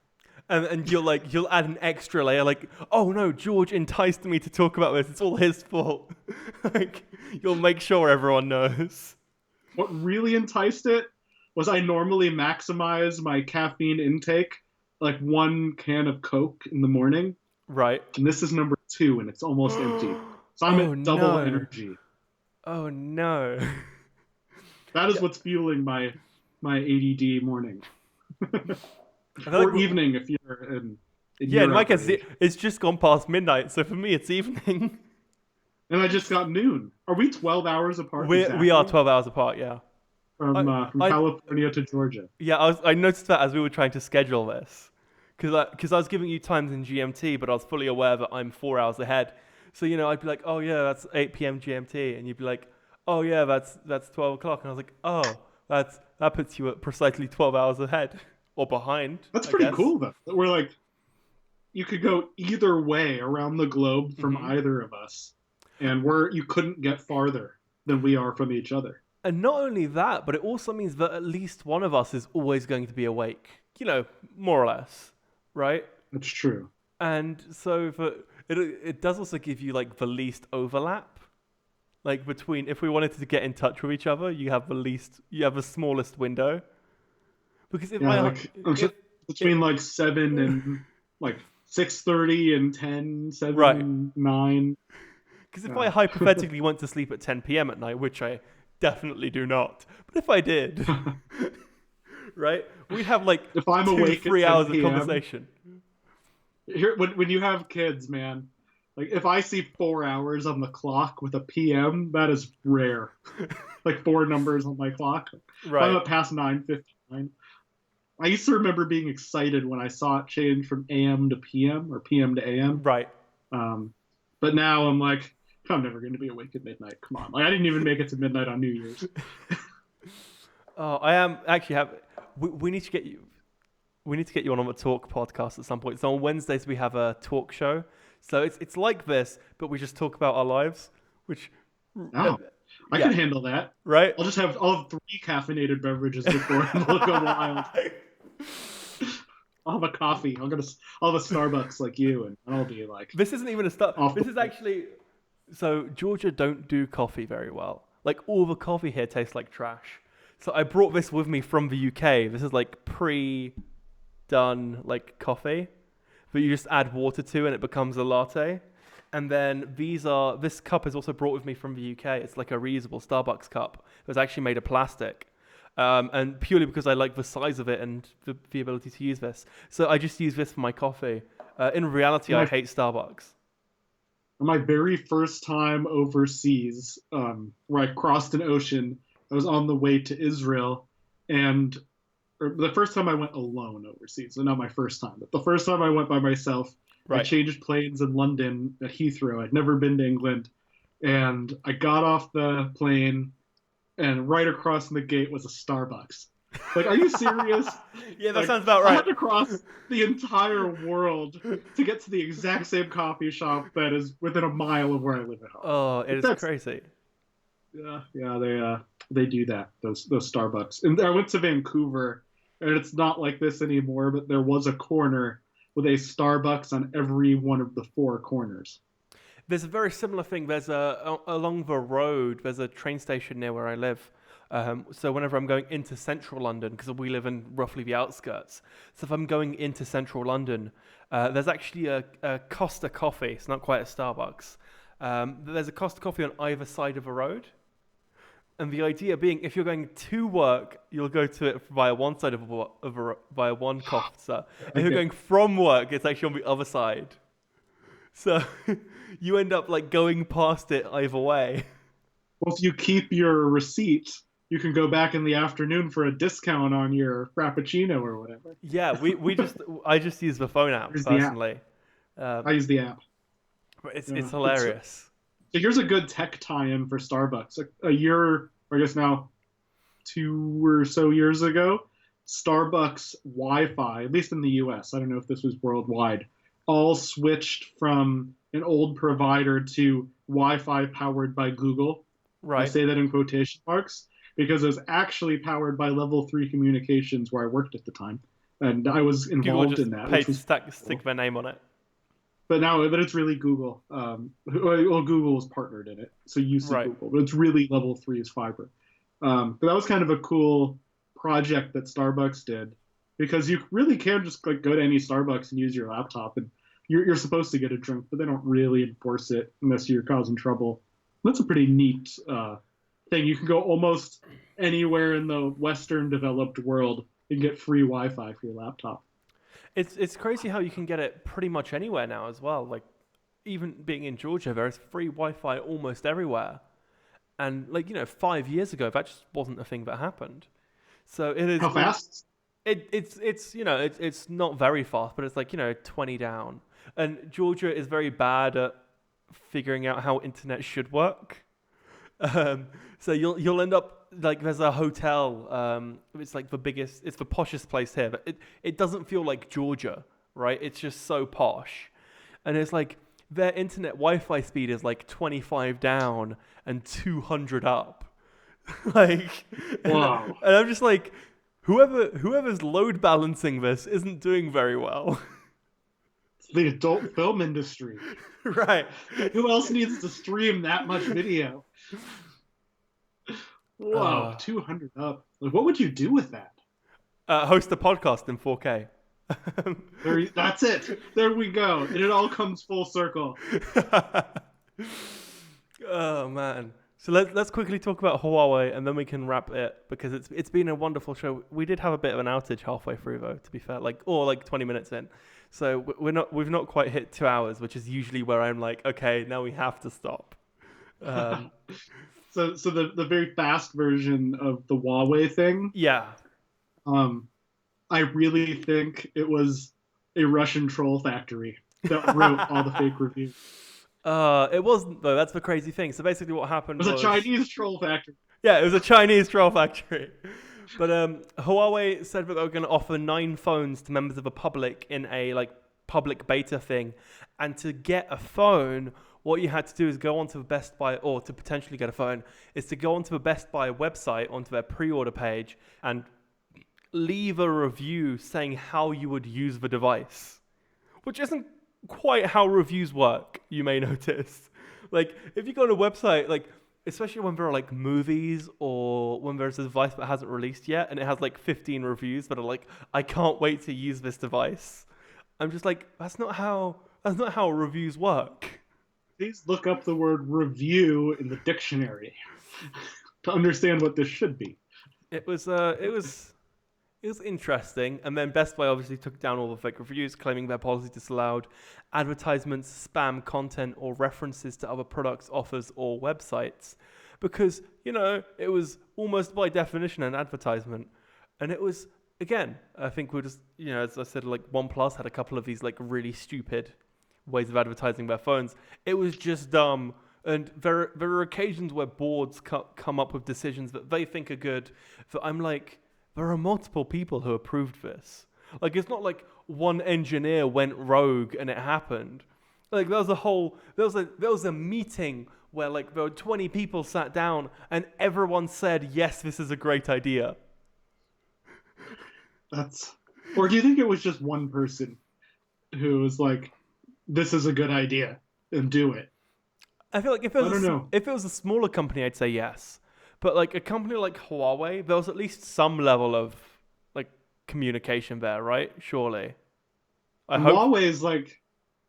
And you'll add an extra layer, like, oh no, George enticed me to talk about this. It's all his fault. Like, you'll make sure everyone knows. What really enticed it was I normally maximize my caffeine intake, like 1 can of Coke in the morning. Right. And this is number 2, and it's almost empty. So I'm at double energy. Oh no. That is what's fueling my ADD morning. I feel Or evening if you're in Yeah, in you're my case, outraged. it's just gone past midnight, so for me, it's evening. And I just got noon. Are we 12 hours apart We are exactly? 12 hours apart. Yeah. From I California to Georgia. Yeah, I noticed that as we were trying to schedule this, because I was giving you times in GMT, but I was fully aware that I'm 4 hours ahead. So I'd be like, oh yeah, that's 8 p.m. GMT, and you'd be like, oh yeah, that's 12 o'clock, and I was like, oh, that puts you at precisely 12 hours ahead or behind. That's I pretty guess. cool though. We're like, you could go either way around the globe from either of us, and you couldn't get farther than we are from each other. And not only that, but it also means that at least one of us is always going to be awake. More or less, right? That's true. And so it does also give you like the least overlap, like between if we wanted to get in touch with each other, you have the smallest window. Because between like 7 and like 6:30 and 10, 7, Right. 9. Because if I hypothetically went to sleep at 10 p.m. at night, which I definitely do not, but if I did, right, we'd have like If I'm 2, awake at 3 10 hours of p.m. conversation. Here, when you have kids, man, like if I see 4 hours on the clock with a PM, that is rare. Like 4 numbers on my clock. Right. I'm up past 9:59. I used to remember being excited when I saw it change from AM to PM or PM to AM. Right. But now I'm like, I'm never going to be awake at midnight. Come on. Like, I didn't even make it to midnight on New Year's. Oh, I am actually we need to get you. We need to get you on a talk podcast at some point. So on Wednesdays we have a talk show. So it's like this, but we just talk about our lives, which I can handle that. Right? I'll have 3 caffeinated beverages before and we'll go wild. I'll have a coffee. I'll have a Starbucks like you, and I'll be like. This isn't even a start. This is actually. So Georgia don't do coffee very well. Like all the coffee here tastes like trash. So I brought this with me from the UK. This is like pre-done like coffee, but you just add water to and it becomes a latte. And then this cup is also brought with me from the UK. It's like a reusable Starbucks cup. It was actually made of plastic. And purely because I like the size of it and the ability to use this. So I just use this for my coffee. In reality, I hate Starbucks. My very first time overseas, where I crossed an ocean, I was on the way to Israel, or the first time I went alone overseas, so not my first time, but the first time I went by myself, Right. I changed planes in London at Heathrow. I'd never been to England, and I got off the plane, and right across from the gate was a Starbucks. Like, are you serious? Yeah, that sounds about right. I had to cross the entire world to get to the exact same coffee shop that is within a mile of where I live at home. Oh, it is crazy. Yeah, they do that. Those Starbucks. And I went to Vancouver, and it's not like this anymore. But there was a corner with a Starbucks on every one of the 4 corners. There's a very similar thing. There's along the road. There's a train station near where I live. So whenever I'm going into central London, because we live in roughly the outskirts, so if I'm going into central London, there's actually a Costa Coffee. It's not quite a Starbucks. There's a Costa Coffee on either side of a road. And the idea being, if you're going to work, you'll go to it via one side via one Costa. And if you're going from work, it's actually on the other side. So you end up like going past it either way. Well, if you keep your receipt, you can go back in the afternoon for a discount on your Frappuccino or whatever. Yeah, I just use the phone app personally. I use the app. But it's hilarious. So here's a good tech tie-in for Starbucks. A year, or I guess now 2 or so years ago, Starbucks Wi-Fi, at least in the US, I don't know if this was worldwide, all switched from an old provider to Wi-Fi powered by Google. Right. I say that in quotation marks because it was actually powered by Level 3 Communications where I worked at the time. And I was involved in that. Google just stick their name on it. But it's really Google. Well, Google is partnered in it, so you see Right. Google. But it's really Level 3 is fiber. But that was kind of a cool project that Starbucks did because you really can just like go to any Starbucks and use your laptop, and you're supposed to get a drink, but they don't really enforce it unless you're causing trouble. That's a pretty neat thing. You can go almost anywhere in the Western developed world and get free Wi-Fi for your laptop. It's crazy how you can get it pretty much anywhere now as well. Like, even being in Georgia, there is free Wi-Fi almost everywhere. And 5 years ago, that just wasn't a thing that happened. So it is. How fast? It's not very fast, but it's 20 down. And Georgia is very bad at figuring out how internet should work. So you'll end up there's a hotel. It's like the biggest. It's the poshest place here, but it doesn't feel like Georgia, right? It's just so posh, and it's like their internet Wi-Fi speed is like 25 down and 200 up. Wow. And I'm just like, whoever's load balancing this isn't doing very well. It's the adult film industry. Right. Who else needs to stream that much video? Whoa, 200 up. Like, what would you do with that? Host a podcast in 4K. That's it. There we go. And it all comes full circle. Oh man. So let's quickly talk about Huawei, and then we can wrap it, because it's been a wonderful show. We did have a bit of an outage halfway through, though, to be fair, 20 minutes in. So we've not quite hit 2 hours, which is usually where I'm like, okay, now we have to stop. So the very fast version of the Huawei thing. Yeah. I really think it was a Russian troll factory that wrote all the fake reviews. It wasn't, though. That's the crazy thing. So basically what happened was... It was a Chinese troll factory. Yeah, it was a Chinese troll factory. But Huawei said that they were going to offer 9 phones to members of the public in a public beta thing. And to get a phone, what you had to do is go onto the Best Buy, or to potentially get a phone, is to go onto the Best Buy website, onto their pre-order page, and leave a review saying how you would use the device. Which isn't quite how reviews work, you may notice. If you go on a website, especially when there are movies, or when there's a device that hasn't released yet and it has 15 reviews that are I can't wait to use this device. I'm just that's not how reviews work. Please look up the word review in the dictionary to understand what this should be. It was interesting, and then Best Buy obviously took down all the fake reviews, claiming their policy disallowed advertisements, spam content, or references to other products, offers, or websites, because it was almost by definition an advertisement. And it was, again, I think we're just, as I said, OnePlus had a couple of these really stupid ways of advertising their phones. It was just dumb. And there are occasions where boards come up with decisions that they think are good, that I'm there are multiple people who approved this. It's not one engineer went rogue and it happened. There was a meeting where there were 20 people sat down and everyone said, yes, this is a great idea. Or do you think it was just one person who was this is a good idea and do it? I feel if it was a smaller company, I'd say yes. But a company like Huawei, there was at least some level of communication there, right? Surely. Huawei is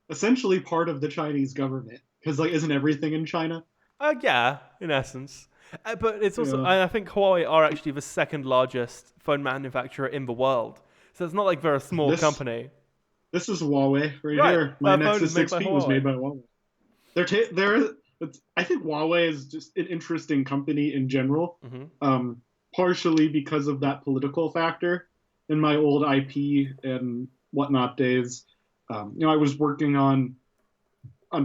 essentially part of the Chinese government, because isn't everything in China? Yeah, in essence. But it's also, I think Huawei are actually the second largest phone manufacturer in the world. So it's not they're a small company. This is Huawei right here. My Nexus 6P was made by Huawei. I think Huawei is just an interesting company in general, partially because of that political factor. In my old IP and whatnot days, I was working on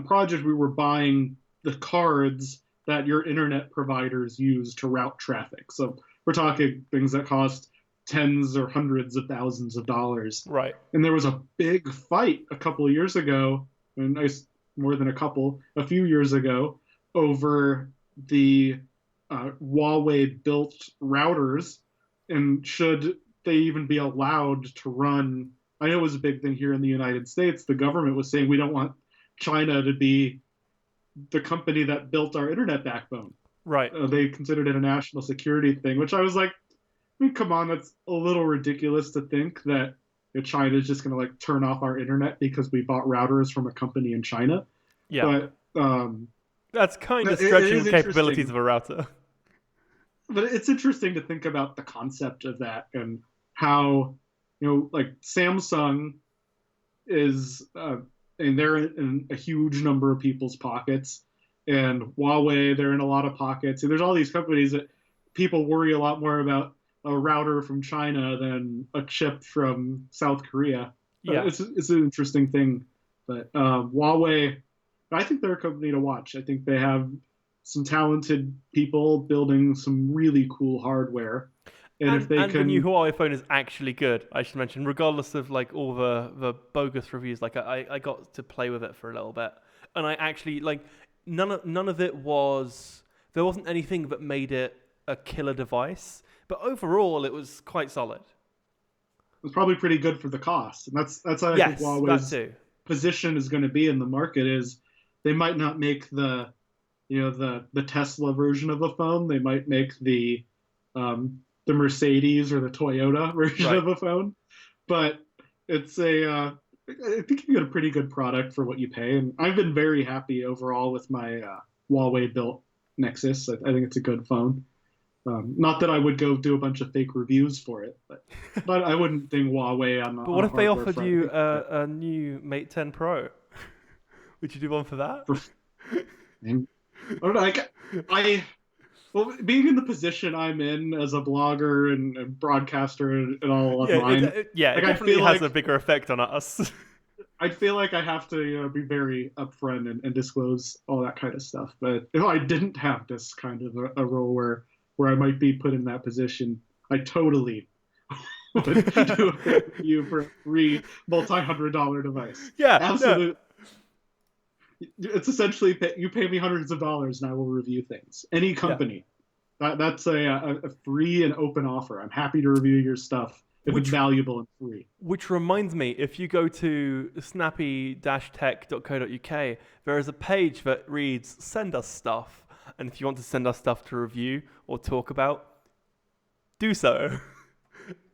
projects. We were buying the cards that your internet providers use to route traffic. So we're talking things that cost tens or hundreds of thousands of dollars. Right. And there was a big fight a couple of years ago, a few years ago, over the Huawei built routers, and should they even be allowed to run. I know it was a big thing here in the United States. The government was saying we don't want China to be the company that built our internet backbone. Right. They considered it a national security thing, which I was come on, that's a little ridiculous to think that China is just going to turn off our internet because we bought routers from a company in China. Yeah. But that's kind of stretching the capabilities of a router. But it's interesting to think about the concept of that, and how Samsung is, and they're in a huge number of people's pockets. And Huawei, they're in a lot of pockets. And there's all these companies that people worry a lot more about a router from China than a chip from South Korea. Yeah. It's an interesting thing. But Huawei, I think they're a company to watch. I think they have some talented people building some really cool hardware. And if they and can, the new Huawei phone is actually good, I should mention, regardless of like all the bogus reviews. Like I got to play with it for a little bit, and I actually like none of it was, there wasn't anything that made it a killer device, but overall it was quite solid. it's probably pretty good for the cost. And that's I Yes, think Huawei's that too. position is going to be in the market is they might not make the Tesla version of a phone. They might make the Mercedes or the Toyota version Right. of a phone, but it's I think you get a pretty good product for what you pay. And I've been very happy overall with my Huawei built Nexus. I think it's a good phone. Not that I would go do a bunch of fake reviews for it, but I wouldn't think Huawei on the. But what if they hardware offered front. you a new Mate 10 Pro? Would you do one for that? And I don't know. Well, being in the position I'm in as a blogger and broadcaster and all online, it like, I definitely feel has like- a bigger effect on us. I feel like I have to be very upfront and disclose all that kind of stuff. But if I didn't have this kind of a role where I might be put in that position, I totally would do a review for a free multi-$100 device. Yeah, Absolutely. It's essentially you pay me hundreds of dollars and I will review things. Any company. That's a free and open offer. I'm happy to review your stuff if it's valuable and free. Which reminds me, if you go to snappy-tech.co.uk, there is a page that reads, send us stuff. And if you want to send us stuff to review or talk about, do so.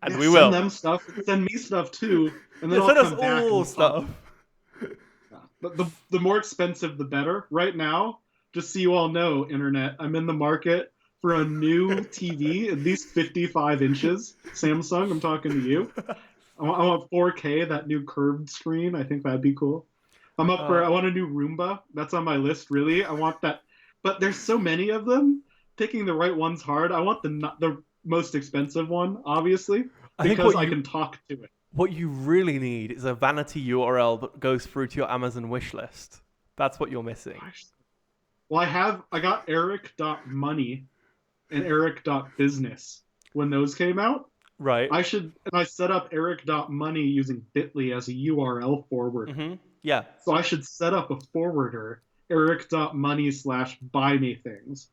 And we will. Send them stuff. Send me stuff too. And then Yeah, I'll send us come back all and stuff. But the more expensive, the better. Right now, just so you all know, Internet, I'm in the market for a new TV, at least 55 inches. Samsung, I'm talking to you. I want 4K, that new curved screen. I think that'd be cool. I want a new Roomba. That's on my list, really. I want that. But there's so many of them. Picking the right one's hard. I want the most expensive one, obviously, because I can talk to it. What you really need is a vanity URL that goes through to your Amazon wish list. That's what you're missing. Well, I got Eric.money and Eric.business when those came out. Right. I set up Eric.money using Bitly as a URL forwarder. Mm-hmm. Yeah. So I should set up a forwarder, Eric.money/buy me things.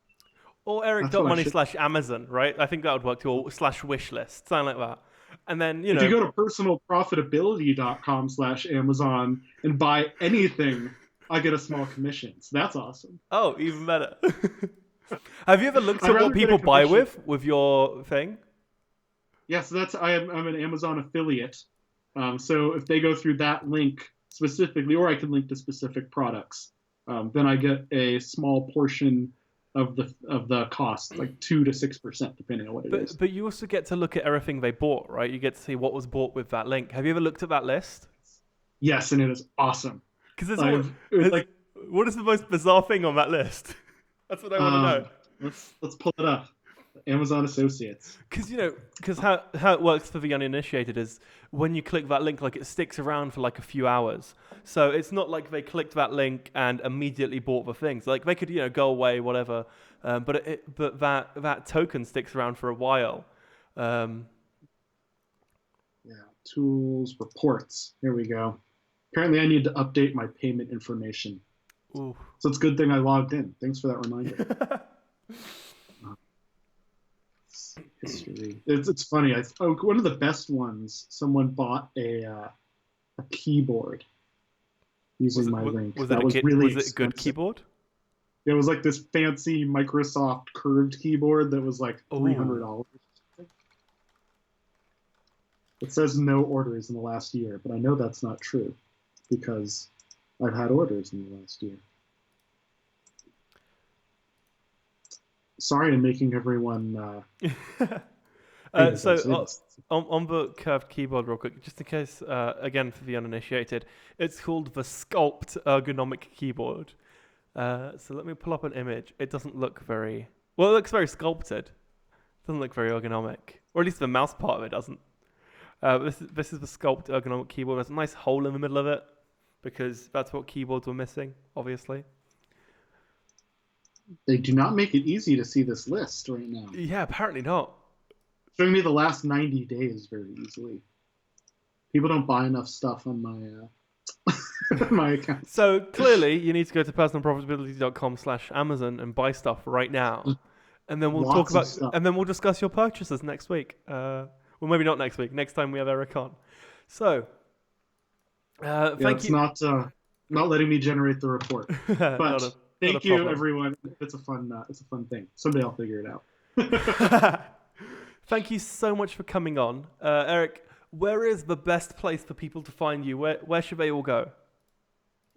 Or Eric.money/Amazon, right? I think that would work too. Or /wish list, something like that. And then, If you go to personalprofitability.com/Amazon and buy anything, I get a small commission. So that's awesome. Oh, even better. Have you ever looked I'd at what rather get people a buy commission. with your thing? Yeah, so I'm an Amazon affiliate. So if they go through that link specifically, or I can link to specific products, then I get a small portion of the cost, like 2 to 6%, depending on what it is. But you also get to look at everything they bought, right? You get to see what was bought with that link. Have you ever looked at that list? Yes, and it is awesome. Because what is the most bizarre thing on that list? That's what I want to know. Let's pull it up. Amazon Associates. Because how it works for the uninitiated is when you click that link, like it sticks around for like a few hours. So it's not like they clicked that link and immediately bought the things. Like they could go away, whatever. But that token sticks around for a while. Tools, reports. Here we go. Apparently, I need to update my payment information. Ooh. So it's a good thing I logged in. Thanks for that reminder. History. It's funny. One of the best ones. Someone bought a keyboard using my link. Was that it was a really good expensive. keyboard? It was like this fancy Microsoft curved keyboard that was like $300. It says no orders in the last year, but I know that's not true because I've had orders in the last year. Sorry, I'm making everyone. So It's on the curved keyboard, real quick, just in case, again for the uninitiated, it's called the Sculpt ergonomic keyboard. So let me pull up an image. It doesn't look very well. It looks very sculpted. It doesn't look very ergonomic, or at least the mouse part of it doesn't. This is the Sculpt ergonomic keyboard. There's a nice hole in the middle of it because that's what keyboards were missing, obviously. They do not make it easy to see this list right now. Yeah, apparently not. Showing me the last 90 days very easily. People don't buy enough stuff on my my account. So clearly, you need to go to personalprofitability.com/Amazon and buy stuff right now, and then we'll Lots of stuff. and then we'll discuss your purchases next week. Well, maybe not next week. Next time we have Eric on. So, thank you. It's not letting me generate the report. But thank you, everyone. It's a fun thing. Someday I'll figure it out. Thank you so much for coming on, Eric. Where is the best place for people to find you? Where should they all go?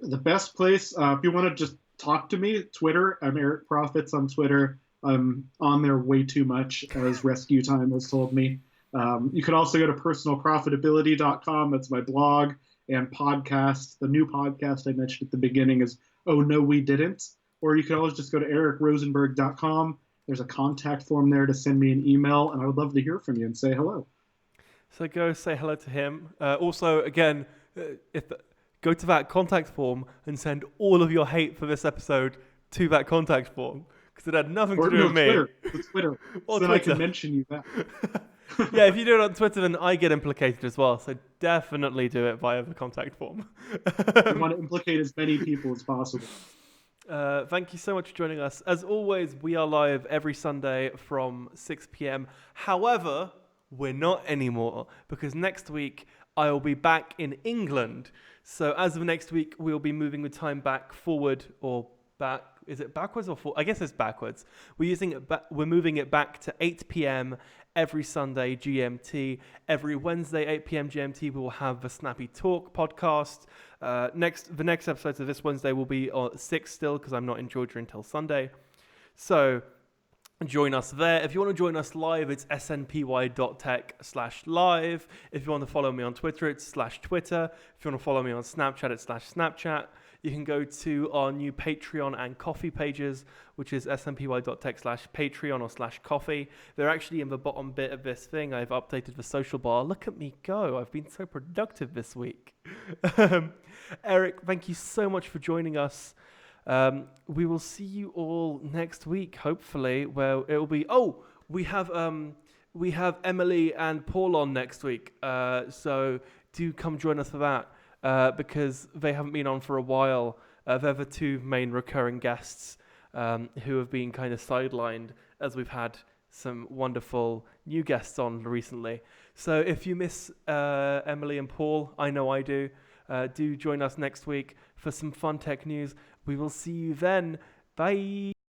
The best place, if you want to just talk to me, Twitter. I'm Eric Profits on Twitter. I'm on there way too much, as Rescue Time has told me. You can also go to personalprofitability.com. That's my blog and podcast. The new podcast I mentioned at the beginning is Oh No We Didn't. Or you can always just go to ericrosenberg.com. There's a contact form there to send me an email, and I would love to hear from you and say hello. So go say hello to him. Also, again, go to that contact form and send all of your hate for this episode to that contact form, because it had nothing to do with me. Twitter. Or so then Twitter. I can mention you back. Yeah, if you do it on Twitter, then I get implicated as well. So definitely do it via the contact form. I want to implicate as many people as possible. Thank you so much for joining us. As always, we are live every Sunday from 6 p.m. However, we're not anymore, because next week I will be back in England. So as of next week, we'll be moving the time back forward or back. Is it backwards or forward? I guess it's backwards. We're moving it back to 8 p.m. every Sunday GMT. Every Wednesday 8 p.m. GMT, we will have the Snappy-Talk podcast. The next episode of this Wednesday will be on 6 still, because I'm not in Georgia until Sunday. So join us there. If you want to join us live, it's snpy.tech/live. If you want to follow me on Twitter, it's /Twitter. If you want to follow me on Snapchat, it's /Snapchat. You can go to our new Patreon and Coffee pages, which is snpy.tech/Patreon or /Coffee. They're actually in the bottom bit of this thing. I've updated the social bar. Look at me go. I've been so productive this week. Eric, thank you so much for joining us. We will see you all next week, hopefully, where it will be... Oh, we have Emily and Paul on next week. So do come join us for that. Because they haven't been on for a while. They're the two main recurring guests who have been kind of sidelined, as we've had some wonderful new guests on recently. So if you miss Emily and Paul, I know I do join us next week for some fun tech news. We will see you then. Bye.